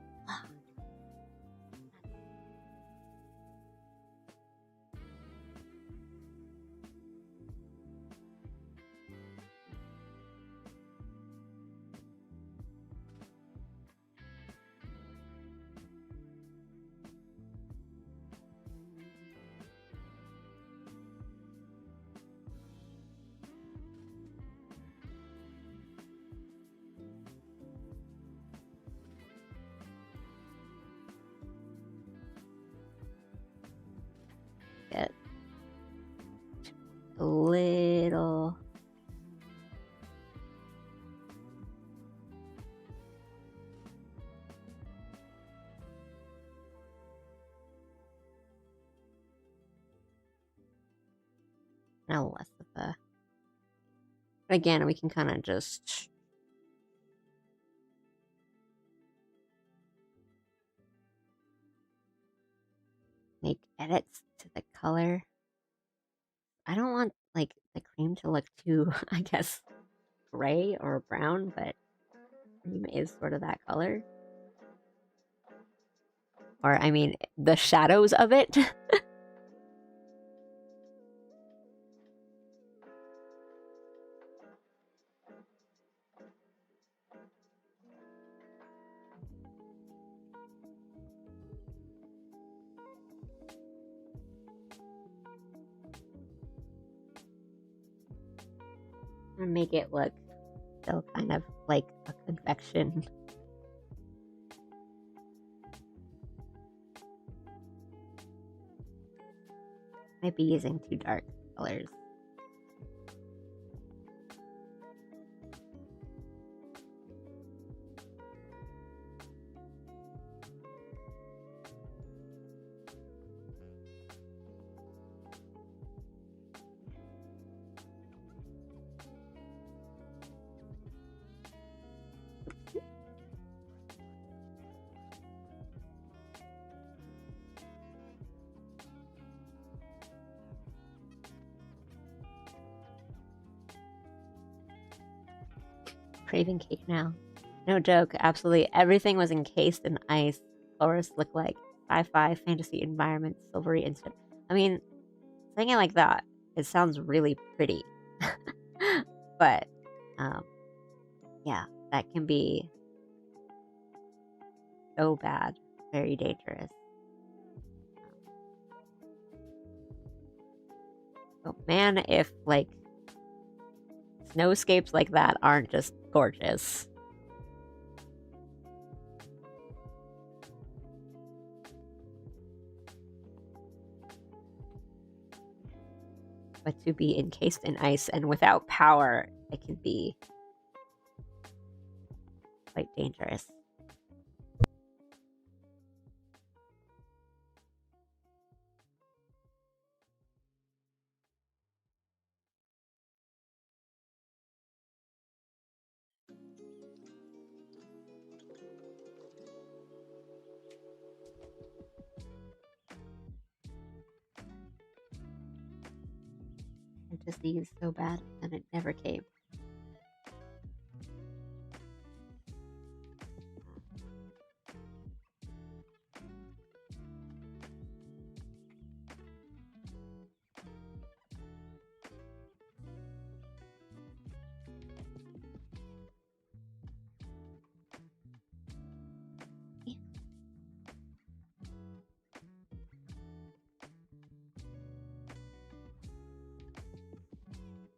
[SPEAKER 3] Get a little. Now less of the. Again, we can kind of just. Make edits to the color. I don't want like the cream to look too, I guess, gray or brown, but cream is sort of that color. Or I mean, the shadows of it. And make it look still kind of like a confection. Might be using too dark colors. Craving cake now. No joke, absolutely everything was encased in ice. Forests look like sci-fi fantasy environment, silvery instant. I mean, saying it like that, it sounds really pretty. But yeah, that can be so bad, very dangerous. Oh man, if like snowscapes like that aren't just gorgeous. But to be encased in ice and without power, it can be quite dangerous.
[SPEAKER 1] to see so bad, and it never came.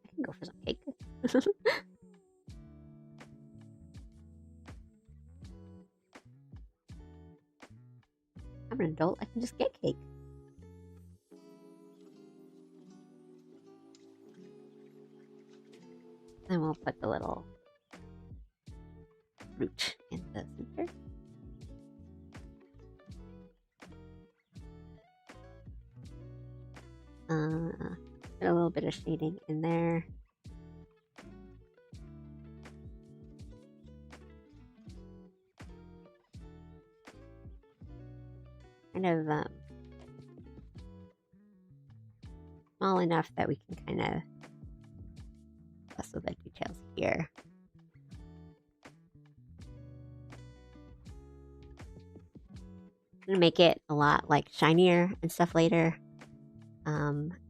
[SPEAKER 1] I can go for some cake. I'm an adult, I can just get cake. Then we'll put the little fruit in the center. Put a little bit of shading in there. Kind of small enough that we can kind of mess with the details here. Gonna make it a lot like shinier and stuff later.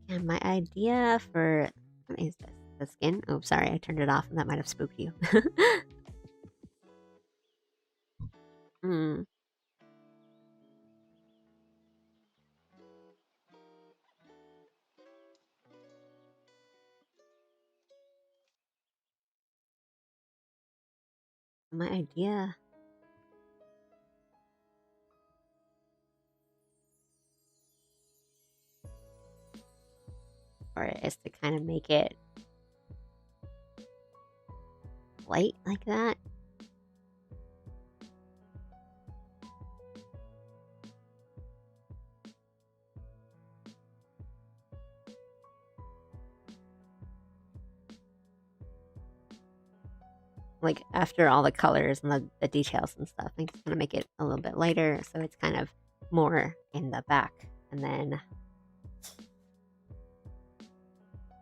[SPEAKER 1] And my idea for what is this? The skin? Oh, sorry, I turned it off, and that might have spooked you. Hmm. My idea for it is to kind of make it light like that. Like after all the colors and the details and stuff, I'm just gonna make it a little bit lighter so it's kind of more in the back. And then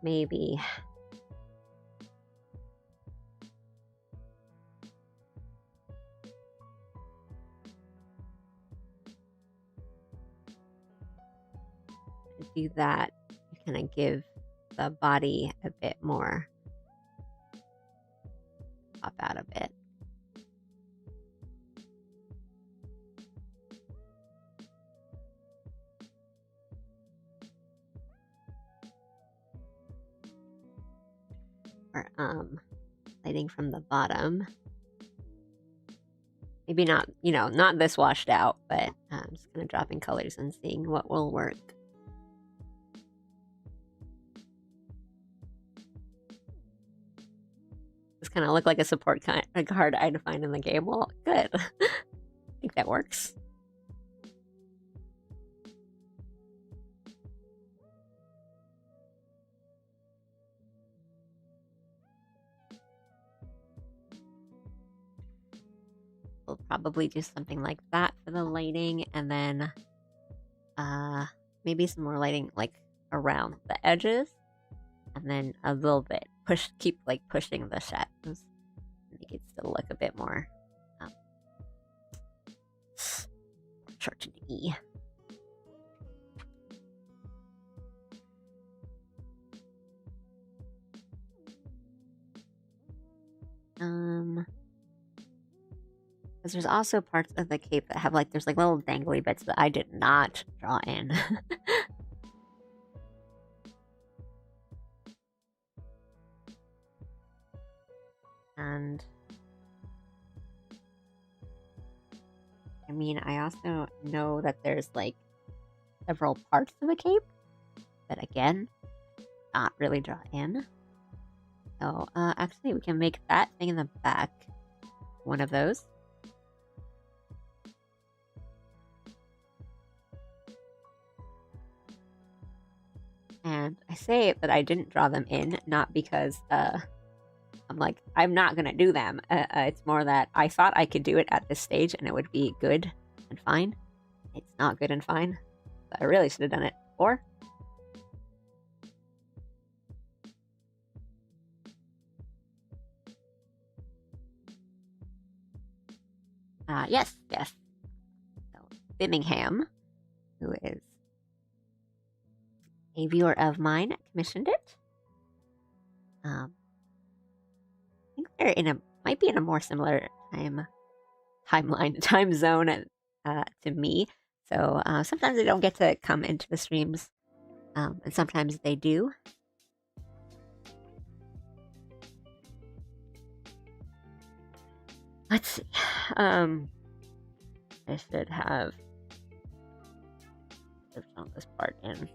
[SPEAKER 1] maybe do that, kind of give the body a bit more, pop out a bit. Or lighting from the bottom. Maybe not, not this washed out, but just kind of dropping colors and seeing what will work. This kind of look like a support card I'd find in the game. Well, good. I think that works. We'll probably do something like that for the lighting, and then maybe some more lighting like around the edges, and then a little bit keep like pushing the shadows, make it still look a bit more cartoony. Because there's also parts of the cape that have there's little dangly bits that I did not draw in. And I mean, I also know that there's several parts of the cape that again, not really draw in. So actually we can make that thing in the back one of those. And I say that I didn't draw them in, not because I'm not gonna do them. It's more that I thought I could do it at this stage and it would be good and fine. It's not good and fine. But I really should have done it before.
[SPEAKER 3] Yes, yes. So, Birmingham, who is a viewer of mine, commissioned it. I think they're might be in a more similar time zone to me. So sometimes they don't get to come into the streams, and sometimes they do. Let's see. I should have shown this part in.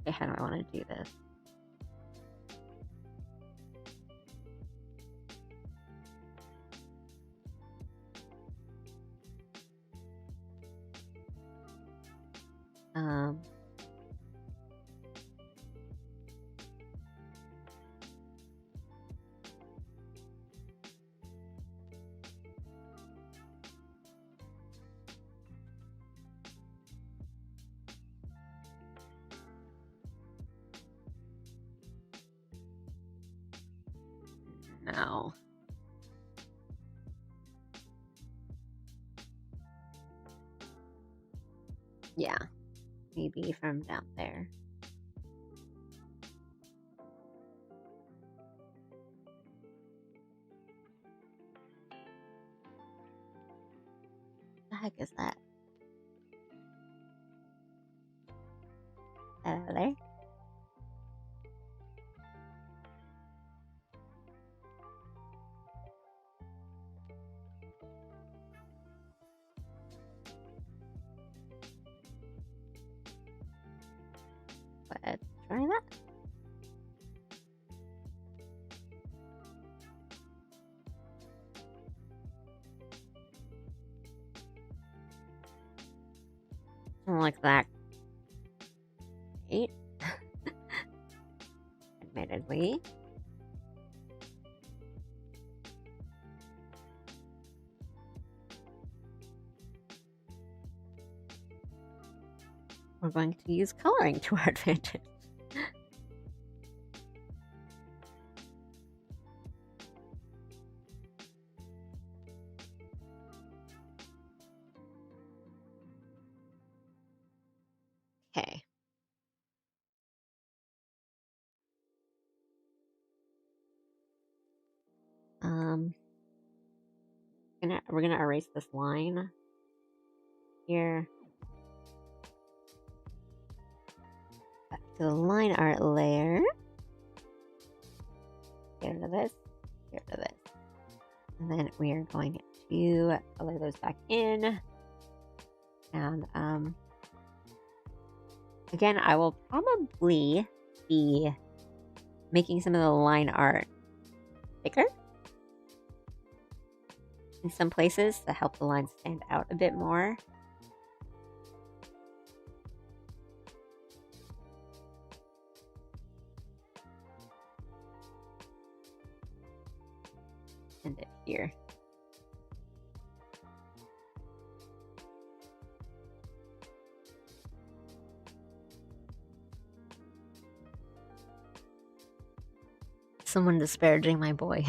[SPEAKER 3] Okay, how do I want to do this? No. Yeah, maybe from down there. What the heck is that? There? Let's try that. Something like that. Right? Admittedly. We're going to use coloring to our advantage. Okay. We're gonna erase this line here. Back to the line art layer. Get rid of this. Get rid of this. And then we are going to color those back in. And again, I will probably be making some of the line art thicker in some places to help the lines stand out a bit more. And it here. Someone disparaging my boy.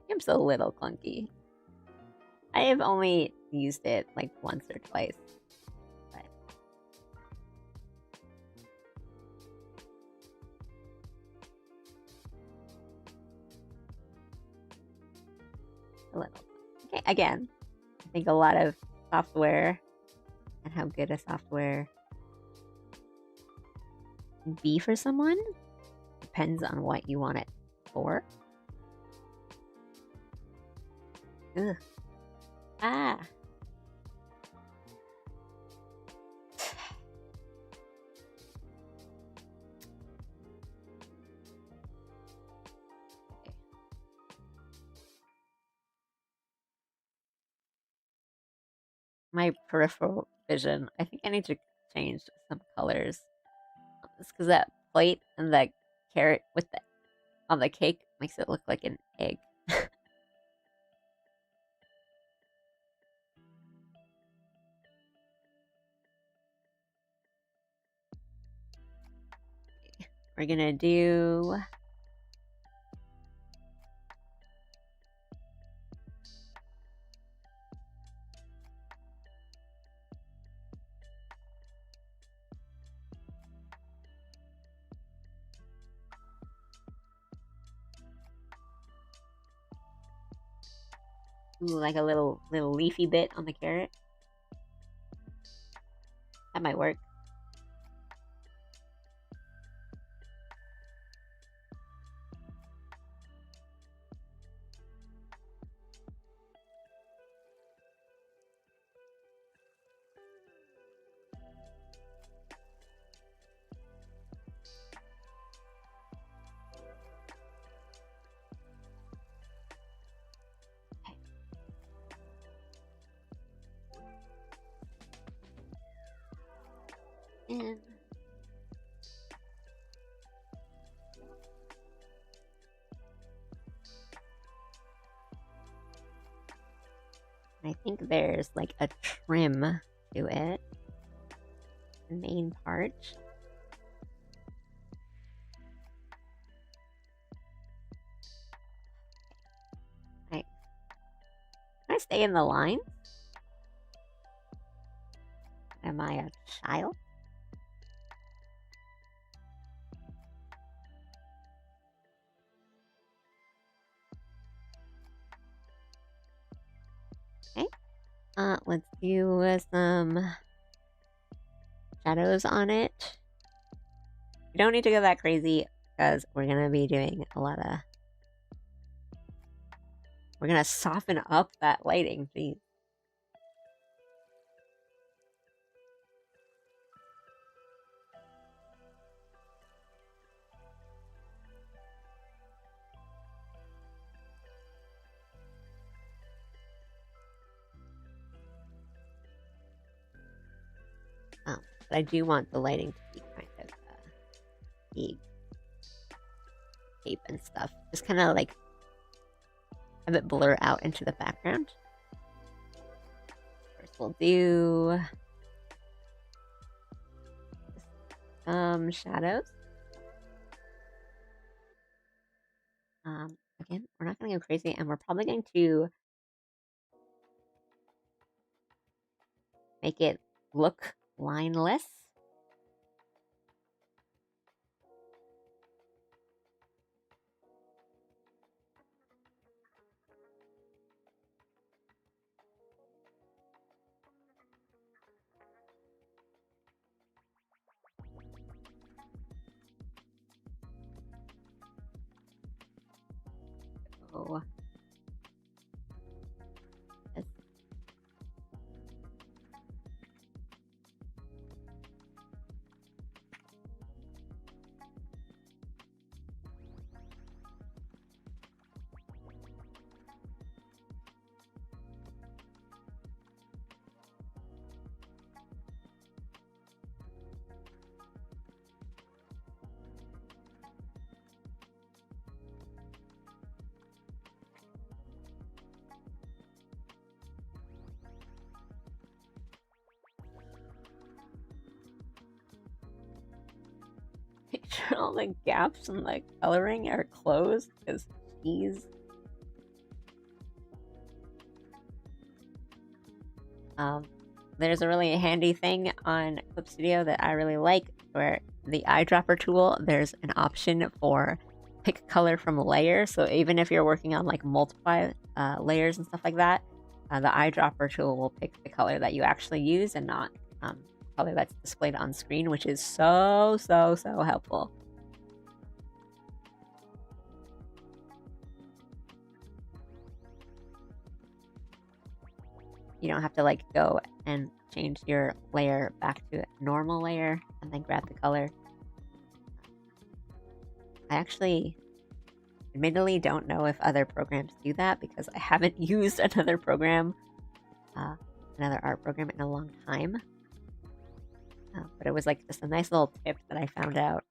[SPEAKER 3] It's a little clunky. I have only used it like once or twice. But a little. Okay, again, I think a lot of software and how good a software can be for someone depends on what you want it for. Ugh. Ah. My peripheral vision. I think I need to change some colors. It's because that plate and the carrot with the on the cake makes it look like an egg. we're gonna do... Ooh, like a little leafy bit on the carrot. That might work. And I think there's like a trim to it. The main part. Right. Can I stay in the line? Am I a child? Okay. Let's do some shadows on it. You don't need to go that crazy because we're gonna be doing a lot of... We're gonna soften up that lighting, please. But I do want the lighting to be kind of deep and stuff. Just kind of like have it blur out into the background. First, we'll do some shadows. Again, we're not going to go crazy, and we're probably going to make it look lineless. So, make sure all the gaps in the coloring are closed, because geez. There's a really handy thing on Clip Studio that I really like, where the eyedropper tool, there's an option for pick color from layer. So even if you're working on like multiple layers and stuff like that, the eyedropper tool will pick the color that you actually use and not color that's displayed on screen, which is so helpful. You don't have to like go and change your layer back to a normal layer and then grab the color. I actually admittedly don't know if other programs do that, because I haven't used another program, another art program, in a long time. But it was like just a nice little tip that I found out.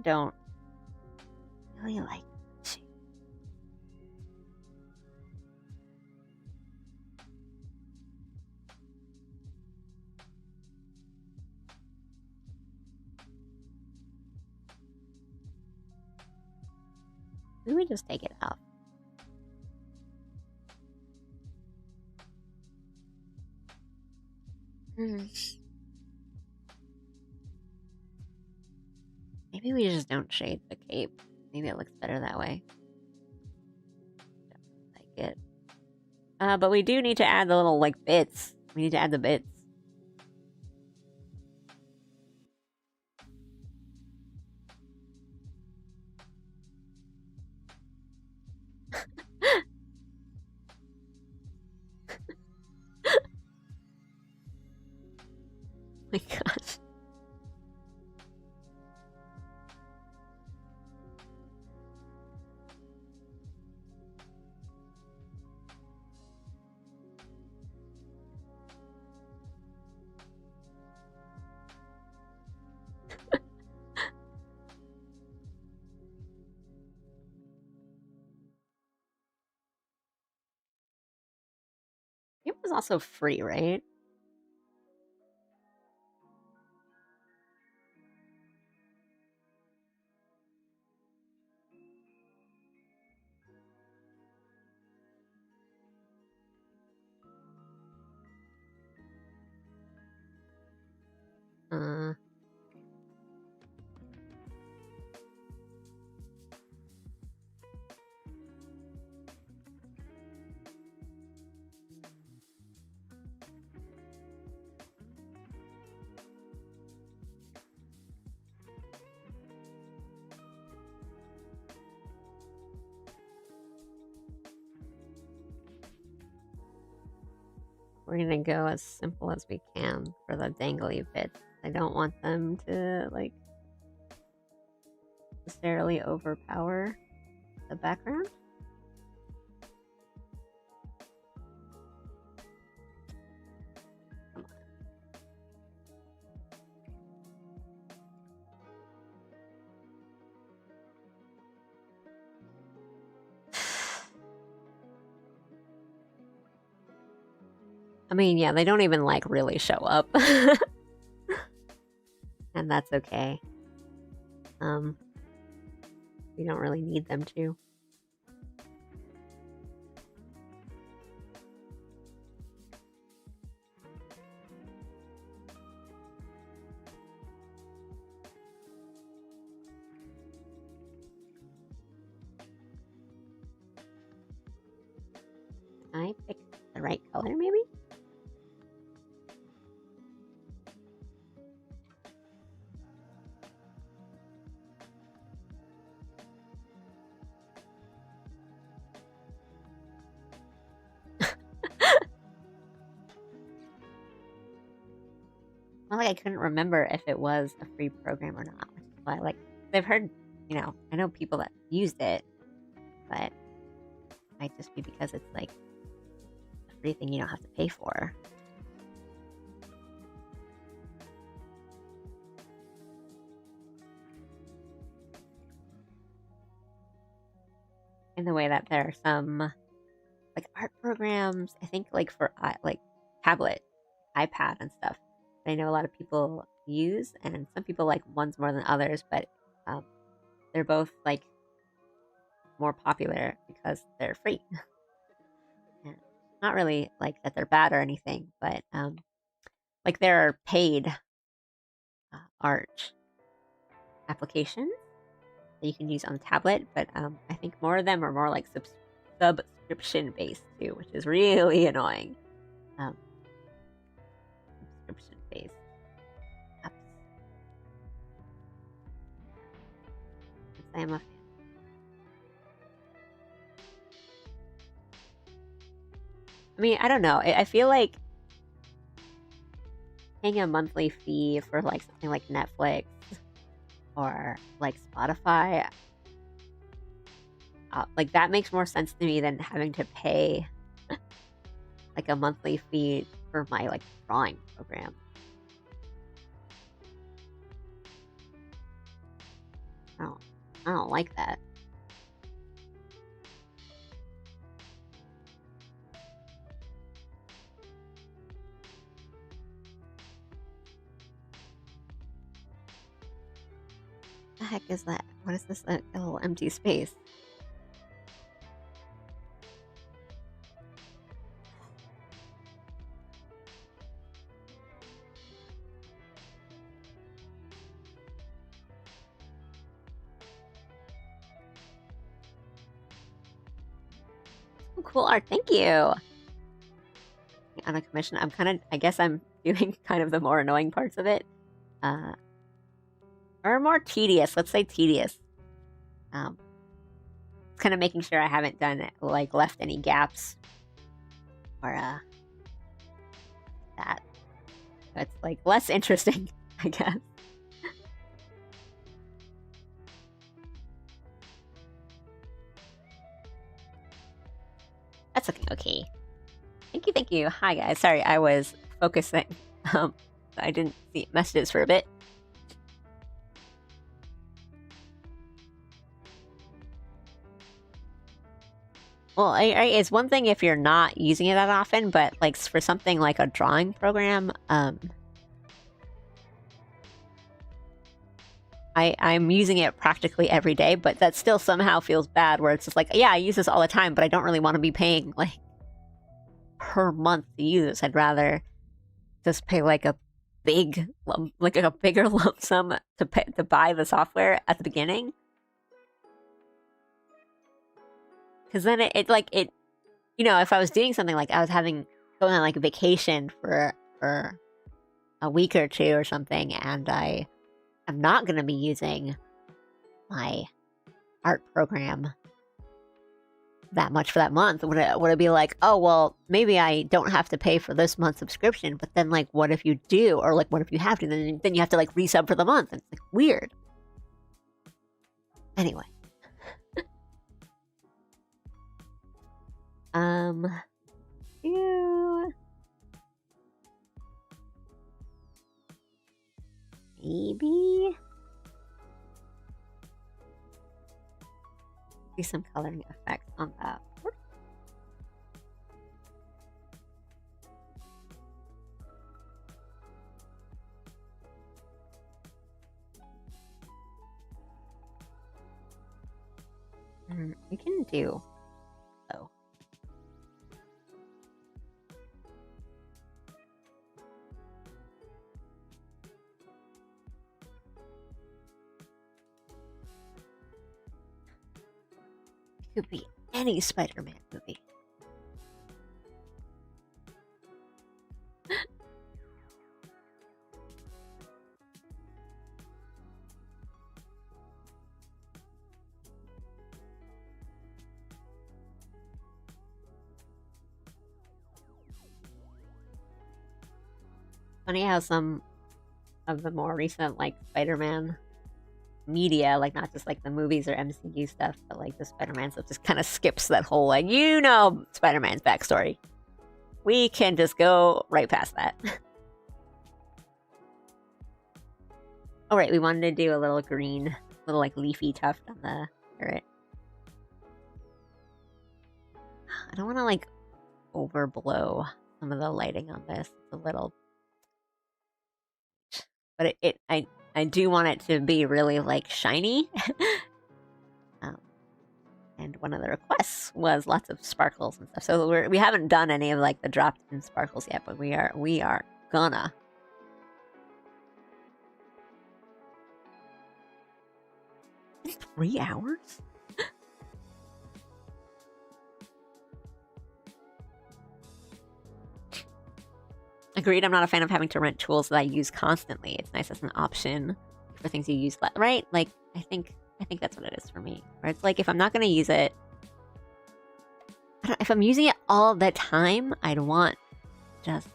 [SPEAKER 3] don't really like. Maybe we just take it off. Maybe we just don't shade the cape. Maybe it looks better that way. Don't like it. But we do need to add the little, like, bits. We need to add the bits. My gosh. It was also free, right? We're gonna go as simple as we can for the dangly bits. I don't want them to, like, necessarily overpower the background. I mean, yeah, they don't even, like, really show up. And that's okay. We don't really need them to. Can I pick the right color, maybe? Well, like, I couldn't remember if it was a free program or not, which is why, like, I've heard, I know people that used it, but it might just be because it's, like, a free thing you don't have to pay for. In the way that there are some, like, art programs, I think, like, for, like, tablet, iPad and stuff. I know a lot of people use, and some people like ones more than others, but they're both, like, more popular because they're free. And not really like that they're bad or anything, but like, there are paid art applications that you can use on the tablet, but I think more of them are more like subscription based too, which is really annoying. Subscription based. I am a fan. I mean, I don't know. I feel like paying a monthly fee for, like, something like Netflix or, like, Spotify, like, that makes more sense to me than having to pay like a monthly fee for my, like, drawing program. I don't like that. The heck is that? What is this? A little empty space. Oh, cool art, thank you. On a commission, I guess I'm doing kind of the more annoying parts of it. Or more tedious, let's say tedious. Kind of making sure I haven't done, like, left any gaps. Or, that. So it's, like, less interesting, I guess. That's looking okay. Thank you. Hi, guys. Sorry, I was focusing. I didn't see messages for a bit. Well, it's one thing if you're not using it that often, but like for something like a drawing program, I'm using it practically every day, but that still somehow feels bad where it's just like, yeah, I use this all the time, but I don't really want to be paying like per month to use this. I'd rather just pay like a big lump, like a bigger lump sum to buy the software at the beginning. Because then it you know, if I was doing something like I was going on like a vacation for a week or two or something, and I am not going to be using my art program that much for that month, would it be like, oh, well, maybe I don't have to pay for this month's subscription, but then like, what if you do? Or like, what if you have to? Then you have to like resub for the month. And it's like weird. Anyway. Maybe do some coloring effects on that. We can do so. Could be any Spider-Man movie. Funny how some of the more recent like Spider-Man media, like not just like the movies or MCU stuff, but like the Spider-Man stuff just kind of skips that whole like, you know, Spider-Man's backstory. We can just go right past that. Oh right, we wanted to do a little green, little like leafy tuft on the turret. I don't want to like overblow some of the lighting on this. It's a little, but I do want it to be really like shiny. And one of the requests was lots of sparkles and stuff. So we haven't done any of like the dropped in sparkles yet, but we are gonna. In 3 hours? Agreed, I'm not a fan of having to rent tools that I use constantly. It's nice as an option for things you use, right? Like, I think that's what it is for me. Where it's like, if I'm not going to use it, if I'm using it all the time, I'd want just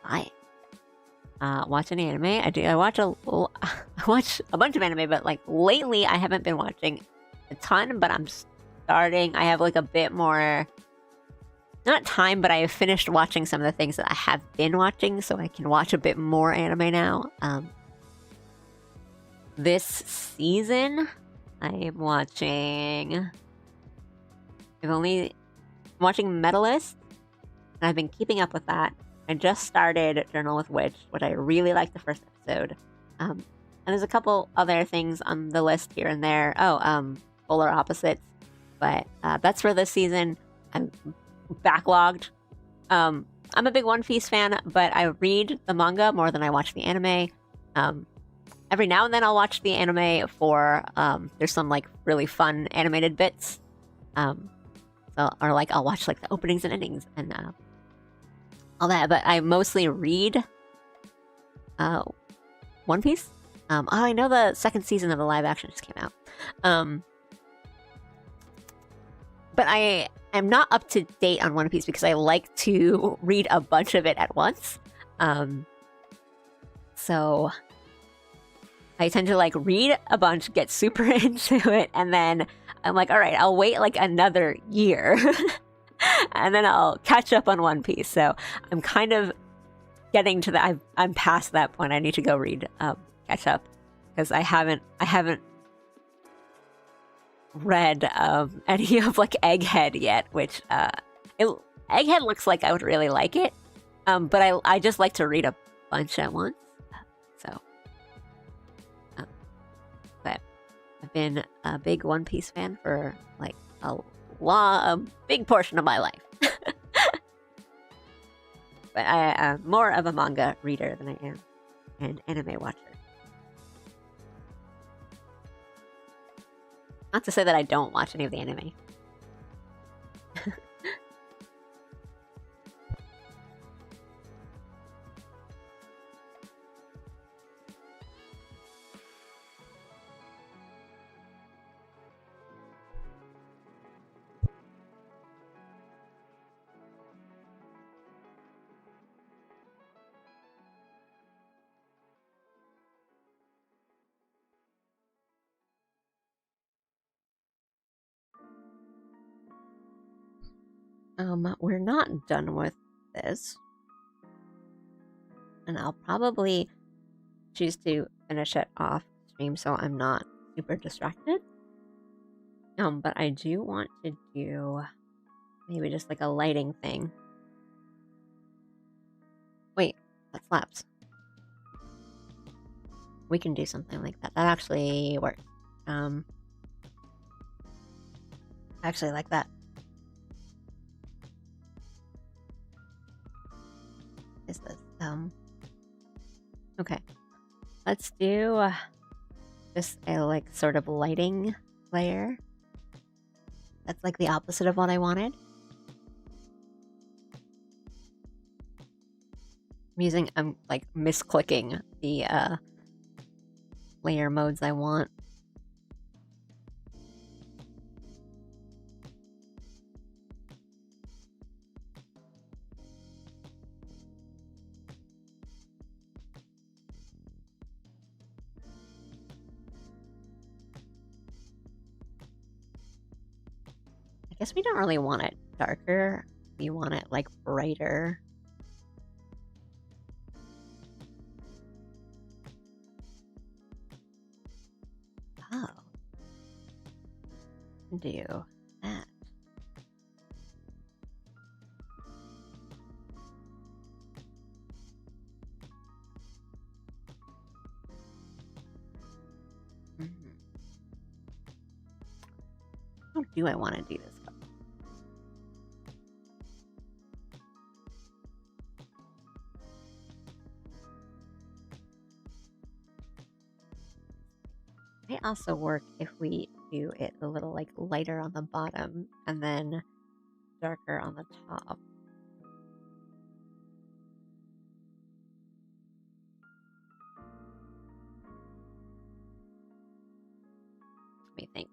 [SPEAKER 3] buy it. Watch any anime? I do. I watch a bunch of anime, but like lately I haven't been watching a ton, but I'm starting. I have like a bit more, not time, but I have finished watching some of the things that I have been watching, so I can watch a bit more anime now. This season, I'm watching... I'm watching Medalist, and I've been keeping up with that. I just started Journal with Witch, which I really liked the first episode. And there's a couple other things on the list here and there. Polar Opposites. But that's for this season. I'm backlogged. I'm a big One Piece fan, but I read the manga more than I watch the anime. Every now and then I'll watch the anime for there's some like really fun animated bits. I'll watch like the openings and endings and all that. But I mostly read One Piece. I know the second season of the live action just came out. But I am not up to date on One Piece because I like to read a bunch of it at once. So I tend to like read a bunch, get super into it, and then I'm like, all right, I'll wait like another year and then I'll catch up on One Piece. So I'm kind of getting to that. I'm past that point. I need to go read, catch up, because I haven't read any of like Egghead yet, which Egghead looks like I would really like it, but I just like to read a bunch at once. So, but I've been a big One Piece fan for like a big portion of my life. But I am more of a manga reader than I am an anime watcher. Not to say that I don't watch any of the anime. We're not done with this. And I'll probably choose to finish it off stream so I'm not super distracted. But I do want to do maybe just like a lighting thing. Wait, that slaps. We can do something like that. That actually works. I actually like that. Is this okay, let's do just a like sort of lighting layer that's like the opposite of what I wanted. I'm like misclicking the layer modes I want. I guess we don't really want it darker. We want it like brighter. Oh. Do that. How do I want to do this? Might also work if we do it a little like lighter on the bottom and then darker on the top. Let me think.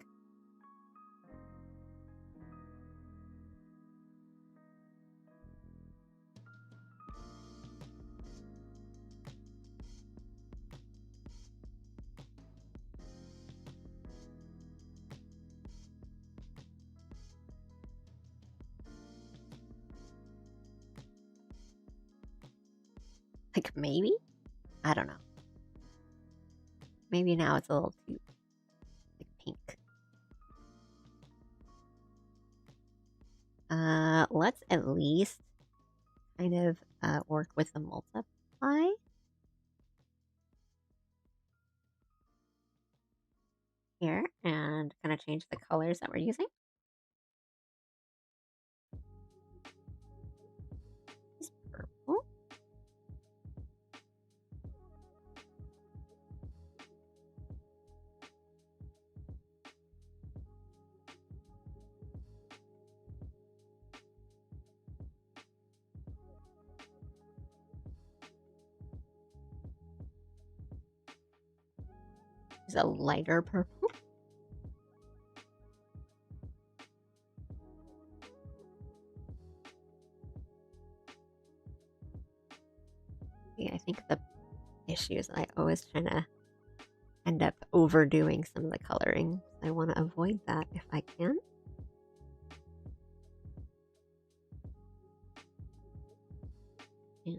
[SPEAKER 3] Like maybe? I don't know. Maybe now it's a little too like pink. let's at least kind of work with the multiply. Here, and kind of change the colors that we're using. It's purple. It's a lighter purple. Yeah, I think the issue is I always trying to end up overdoing some of the coloring. I want to avoid that if I can. Yeah.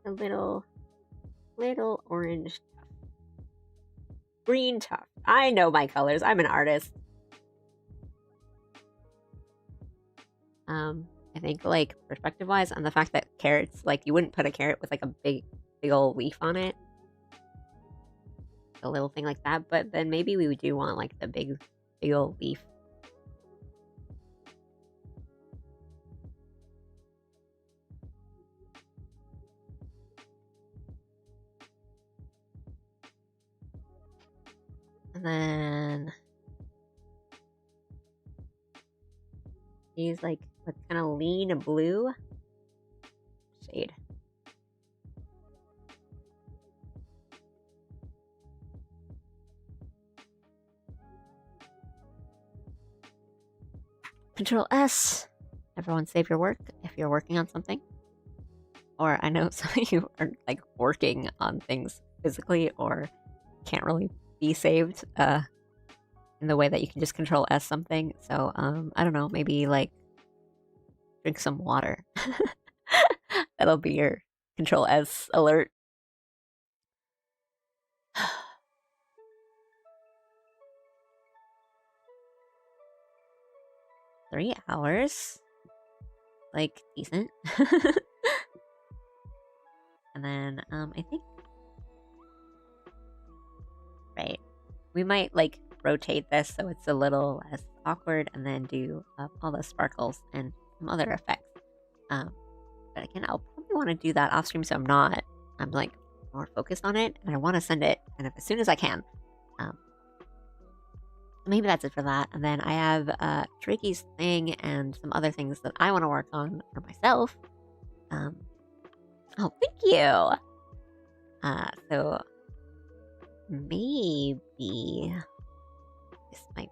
[SPEAKER 3] A little orange tuft. Green tuft. I know my colors. I'm an artist. I think like perspective wise, and the fact that carrots, like you wouldn't put a carrot with like a big old leaf on it, a little thing like that. But then maybe we do want like the big old leaf. And then use like a kind of lean blue shade. Control S. Everyone save your work if you're working on something. Or I know some of you are like working on things physically or can't really be saved in the way that you can just Control S something. So I don't know, maybe like drink some water. That'll be your Control S alert. Three hours. Like, decent. And then, I think... Right. We might, like, rotate this so it's a little less awkward and then do all the sparkles and some other effects. But again, I'll probably want to do that off stream so I'm like more focused on it and I want to send it kind of as soon as I can. Maybe that's it for that. And then I have Tricky's thing and some other things that I want to work on for myself. Oh, thank you. So maybe this might.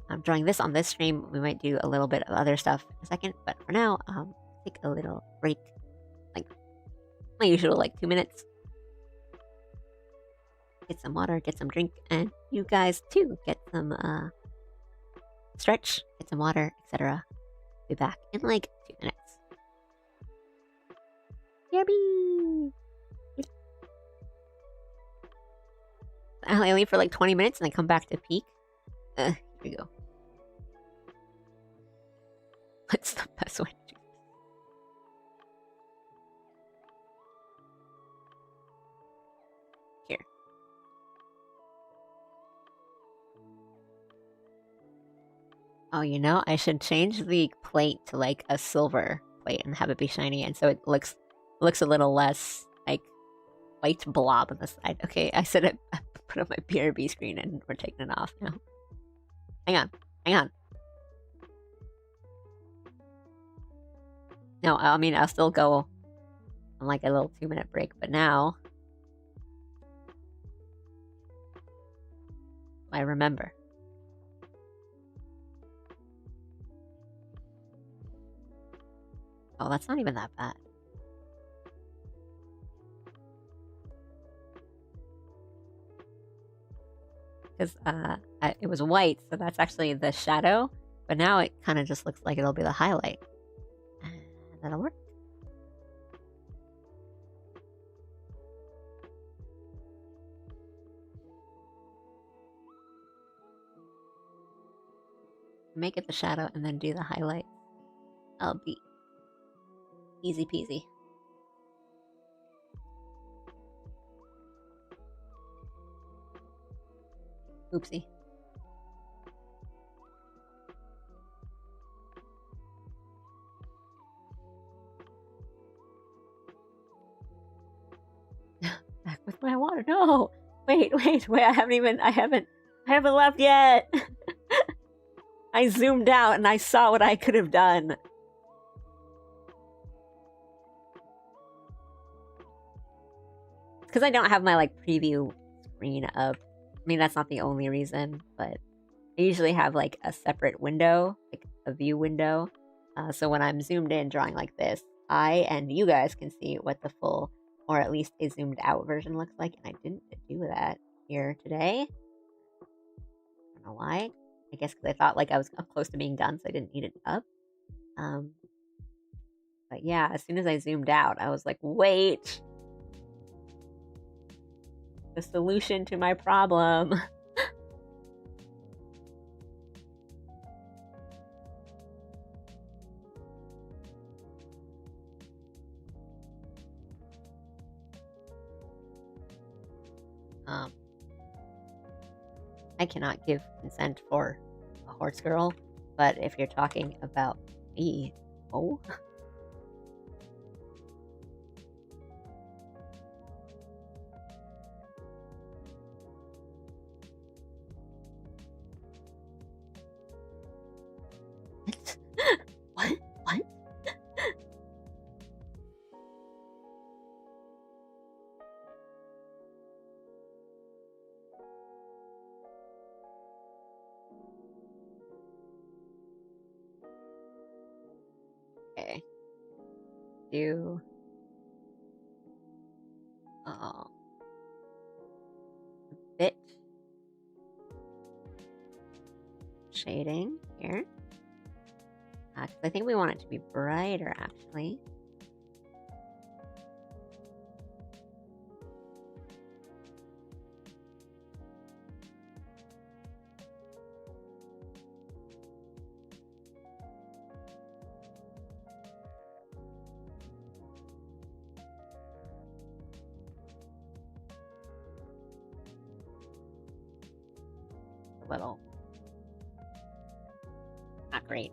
[SPEAKER 3] I'm drawing this on this stream. We might do a little bit of other stuff in a second, but for now, take a little break, like my usual, like 2 minutes. Get some water, get some drink, and you guys too get some stretch, get some water, etc. Be back in like 2 minutes. Yummy! I leave for like 20 minutes and I come back to peak. Here we go. What's the best way to do this? Here. Oh, you know, I should change the plate to like a silver plate and have it be shiny, and so it looks a little less like white blob on the side. Okay, I said it. I put up my BRB screen and we're taking it off now. Hang on. No, I mean, I'll still go on like a little 2-minute break, but now I remember. Oh, that's not even that bad. Because it was white, so that's actually the shadow. But now it kind of just looks like it'll be the highlight. And that'll work. Make it the shadow and then do the highlight. I'll be easy peasy. Oopsie. Back with my water. No! Wait, I haven't left yet! I zoomed out and I saw what I could have done. Because I don't have my like preview screen up. I mean, that's not the only reason, but I usually have like a separate window, like a view window. So when I'm zoomed in drawing like this, I and you guys can see what the full, or at least a zoomed out version looks like. And I didn't do that here today. I don't know why. I guess because I thought like I was close to being done, so I didn't need it up. But yeah, as soon as I zoomed out, I was like, wait. The solution to my problem. I cannot give consent for a horse girl, but if you're talking about me, oh. What? What? Okay. Do a bit shading here. 'Cause I think we want it to be brighter, actually. A little. Not great.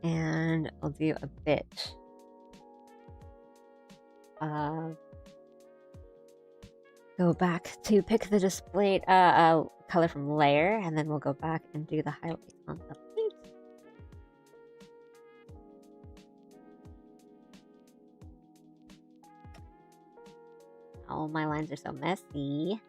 [SPEAKER 3] And I'll do a bit of go back to pick the display color from layer, and then we'll go back and do the highlights on the paint. Oh, my lines are so messy.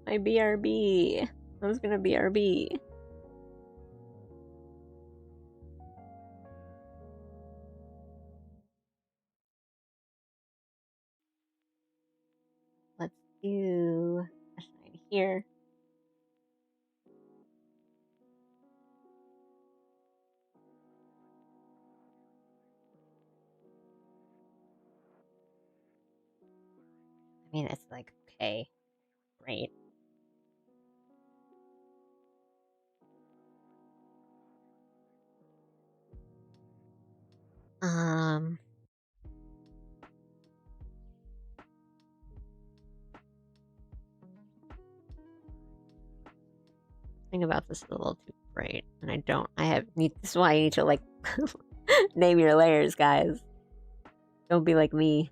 [SPEAKER 3] My BRB. I was gonna BRB. Let's do a shine here. I mean, it's like, okay, great. Thing about this is a little too bright, and this is why you need to like name your layers, guys. Don't be like me.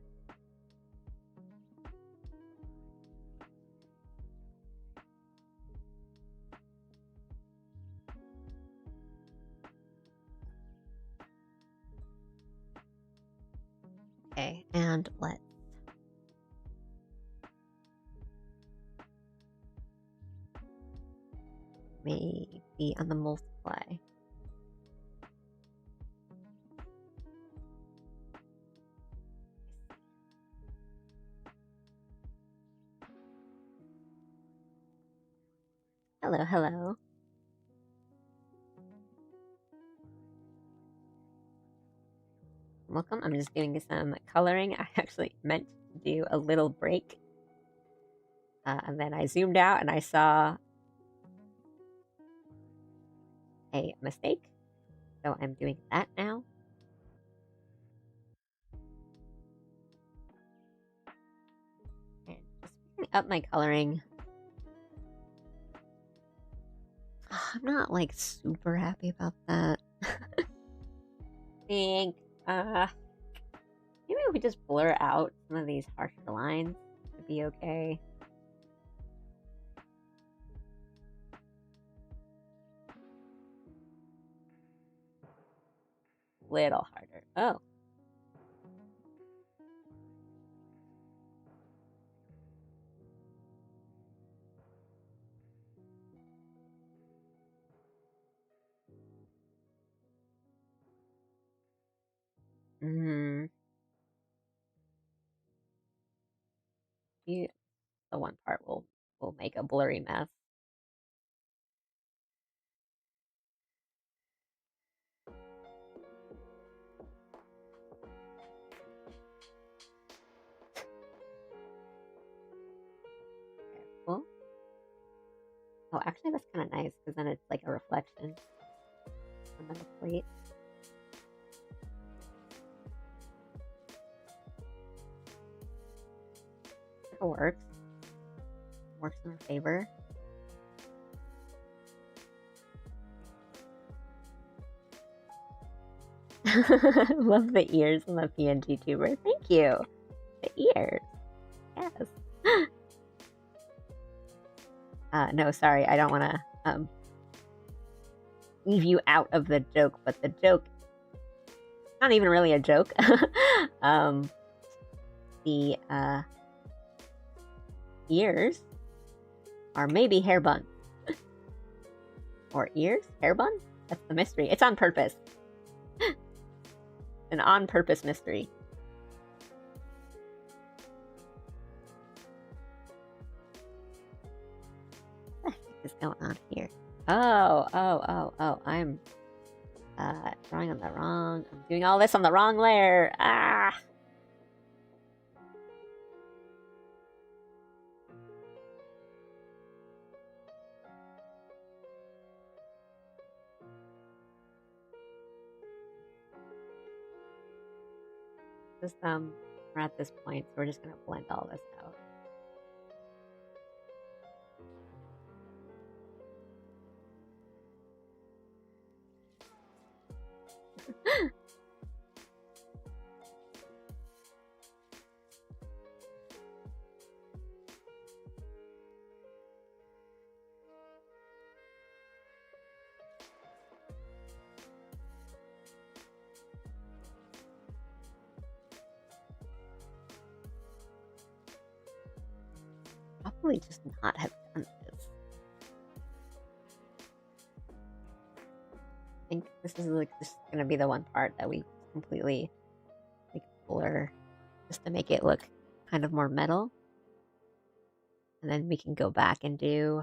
[SPEAKER 3] Okay, and let's on the multiply. Hello, hello. Welcome. I'm just doing some coloring. I actually meant to do a little break. And then I zoomed out and I saw a mistake. So I'm doing that now. And just picking up my coloring. I'm not like super happy about that. I think maybe if we just blur out some of these harsher lines to be okay. Little harder. Oh. The one part will make a blurry mess. Careful. Oh, actually, that's kind of nice because then it's like a reflection on the plate. It works. Works in our favor. Love the ears on the PNG tuber. Thank you. The ears. Yes. No, sorry, I don't want to leave you out of the joke, but the joke, not even really a joke. The ears are maybe hair buns. Or ears? Hair buns? That's the mystery. It's on purpose. An on purpose mystery. What the heck is going on here? Oh, I'm drawing on the wrong. I'm doing all this on the wrong layer. Ah! Just we're at this point, so we're just gonna blend all this out. Probably just not have done this. I think this is like just gonna be the one part that we completely like blur just to make it look kind of more metal. And then we can go back and do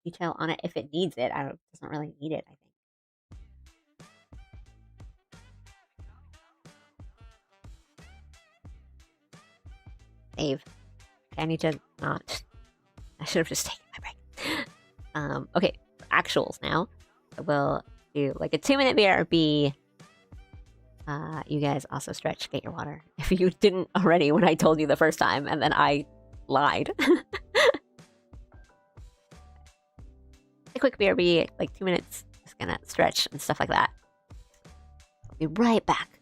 [SPEAKER 3] detail on it if it needs it. It doesn't really need it, I think. Save. Okay, I need to not. I should have just taken my break. Okay, actuals now. We'll do like a 2-minute BRB. You guys also stretch, get your water. If you didn't already when I told you the first time, and then I lied. A quick BRB, like 2 minutes. Just gonna stretch and stuff like that. I'll be right back.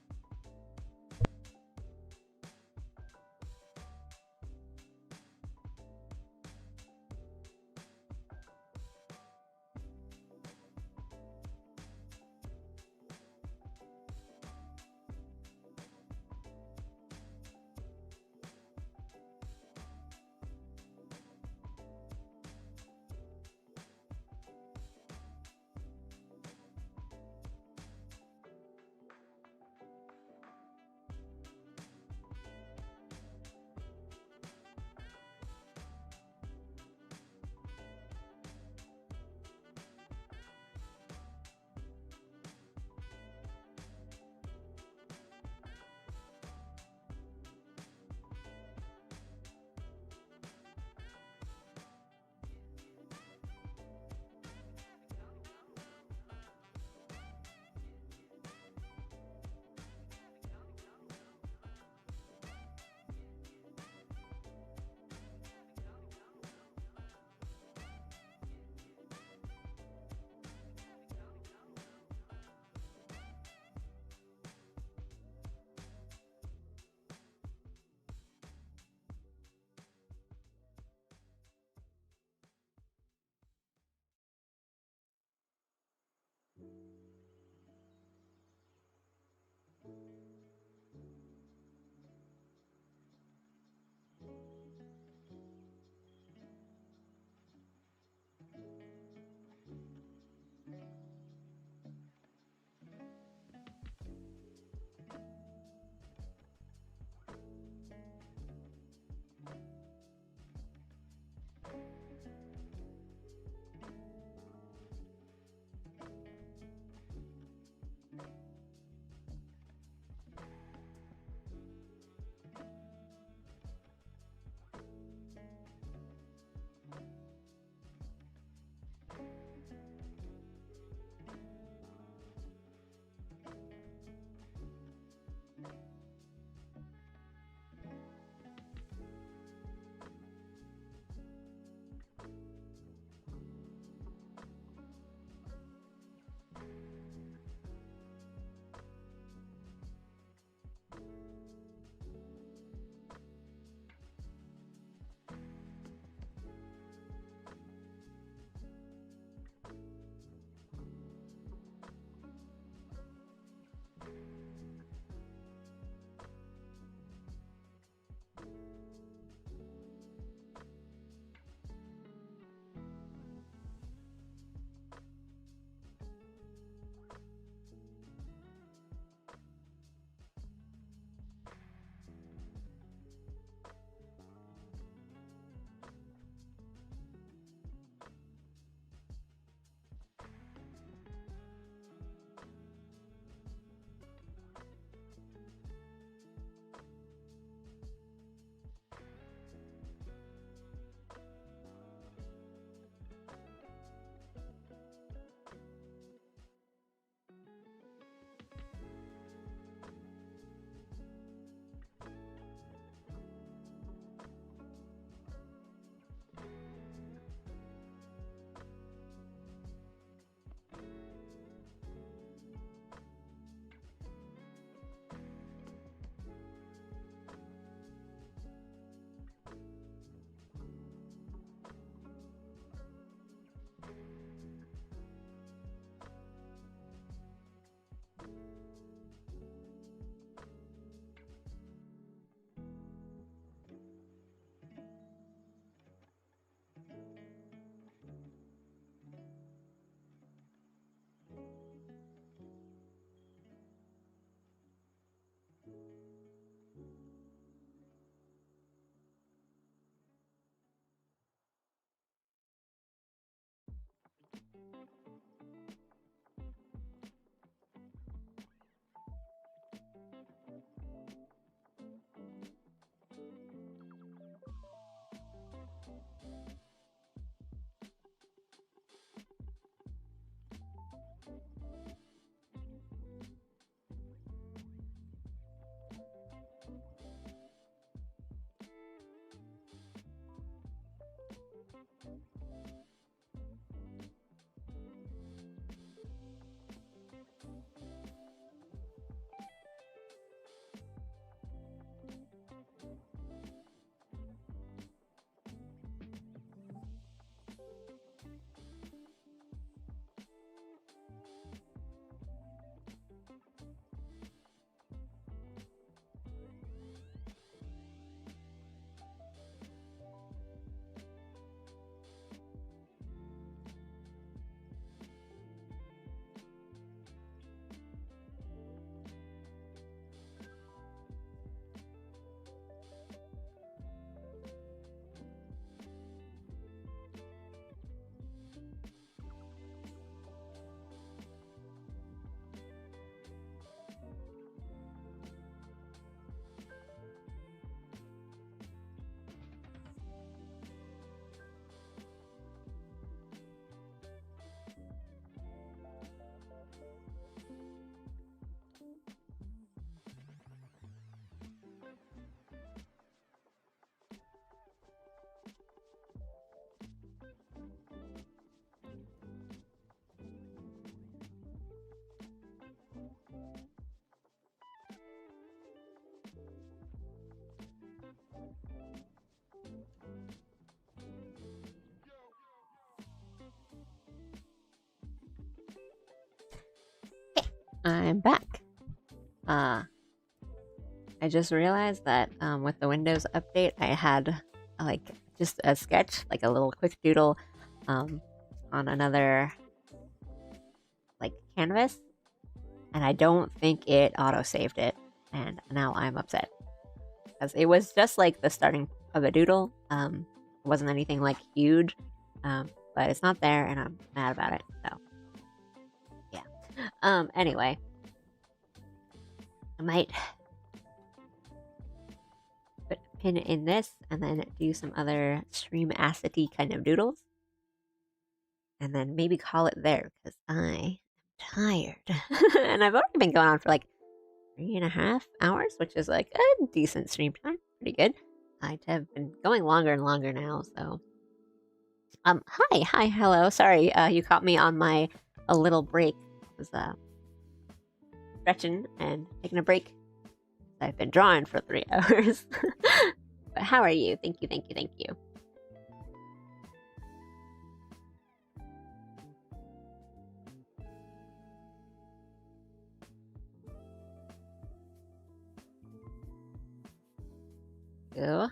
[SPEAKER 3] I'm back. I just realized that with the Windows update, I had like just a sketch, like a little quick doodle, on another like canvas, and I don't think it auto-saved it, and now I'm upset because it was just like the starting of a doodle. It wasn't anything like huge, but it's not there, and I'm mad about it. So yeah. Anyway, I might put a pin in this and then do some other stream acity kind of doodles, and then maybe call it there because I am tired, and I've already been going on for like 3.5 hours, which is like a decent stream time, pretty good. I have been going longer and longer now, so hi, hello. Sorry, you caught me on my a little break. I was stretching and taking a break. I've been drawing for 3 hours. But how are you? Thank you. Go.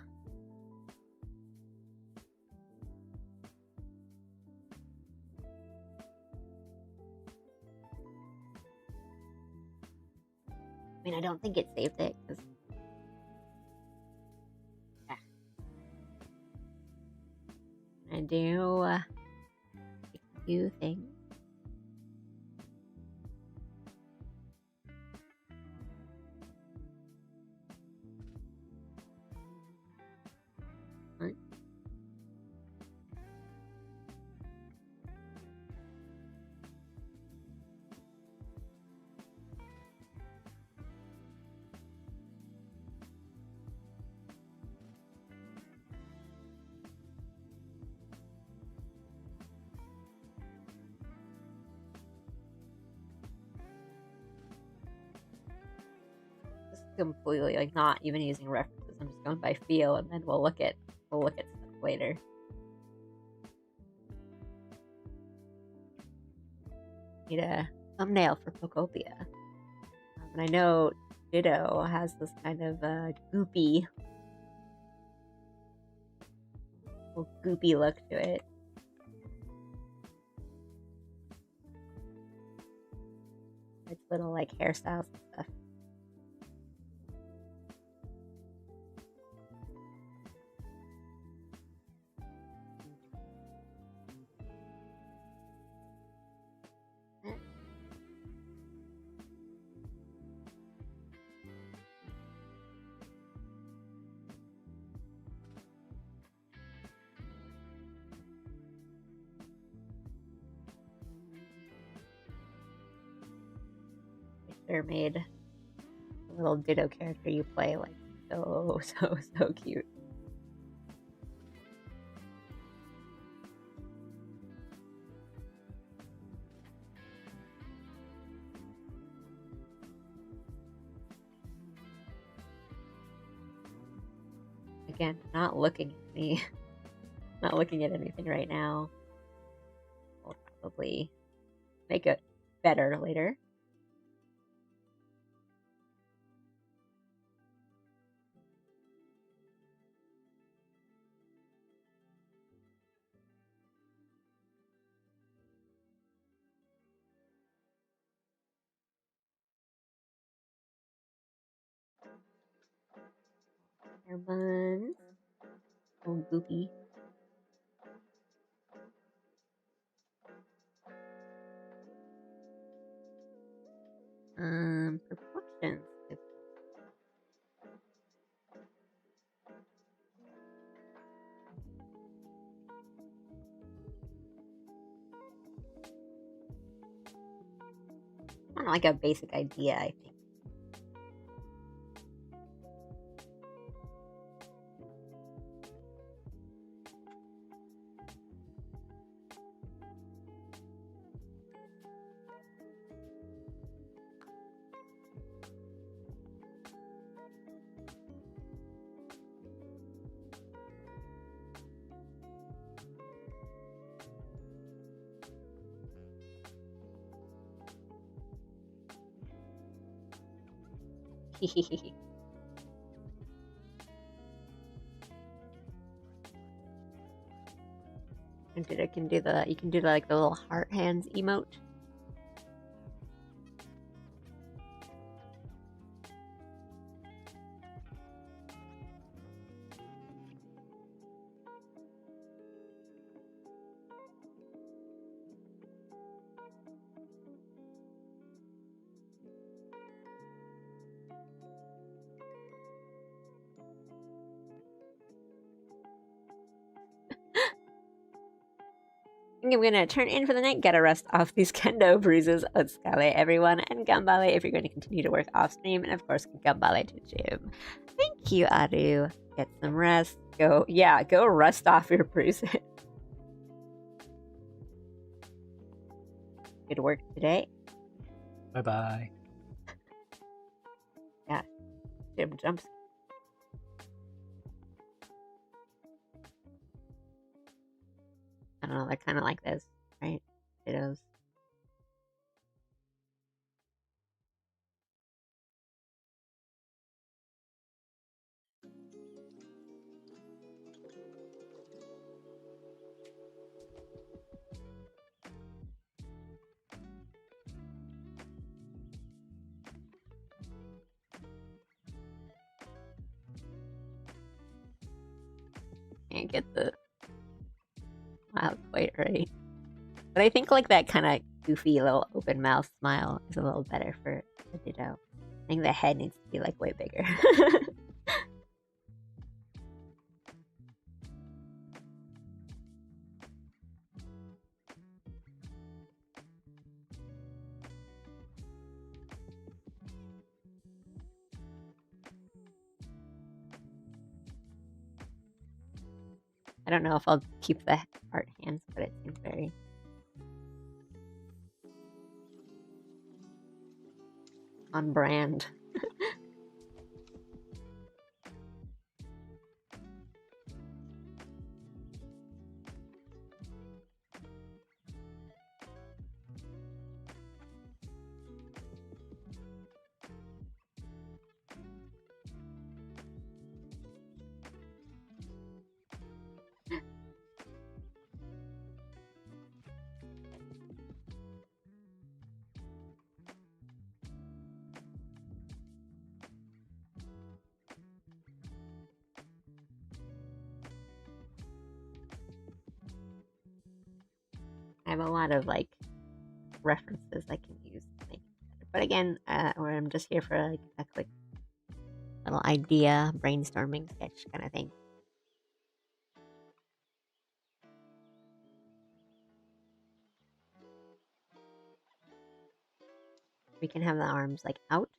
[SPEAKER 3] I mean, I don't think it saved it because I do a few things. Completely like not even using references. I'm just going by feel, and then we'll look at stuff later. Need a thumbnail for Pokopia, and I know Ditto has this kind of goopy look to it. It's little like hairstyles and stuff. Sure made the little Ditto character you play like so cute. Again, not looking at me. Not looking at anything right now. We'll probably make it better later. Hair buns. So goopy. Proportions. Kind of like a basic idea, I think. And it can do the, you can do the, like the little heart hands emote. I'm gonna turn in for the night, get a rest off these kendo bruises. Otsukale, everyone, and gambale if you're going to continue to work off stream, and of course, gambale to gym. Thank you, Aru. Get some rest. Go rest off your bruises. Good work today.
[SPEAKER 2] Bye bye.
[SPEAKER 3] Yeah, gym jumps. I don't know, they're kind of like this, right? Dittos. Can't get the smile quite right. But I think like that kind of goofy little open mouth smile is a little better for the ditto. I think the head needs to be like way bigger. I don't know if I'll keep the art hands, but it seems very on brand. I have a lot of like references I can use to make it better. But again, or I'm just here for like a quick little idea brainstorming sketch kind of thing. We can have the arms like out.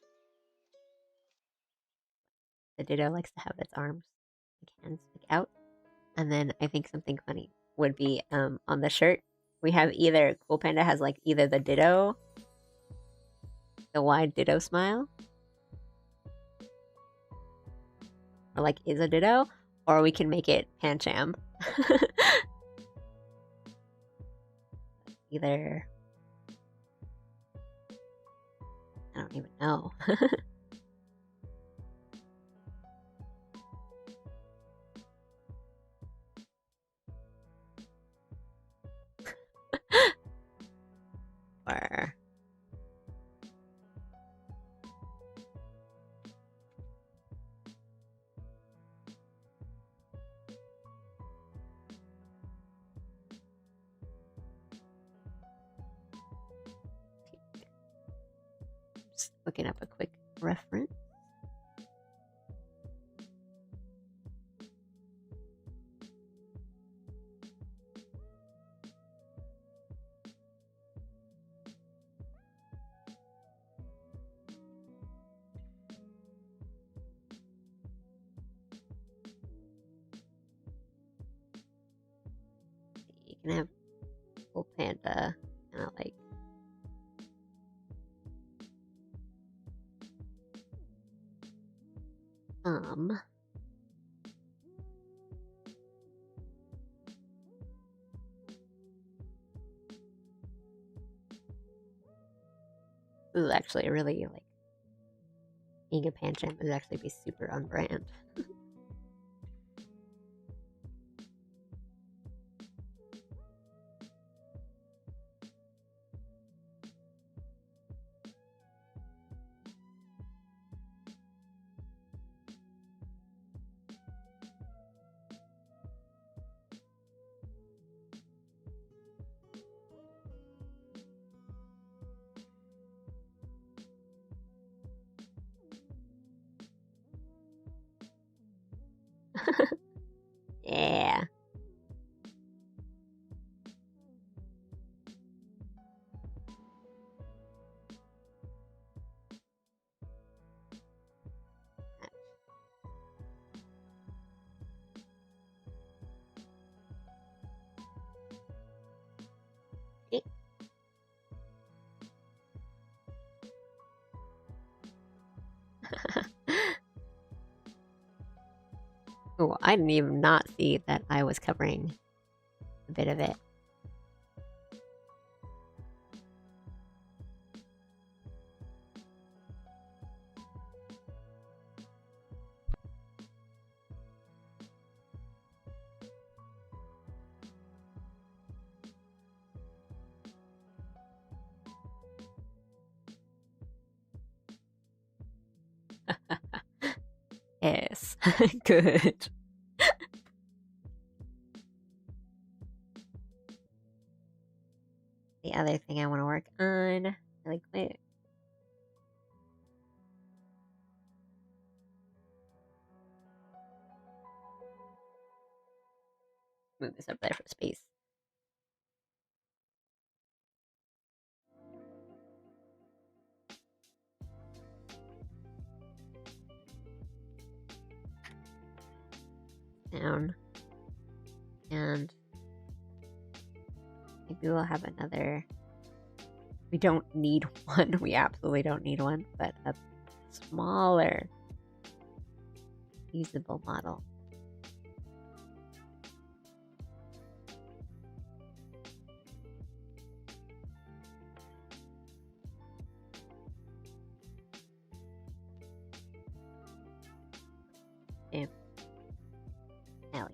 [SPEAKER 3] The ditto likes to have its arms, like hands, like out. And then I think something funny would be on the shirt. We have either Cool Panda has like either the ditto, the wide ditto smile, or like is a ditto, or we can make it Pancham. Either I don't even know. Or just looking up a quick reference. You can have Cool Panda kind of like this is actually a really like Being a panchamp would actually be super on brand. Yeah. Oh, I didn't even not see that I was covering a bit of it. Yes. Good. The other thing I want to work on really quick. Move this up there for space. Down. And maybe we'll have another. We don't need one. We absolutely don't need one, but a smaller usable model. Damn. Alley.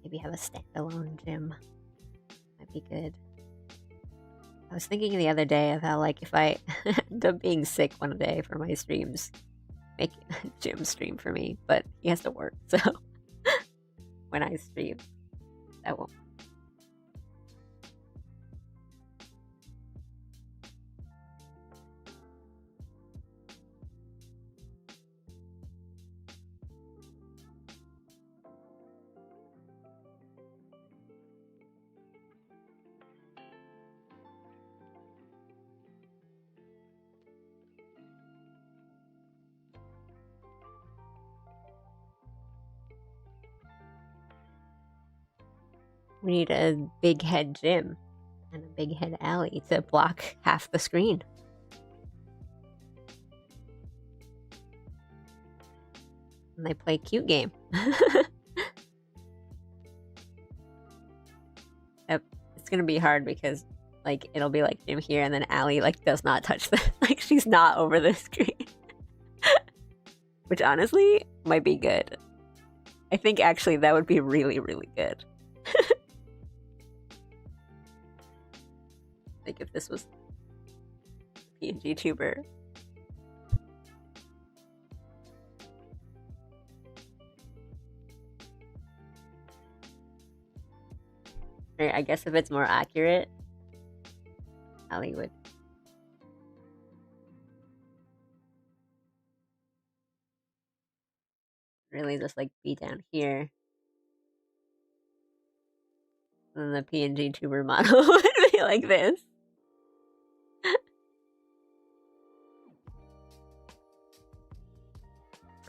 [SPEAKER 3] Maybe have a standalone gym. Might be good. I was thinking the other day of how, like, if I end up being sick one day for my streams, make a gym stream for me, but he has to work, so when I stream, that won't. We need a big head gym and a big head alley to block half the screen. And they play cute game. It's gonna be hard because, like, it'll be like gym here and then Allie, like, does not touch the, like, she's not over the screen. Which honestly might be good. I think actually that would be really, really good. Like if this was PNG tuber. Or I guess if it's more accurate, Allie would. Really just like be down here. And then the PNG tuber model would be like this.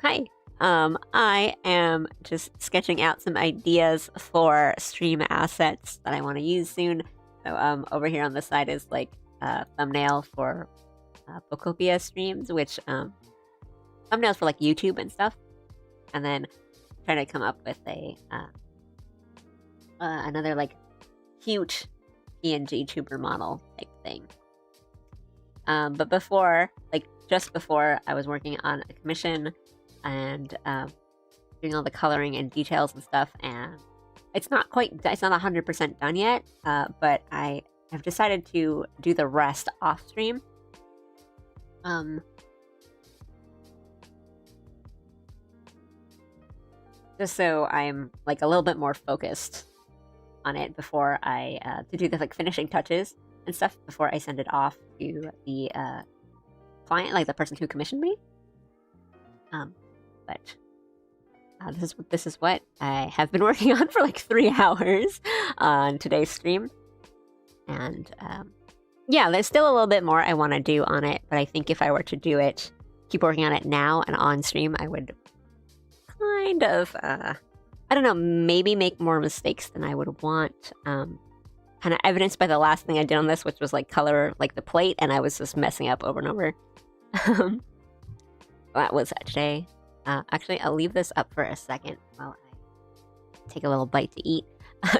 [SPEAKER 3] Hi. I am just sketching out some ideas for stream assets that I want to use soon. So over here on the side is like a thumbnail for Booktopia streams, which thumbnails for like YouTube and stuff. And then trying to come up with a another like huge PNG tuber model type thing. But before, like just before, I was working on a commission and doing all the coloring and details and stuff, and it's not 100% done yet, but I have decided to do the rest off stream. Just so I'm like a little bit more focused on it before I to do the like finishing touches and stuff before I send it off to the client, like the person who commissioned me. But this is what I have been working on for like 3 hours on today's stream, and yeah, there's still a little bit more I want to do on it. But I think if I were to keep working on it now and on stream, I would kind of I don't know, maybe make more mistakes than I would want. Kind of evidenced by the last thing I did on this, which was like color like the plate, and I was just messing up over and over. That was that today. Actually, I'll leave this up for a second while I take a little bite to eat.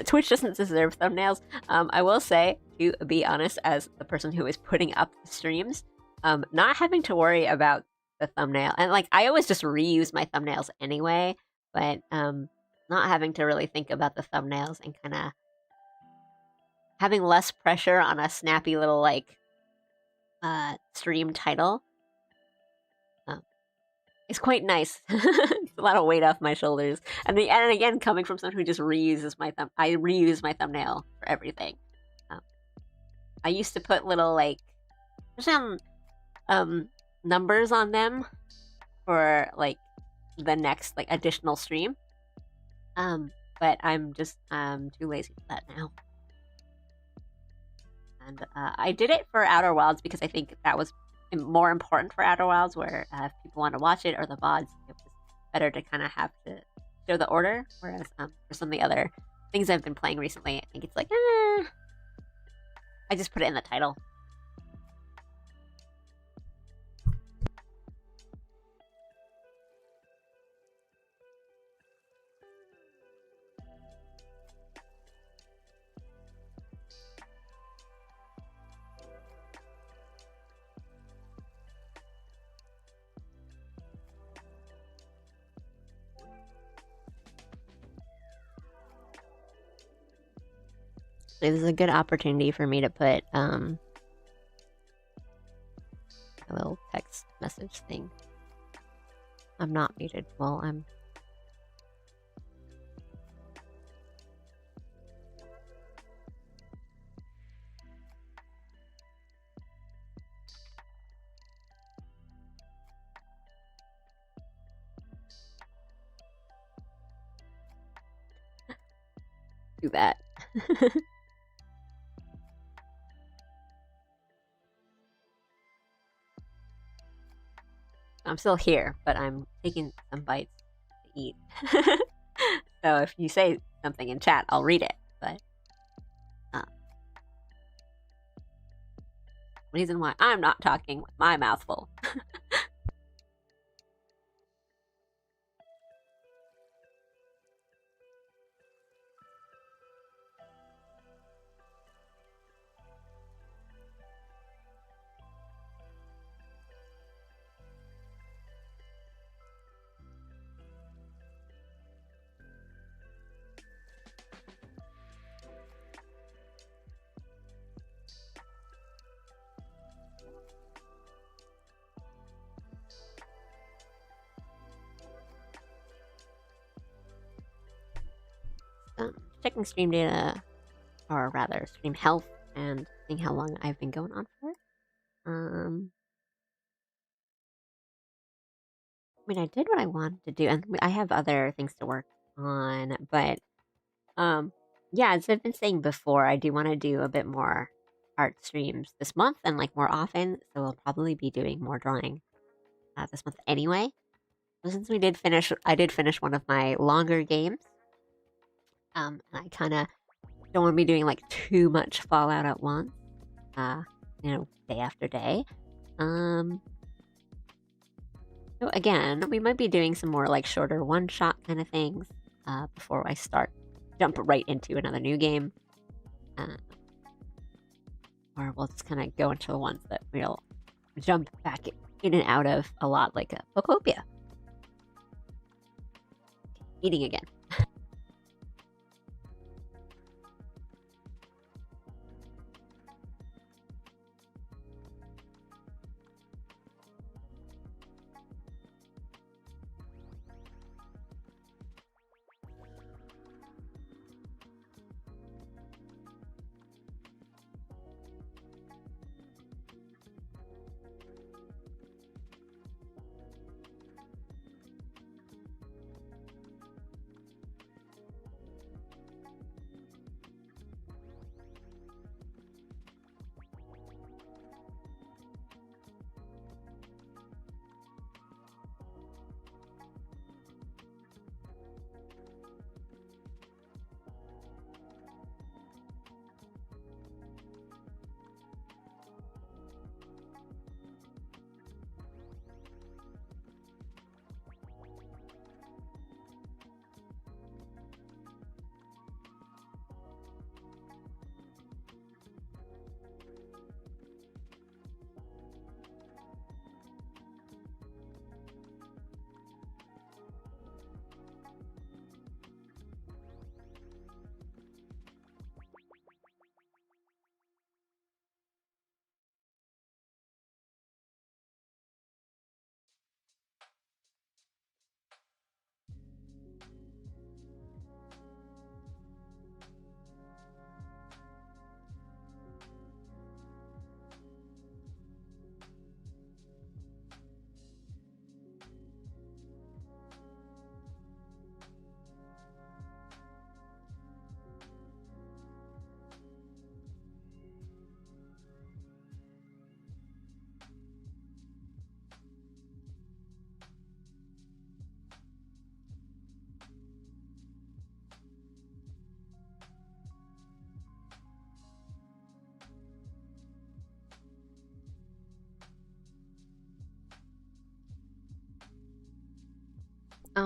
[SPEAKER 3] Twitch doesn't deserve thumbnails. I will say, to be honest, as the person who is putting up the streams, not having to worry about the thumbnail, and like I always just reuse my thumbnails anyway, but not having to really think about the thumbnails and kind of having less pressure on a snappy little like stream title is quite nice. It's a lot of weight off my shoulders, and again, coming from someone who just reuses I reuse my thumbnail for everything. I used to put little like some numbers on them for like the next like additional stream, but I'm too lazy for that now. And I did it for Outer Wilds because I think that was more important for Outer Wilds, where if people want to watch it, or the VODs, it was better to kind of have to show the order. Whereas for some of the other things I've been playing recently, I think it's like, I just put it in the title. This is a good opportunity for me to put a little text message thing. I'm not muted. Well, I'm... do that. I'm still here, but I'm taking some bites to eat. So if you say something in chat, I'll read it. But reason why I'm not talking with my mouth full. Checking stream data, or rather stream health, and seeing how long I've been going on for. I mean, I did what I wanted to do, and I have other things to work on, but yeah, as I've been saying before, I do want to do a bit more art streams this month, and like more often, so I'll probably be doing more drawing this month anyway. So since I did finish one of my longer games, and I kind of don't want to be doing like too much Fallout at once, day after day. So again, we might be doing some more like shorter one-shot kind of things before I jump right into another new game. Or we'll just kind of go into the ones that we'll jump back in and out of a lot like a Pocopia. Eating again.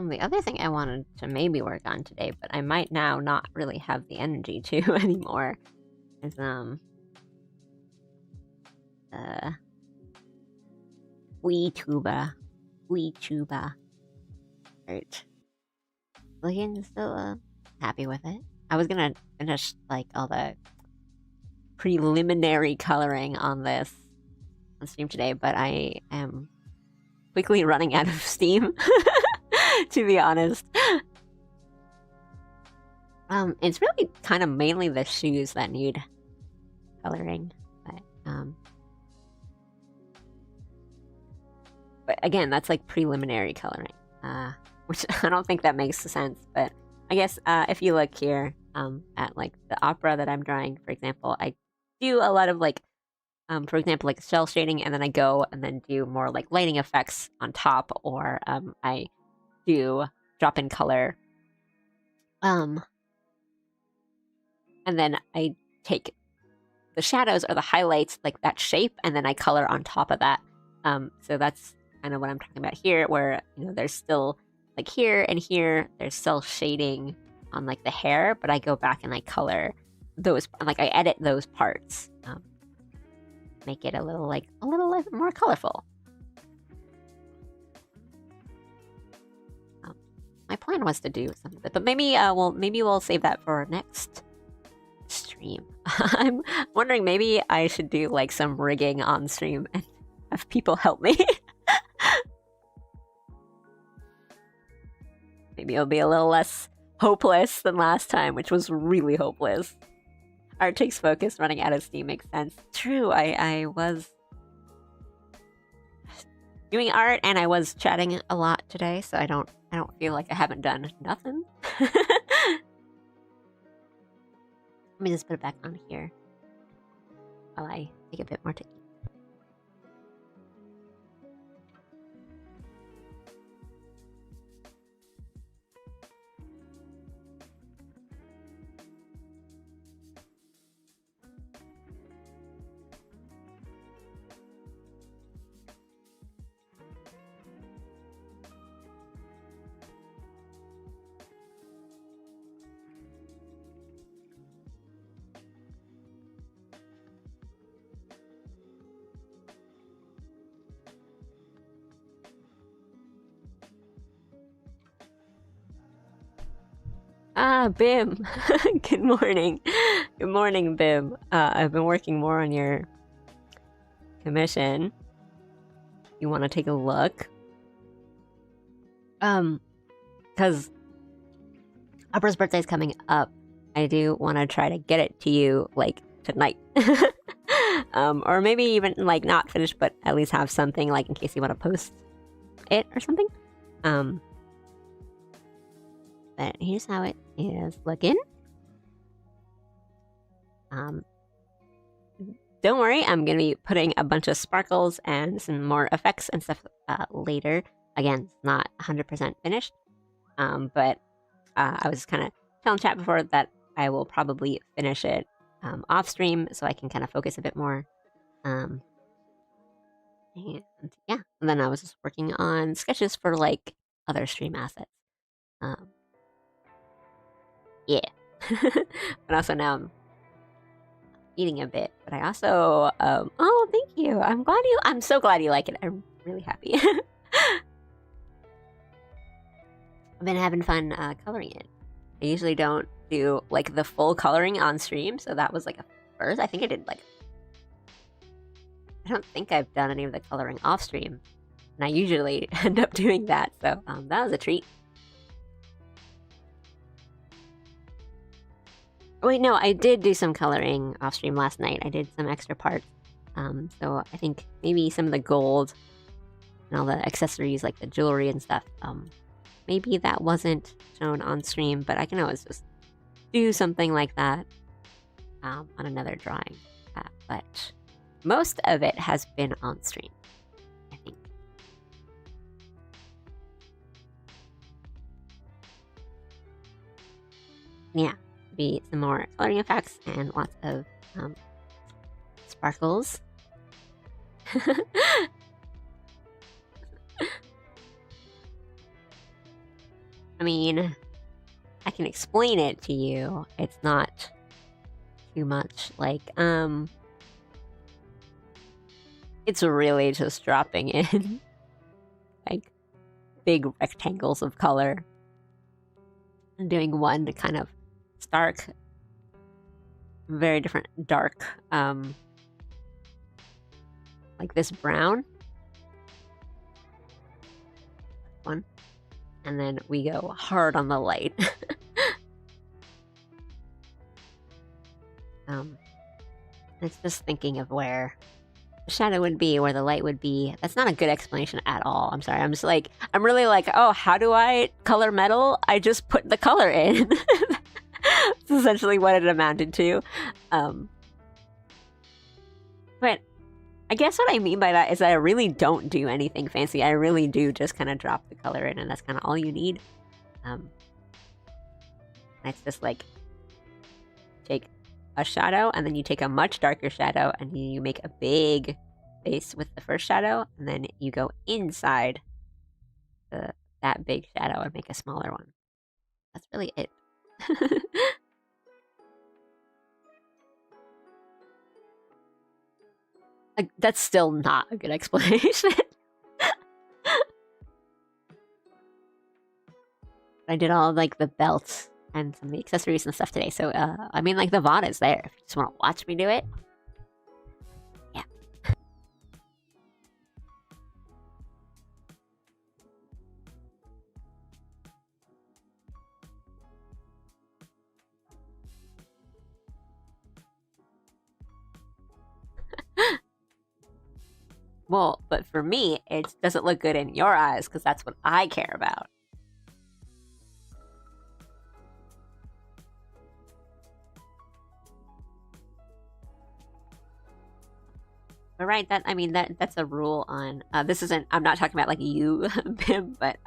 [SPEAKER 3] The other thing I wanted to maybe work on today, but I might now not really have the energy to anymore, is WeTuba art. Looking still happy with it. I was gonna finish like all the preliminary coloring on this on stream today, but I am quickly running out of steam. To be honest, it's really kind of mainly the shoes that need coloring, but again, that's like preliminary coloring, which I don't think that makes sense. But I guess if you look here at like the opera that I'm drawing, for example, I do a lot of like, for example, like shell shading, and then I go and then do more like lighting effects on top, or I do drop in color, and then I take the shadows or the highlights, like that shape, and then I color on top of that. So that's kind of what I'm talking about here, where there's still like here and here there's still shading on like the hair, but I go back and I color those, like I edit those parts, make it a little less more colorful. My plan was to do some of it, but maybe we'll save that for next stream. I'm wondering, maybe I should do like some rigging on stream and have people help me. Maybe it'll be a little less hopeless than last time, which was really hopeless. Art takes focus, running out of steam makes sense. True, I was doing art and I was chatting a lot today, so I don't feel like I haven't done nothing. Let me just put it back on here while I take a bit more to eat. Bim. Good morning. Good morning, Bim. I've been working more on your commission. You want to take a look? Because Upper's birthday's coming up. I do want to try to get it to you, like, tonight. Or maybe even, like, not finished, but at least have something, like, in case you want to post it or something. But here's how it is looking. Don't worry, I'm going to be putting a bunch of sparkles and some more effects and stuff later. Again, it's not 100% finished, but I was kind of telling chat before that I will probably finish it off stream so I can kind of focus a bit more. And yeah, and then I was just working on sketches for like other stream assets. Yeah. But also now I'm eating a bit, but I also oh, thank you. I'm so glad you like it. I'm really happy. I've been having fun coloring it. I usually don't do like the full coloring on stream, so that was like a first. I think I did like, I don't think I've done any of the coloring off stream, and I usually end up doing that, so that was a treat. Wait, no, I did do some coloring off stream last night. I did some extra parts, so I think maybe some of the gold and all the accessories like the jewelry and stuff, maybe that wasn't shown on stream, but I can always just do something like that on another drawing. But most of it has been on stream, I think. Yeah, be some more coloring effects and lots of sparkles. I mean, I can explain it to you. It's not too much. Like, it's really just dropping in like big rectangles of color and doing one kind of stark, very different dark, like this brown one. And then we go hard on the light. It's just thinking of where the shadow would be, where the light would be. That's not a good explanation at all. I'm sorry. I'm really like, oh, how do I color metal? I just put the color in. That's essentially what it amounted to. But I guess what I mean by that is that I really don't do anything fancy. I really do just kind of drop the color in, and that's kind of all you need. It's just like, take a shadow, and then you take a much darker shadow, and you make a big face with the first shadow, and then you go inside that big shadow and make a smaller one. That's really it. That's still not a good explanation. I did all like the belts and some of the accessories and stuff today, so I mean, like, the VOD is there if you just want to watch me do it. Yeah. Well, but for me, it doesn't look good in your eyes because that's what I care about. But right, that's a rule on this isn't, I'm not talking about like you, Bim, but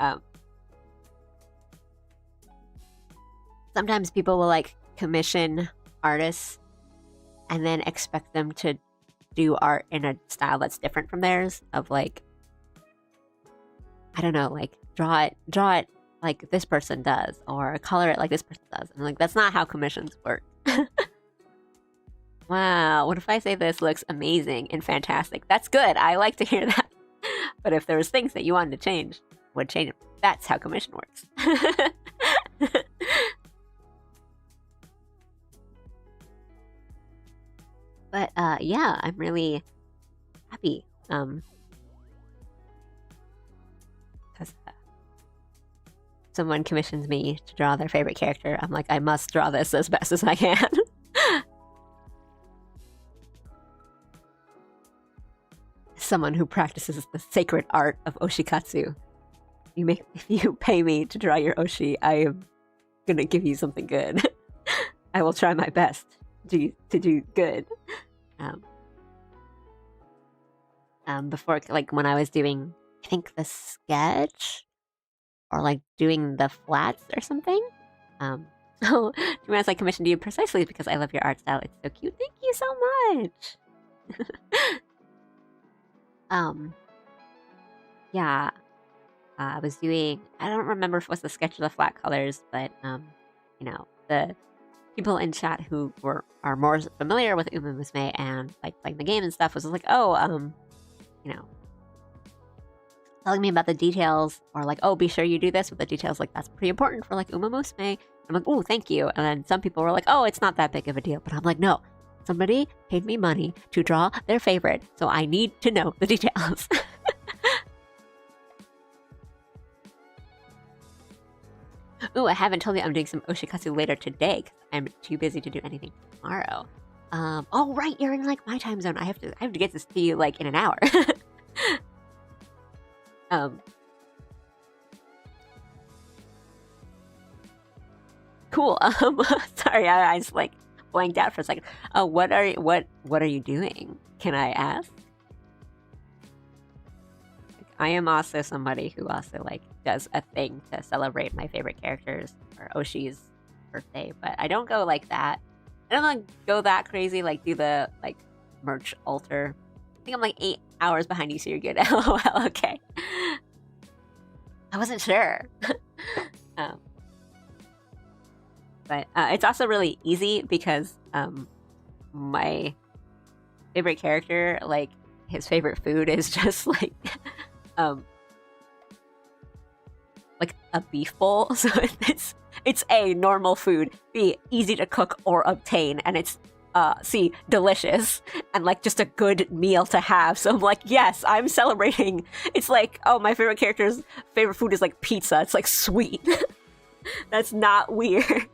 [SPEAKER 3] sometimes people will like commission artists and then expect them to do art in a style that's different from theirs, of like, I don't know, like draw it like this person does, or color it like this person does. And like, that's not how commissions work. Wow, what if I say this looks amazing and fantastic? That's good. I like to hear that. But if there was things that you wanted to change, would change it. That's how commission works. But yeah, I'm really happy. Because someone commissions me to draw their favorite character. I'm like, I must draw this as best as I can. Someone who practices the sacred art of oshikatsu. If you pay me to draw your oshi, I am gonna give you something good. I will try my best to do good. Before, like when I was doing, I think the sketch, or like doing the flats or something. So, to be honest, I commissioned you precisely because I love your art style. It's so cute. Thank you so much. Yeah, I was doing. I don't remember if it was the sketch or the flat colors, but you know, the people in chat who are more familiar with Uma Musume and like playing the game and stuff was like, oh, you know, telling me about the details, or like, oh, be sure you do this with the details. Like that's pretty important for like Uma Musume. I'm like, oh, thank you. And then some people were like, oh, it's not that big of a deal. But I'm like, no, somebody paid me money to draw their favorite, so I need to know the details. Ooh, I haven't told you I'm doing some oshikatsu later today because I'm too busy to do anything tomorrow. Oh right, you're in like my time zone. I have to get this to you like in an hour. Cool. Sorry, I just like blanked out for a second. What are you doing? Can I ask? I am also somebody who also like does a thing to celebrate my favorite characters or Oshi's birthday, but I don't go like that. I don't like go that crazy, like do the like merch altar. I think I'm like 8 hours behind you, so you're good. LOL. Okay. I wasn't sure. But it's also really easy because my favorite character, like his favorite food is just like a beef bowl. So it's A, normal food, B, easy to cook or obtain, and it's C, delicious and like just a good meal to have. So I'm like, yes, I'm celebrating. It's like, oh, my favorite character's favorite food is like pizza. It's like sweet. That's not weird.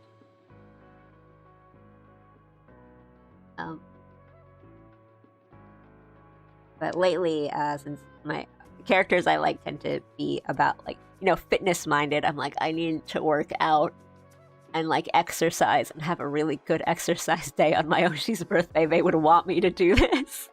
[SPEAKER 3] But lately, since my characters I like tend to be about like, you know, fitness minded, I'm like, I need to work out and like exercise and have a really good exercise day on my Oshi's birthday. They would want me to do this.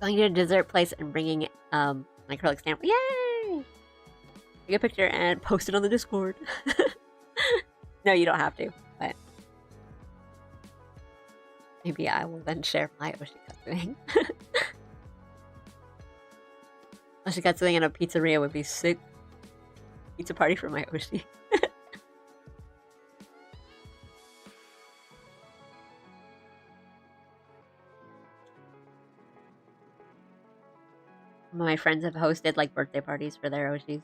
[SPEAKER 3] Going to a dessert place and bringing an acrylic stamp. Yay! Take a picture and post it on the Discord. No, you don't have to, but maybe I will then share my oshikatsuing. Oshikatsuing in a pizzeria would be sick. Pizza party for my Oshi. My friends have hosted like birthday parties for their Oshis. It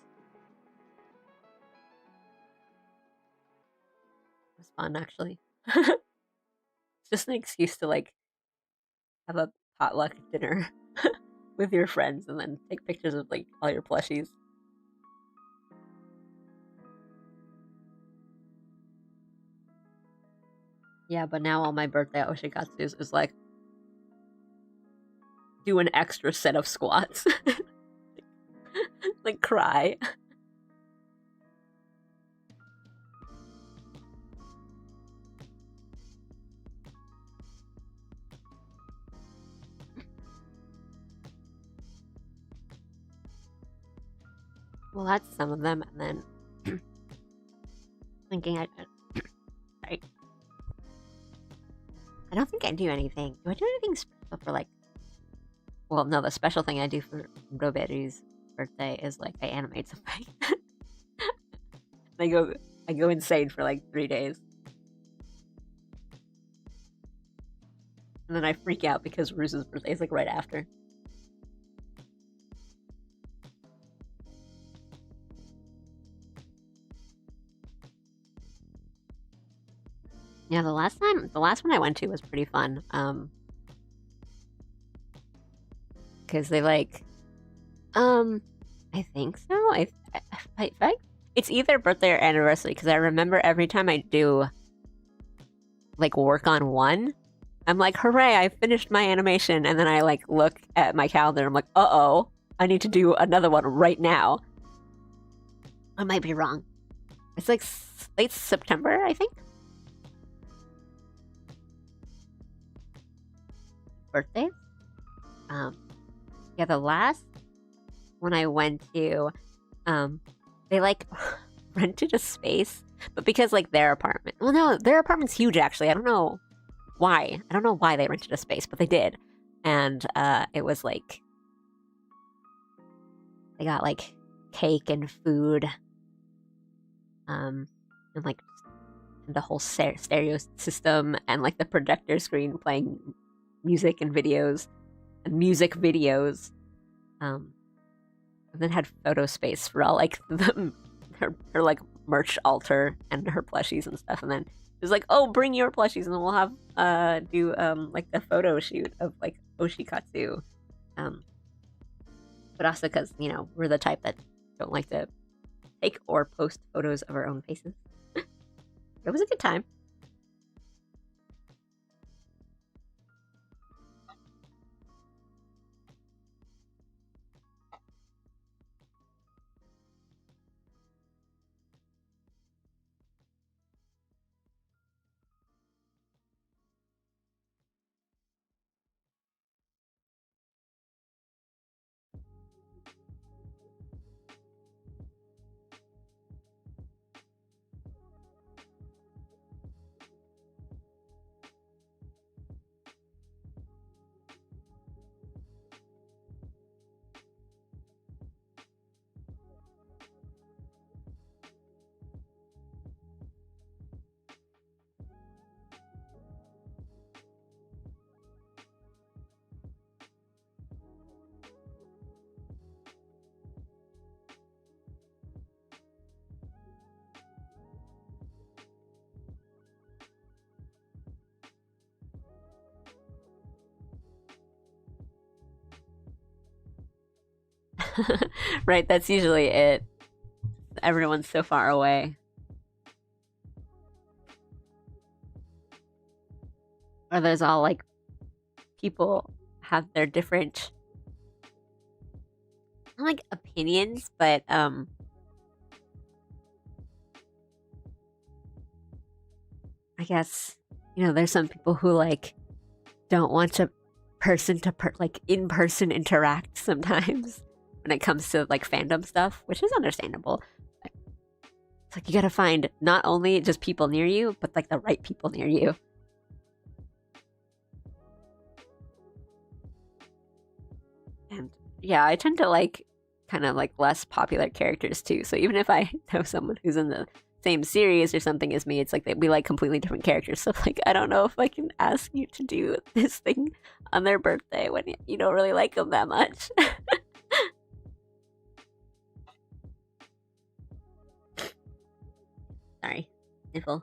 [SPEAKER 3] was fun, actually. It's just an excuse to like have a potluck dinner with your friends and then take pictures of like all your plushies. Yeah, but now all my birthday oshikatsus is like do an extra set of squats. Like cry. Well, that's some of them, and then thinking sorry. I don't think I do anything. Do I do anything special for like? Well, no. The special thing I do for Roberu's birthday is like I animate something. I go insane for like 3 days, and then I freak out because Ruse's birthday is like right after. Yeah, the last one I went to was pretty fun. Because they like, I think so. I it's either birthday or anniversary. Because I remember every time I do like work on one, I'm like, hooray, I finished my animation, and then I like look at my calendar. I'm like, uh-oh, I need to do another one right now. I might be wrong. It's like late September, I think. Birthdays. Yeah, the last one I went to, they like rented a space, but because like their apartment. Well, no, their apartment's huge actually. I don't know why. I don't know why they rented a space, but they did, and it was like they got like cake and food, and like the whole stereo system and like the projector screen playing music and videos and music videos, and then had photo space for all like her like merch altar and her plushies and stuff, and then it was like, oh, bring your plushies and we'll have do like the photo shoot of like Oshikatsu, but also because we're the type that don't like to take or post photos of our own faces. It was a good time. Right, that's usually it. Everyone's so far away. Or there's all like people have their different not like opinions, but I guess there's some people who like don't want to like in person interact sometimes when it comes to like fandom stuff, which is understandable. It's like you gotta find not only just people near you, but like the right people near you. And yeah, I tend to like kind of like less popular characters too. So even if I know someone who's in the same series or something as me, it's like we like completely different characters. So like I don't know if I can ask you to do this thing on their birthday when you don't really like them that much. Sorry, sniffle.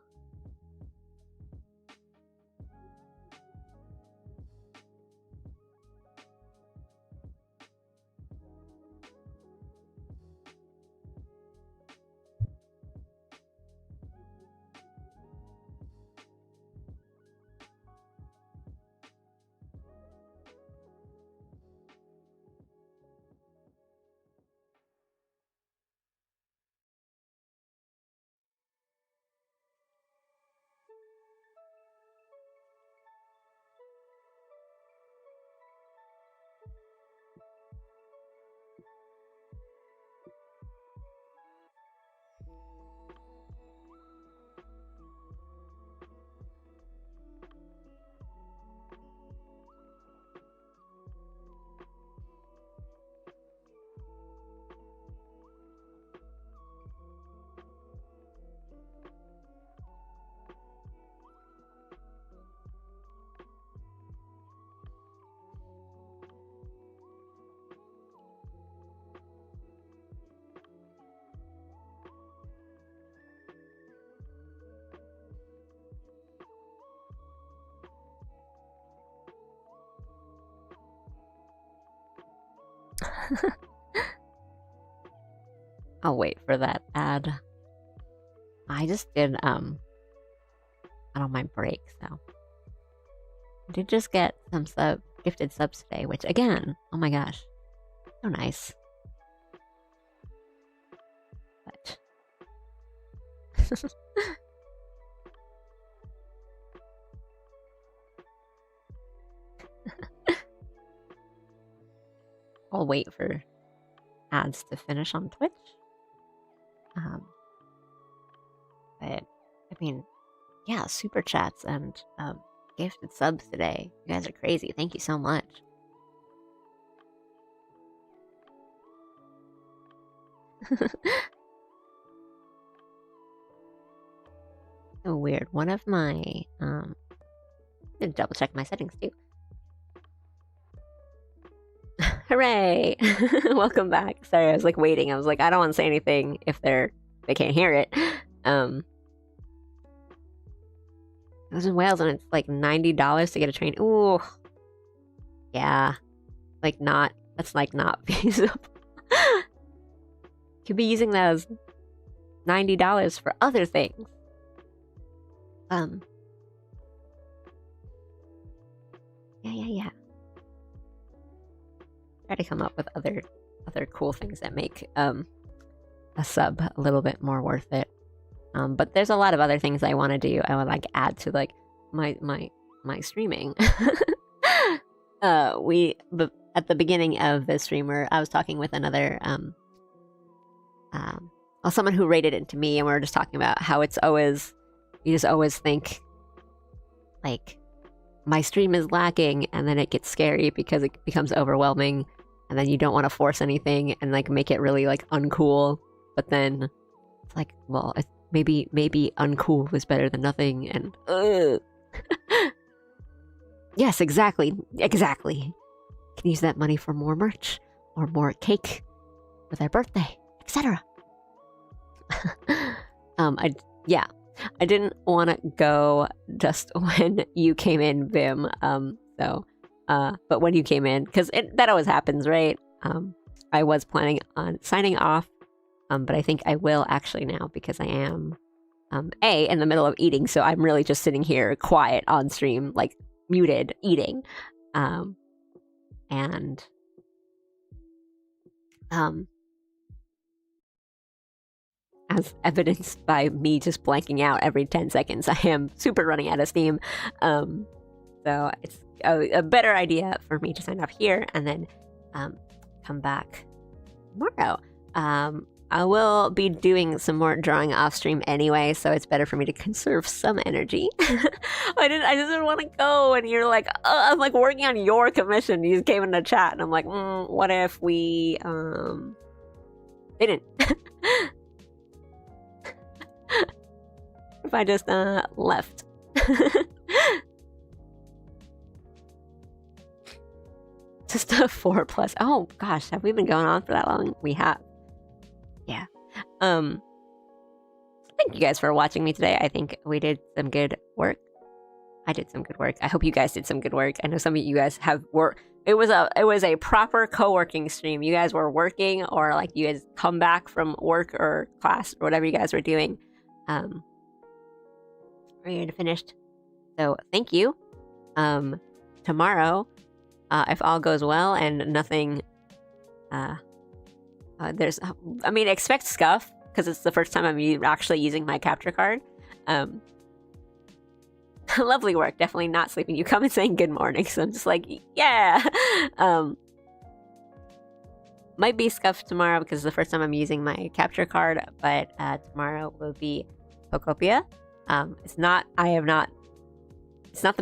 [SPEAKER 1] I'll wait for that ad. I just did on my break, so I did just get some gifted subs today, which again, oh my gosh, so nice. But I'll wait for ads to finish on Twitch. But I mean, yeah, super chats and gifted subs today. You guys are crazy. Thank you so much. So weird. One of my I'm gonna double check my settings too. Hooray! Welcome back. Sorry, I was like waiting. I was like, I don't want to say anything if they can't hear it. I was in Wales and it's like $90 to get a train. Ooh, yeah, like that's like not feasible. Could be using those $90 for other things. Yeah. Try to come up with other cool things that make a sub a little bit more worth it. But there's a lot of other things I want to do. I want to like add to like my streaming. At the beginning of the streamer, I was talking with another someone who rated it to me, and we were just talking about how it's always, you just always think like my stream is lacking, and then it gets scary because it becomes overwhelming, and then you don't want to force anything and like make it really like uncool. But then it's like, well, maybe uncool is better than nothing, and yes, exactly. Can use that money for more merch or more cake for their birthday, etc. I didn't want to go just when you came in, Vim. But when you came in, because that always happens, right? I was planning on signing off, but I think I will actually now, because I am in the middle of eating, so I'm really just sitting here quiet on stream, like muted, eating, and as evidenced by me just blanking out every 10 seconds, I am super running out of steam. So it's a better idea for me to sign off here and then come back tomorrow. I will be doing some more drawing off stream anyway, so it's better for me to conserve some energy. I just didn't want to go, and you're like, I'm like working on your commission. You came in the chat, and I'm like, what if we didn't? If I just left. Just a 4+. Oh gosh, have we been going on for that long? We have. Yeah. Thank you guys for watching me today. I think we did some good work. I did some good work. I hope you guys did some good work. I know some of you guys have work. It was a proper co-working stream. You guys were working, or like you guys come back from work or class or whatever you guys were doing. You're finished. So thank you. Tomorrow, if all goes well and nothing, expect scuff, because it's the first time I'm actually using my capture card. Lovely work. Definitely not sleeping. You come and saying good morning, so I'm just like, yeah. Might be scuffed tomorrow because it's the first time I'm using my capture card, but tomorrow will be Pokopia. It's not the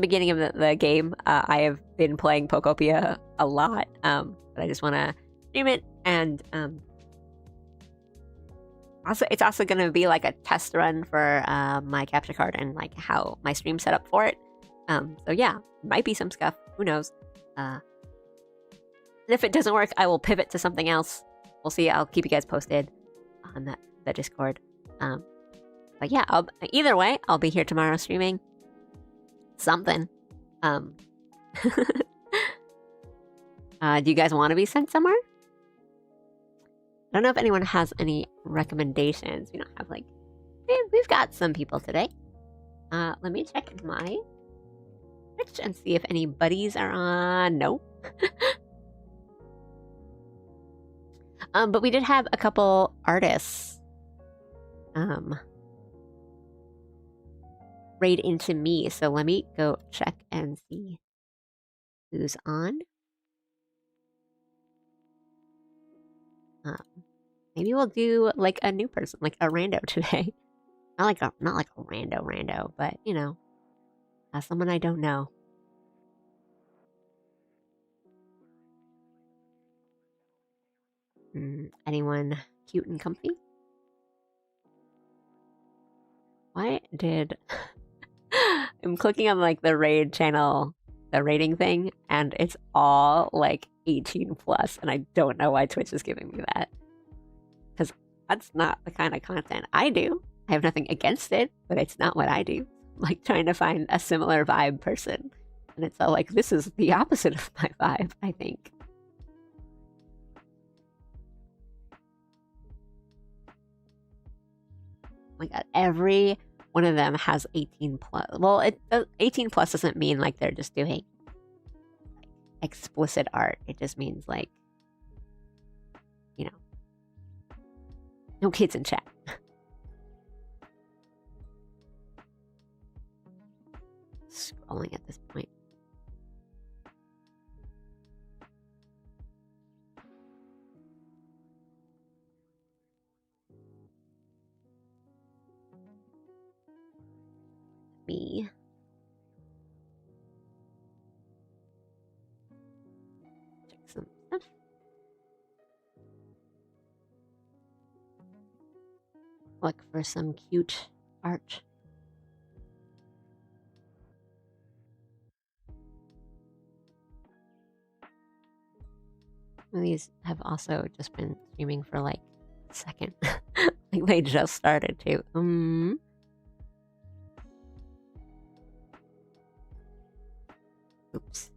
[SPEAKER 1] beginning of the game. I have been playing Pokopia a lot, but I just want to stream it, and it's also going to be like a test run for my capture card and like how my stream's set up for it. So yeah, might be some scuff. Who knows? And if it doesn't work, I will pivot to something else. We'll see. I'll keep you guys posted on the Discord. But yeah, either way, I'll be here tomorrow streaming something. Do you guys want to be sent somewhere?
[SPEAKER 3] I don't know if anyone has any recommendations. We don't have like, we've got some people today. Let me check my Twitch and see if any buddies are on. Nope. But we did have a couple artists raid into me, so let me go check and see who's on. Maybe we'll do like a new person, like a rando today. Not like a rando, but you know, someone I don't know. Anyone cute and comfy? Why did I'm clicking on like the raid channel, the rating thing, and it's all like 18 plus, and I don't know why Twitch is giving me that. Because that's not the kind of content I do. I have nothing against it, but it's not what I do. I'm like trying to find a similar vibe person. And it's all like, this is the opposite of my vibe, I think. Oh my god, every one of them has 18 plus. Well, 18 plus doesn't mean like they're just doing like, explicit art. It just means like, you know, no kids in chat. Scrolling at this point. Me. Check some stuff. Look for some cute art. These have also just been streaming for like a second. Like they just started to. Oops.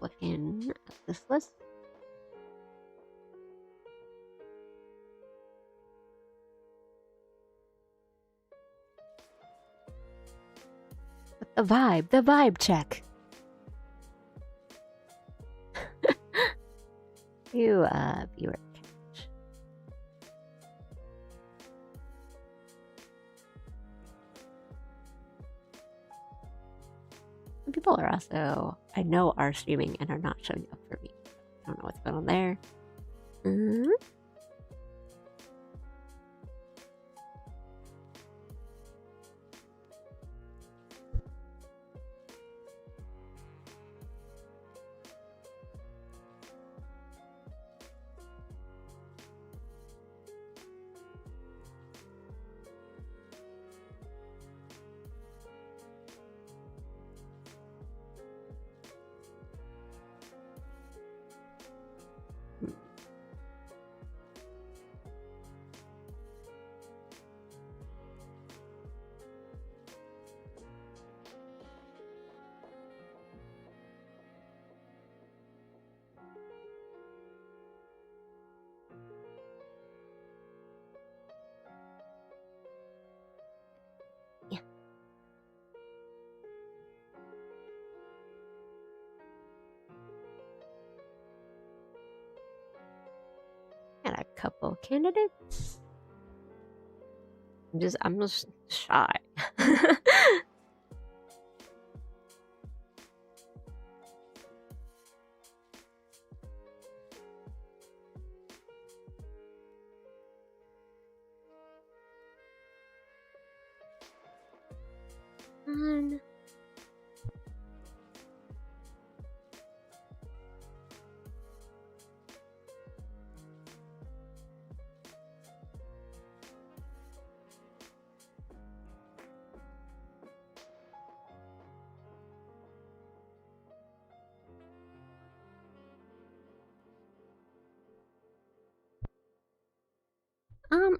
[SPEAKER 3] Looking at this list. The vibe check. You viewer catch. Some people are also, I know, are streaming and are not showing up for me. I don't know what's going on there. Got a couple candidates. I'm just shy. on.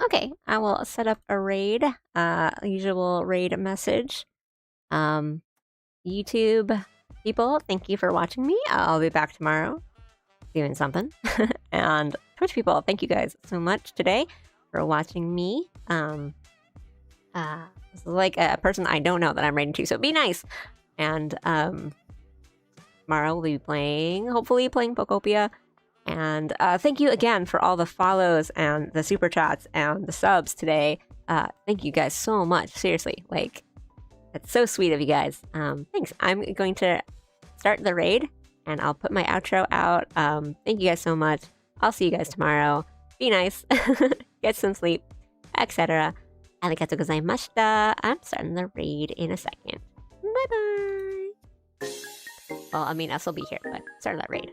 [SPEAKER 3] Okay, I will set up a raid, usual raid message. YouTube people, thank you for watching me. I'll be back tomorrow doing something. And Twitch people, thank you guys so much today for watching me. This is like a person I don't know that I'm raiding to, so be nice. And tomorrow we'll be playing, hopefully playing Pokopia. And thank you again for all the follows and the super chats and the subs today. Thank you guys so much. Seriously, like, that's so sweet of you guys. Thanks. I'm going to start the raid and I'll put my outro out. Thank you guys so much. I'll see you guys tomorrow. Be nice. Get some sleep, etc. Arigatou gozaimashita. I'm starting the raid in a second. Bye-bye. Well, I mean, I'll still be here, but start that raid.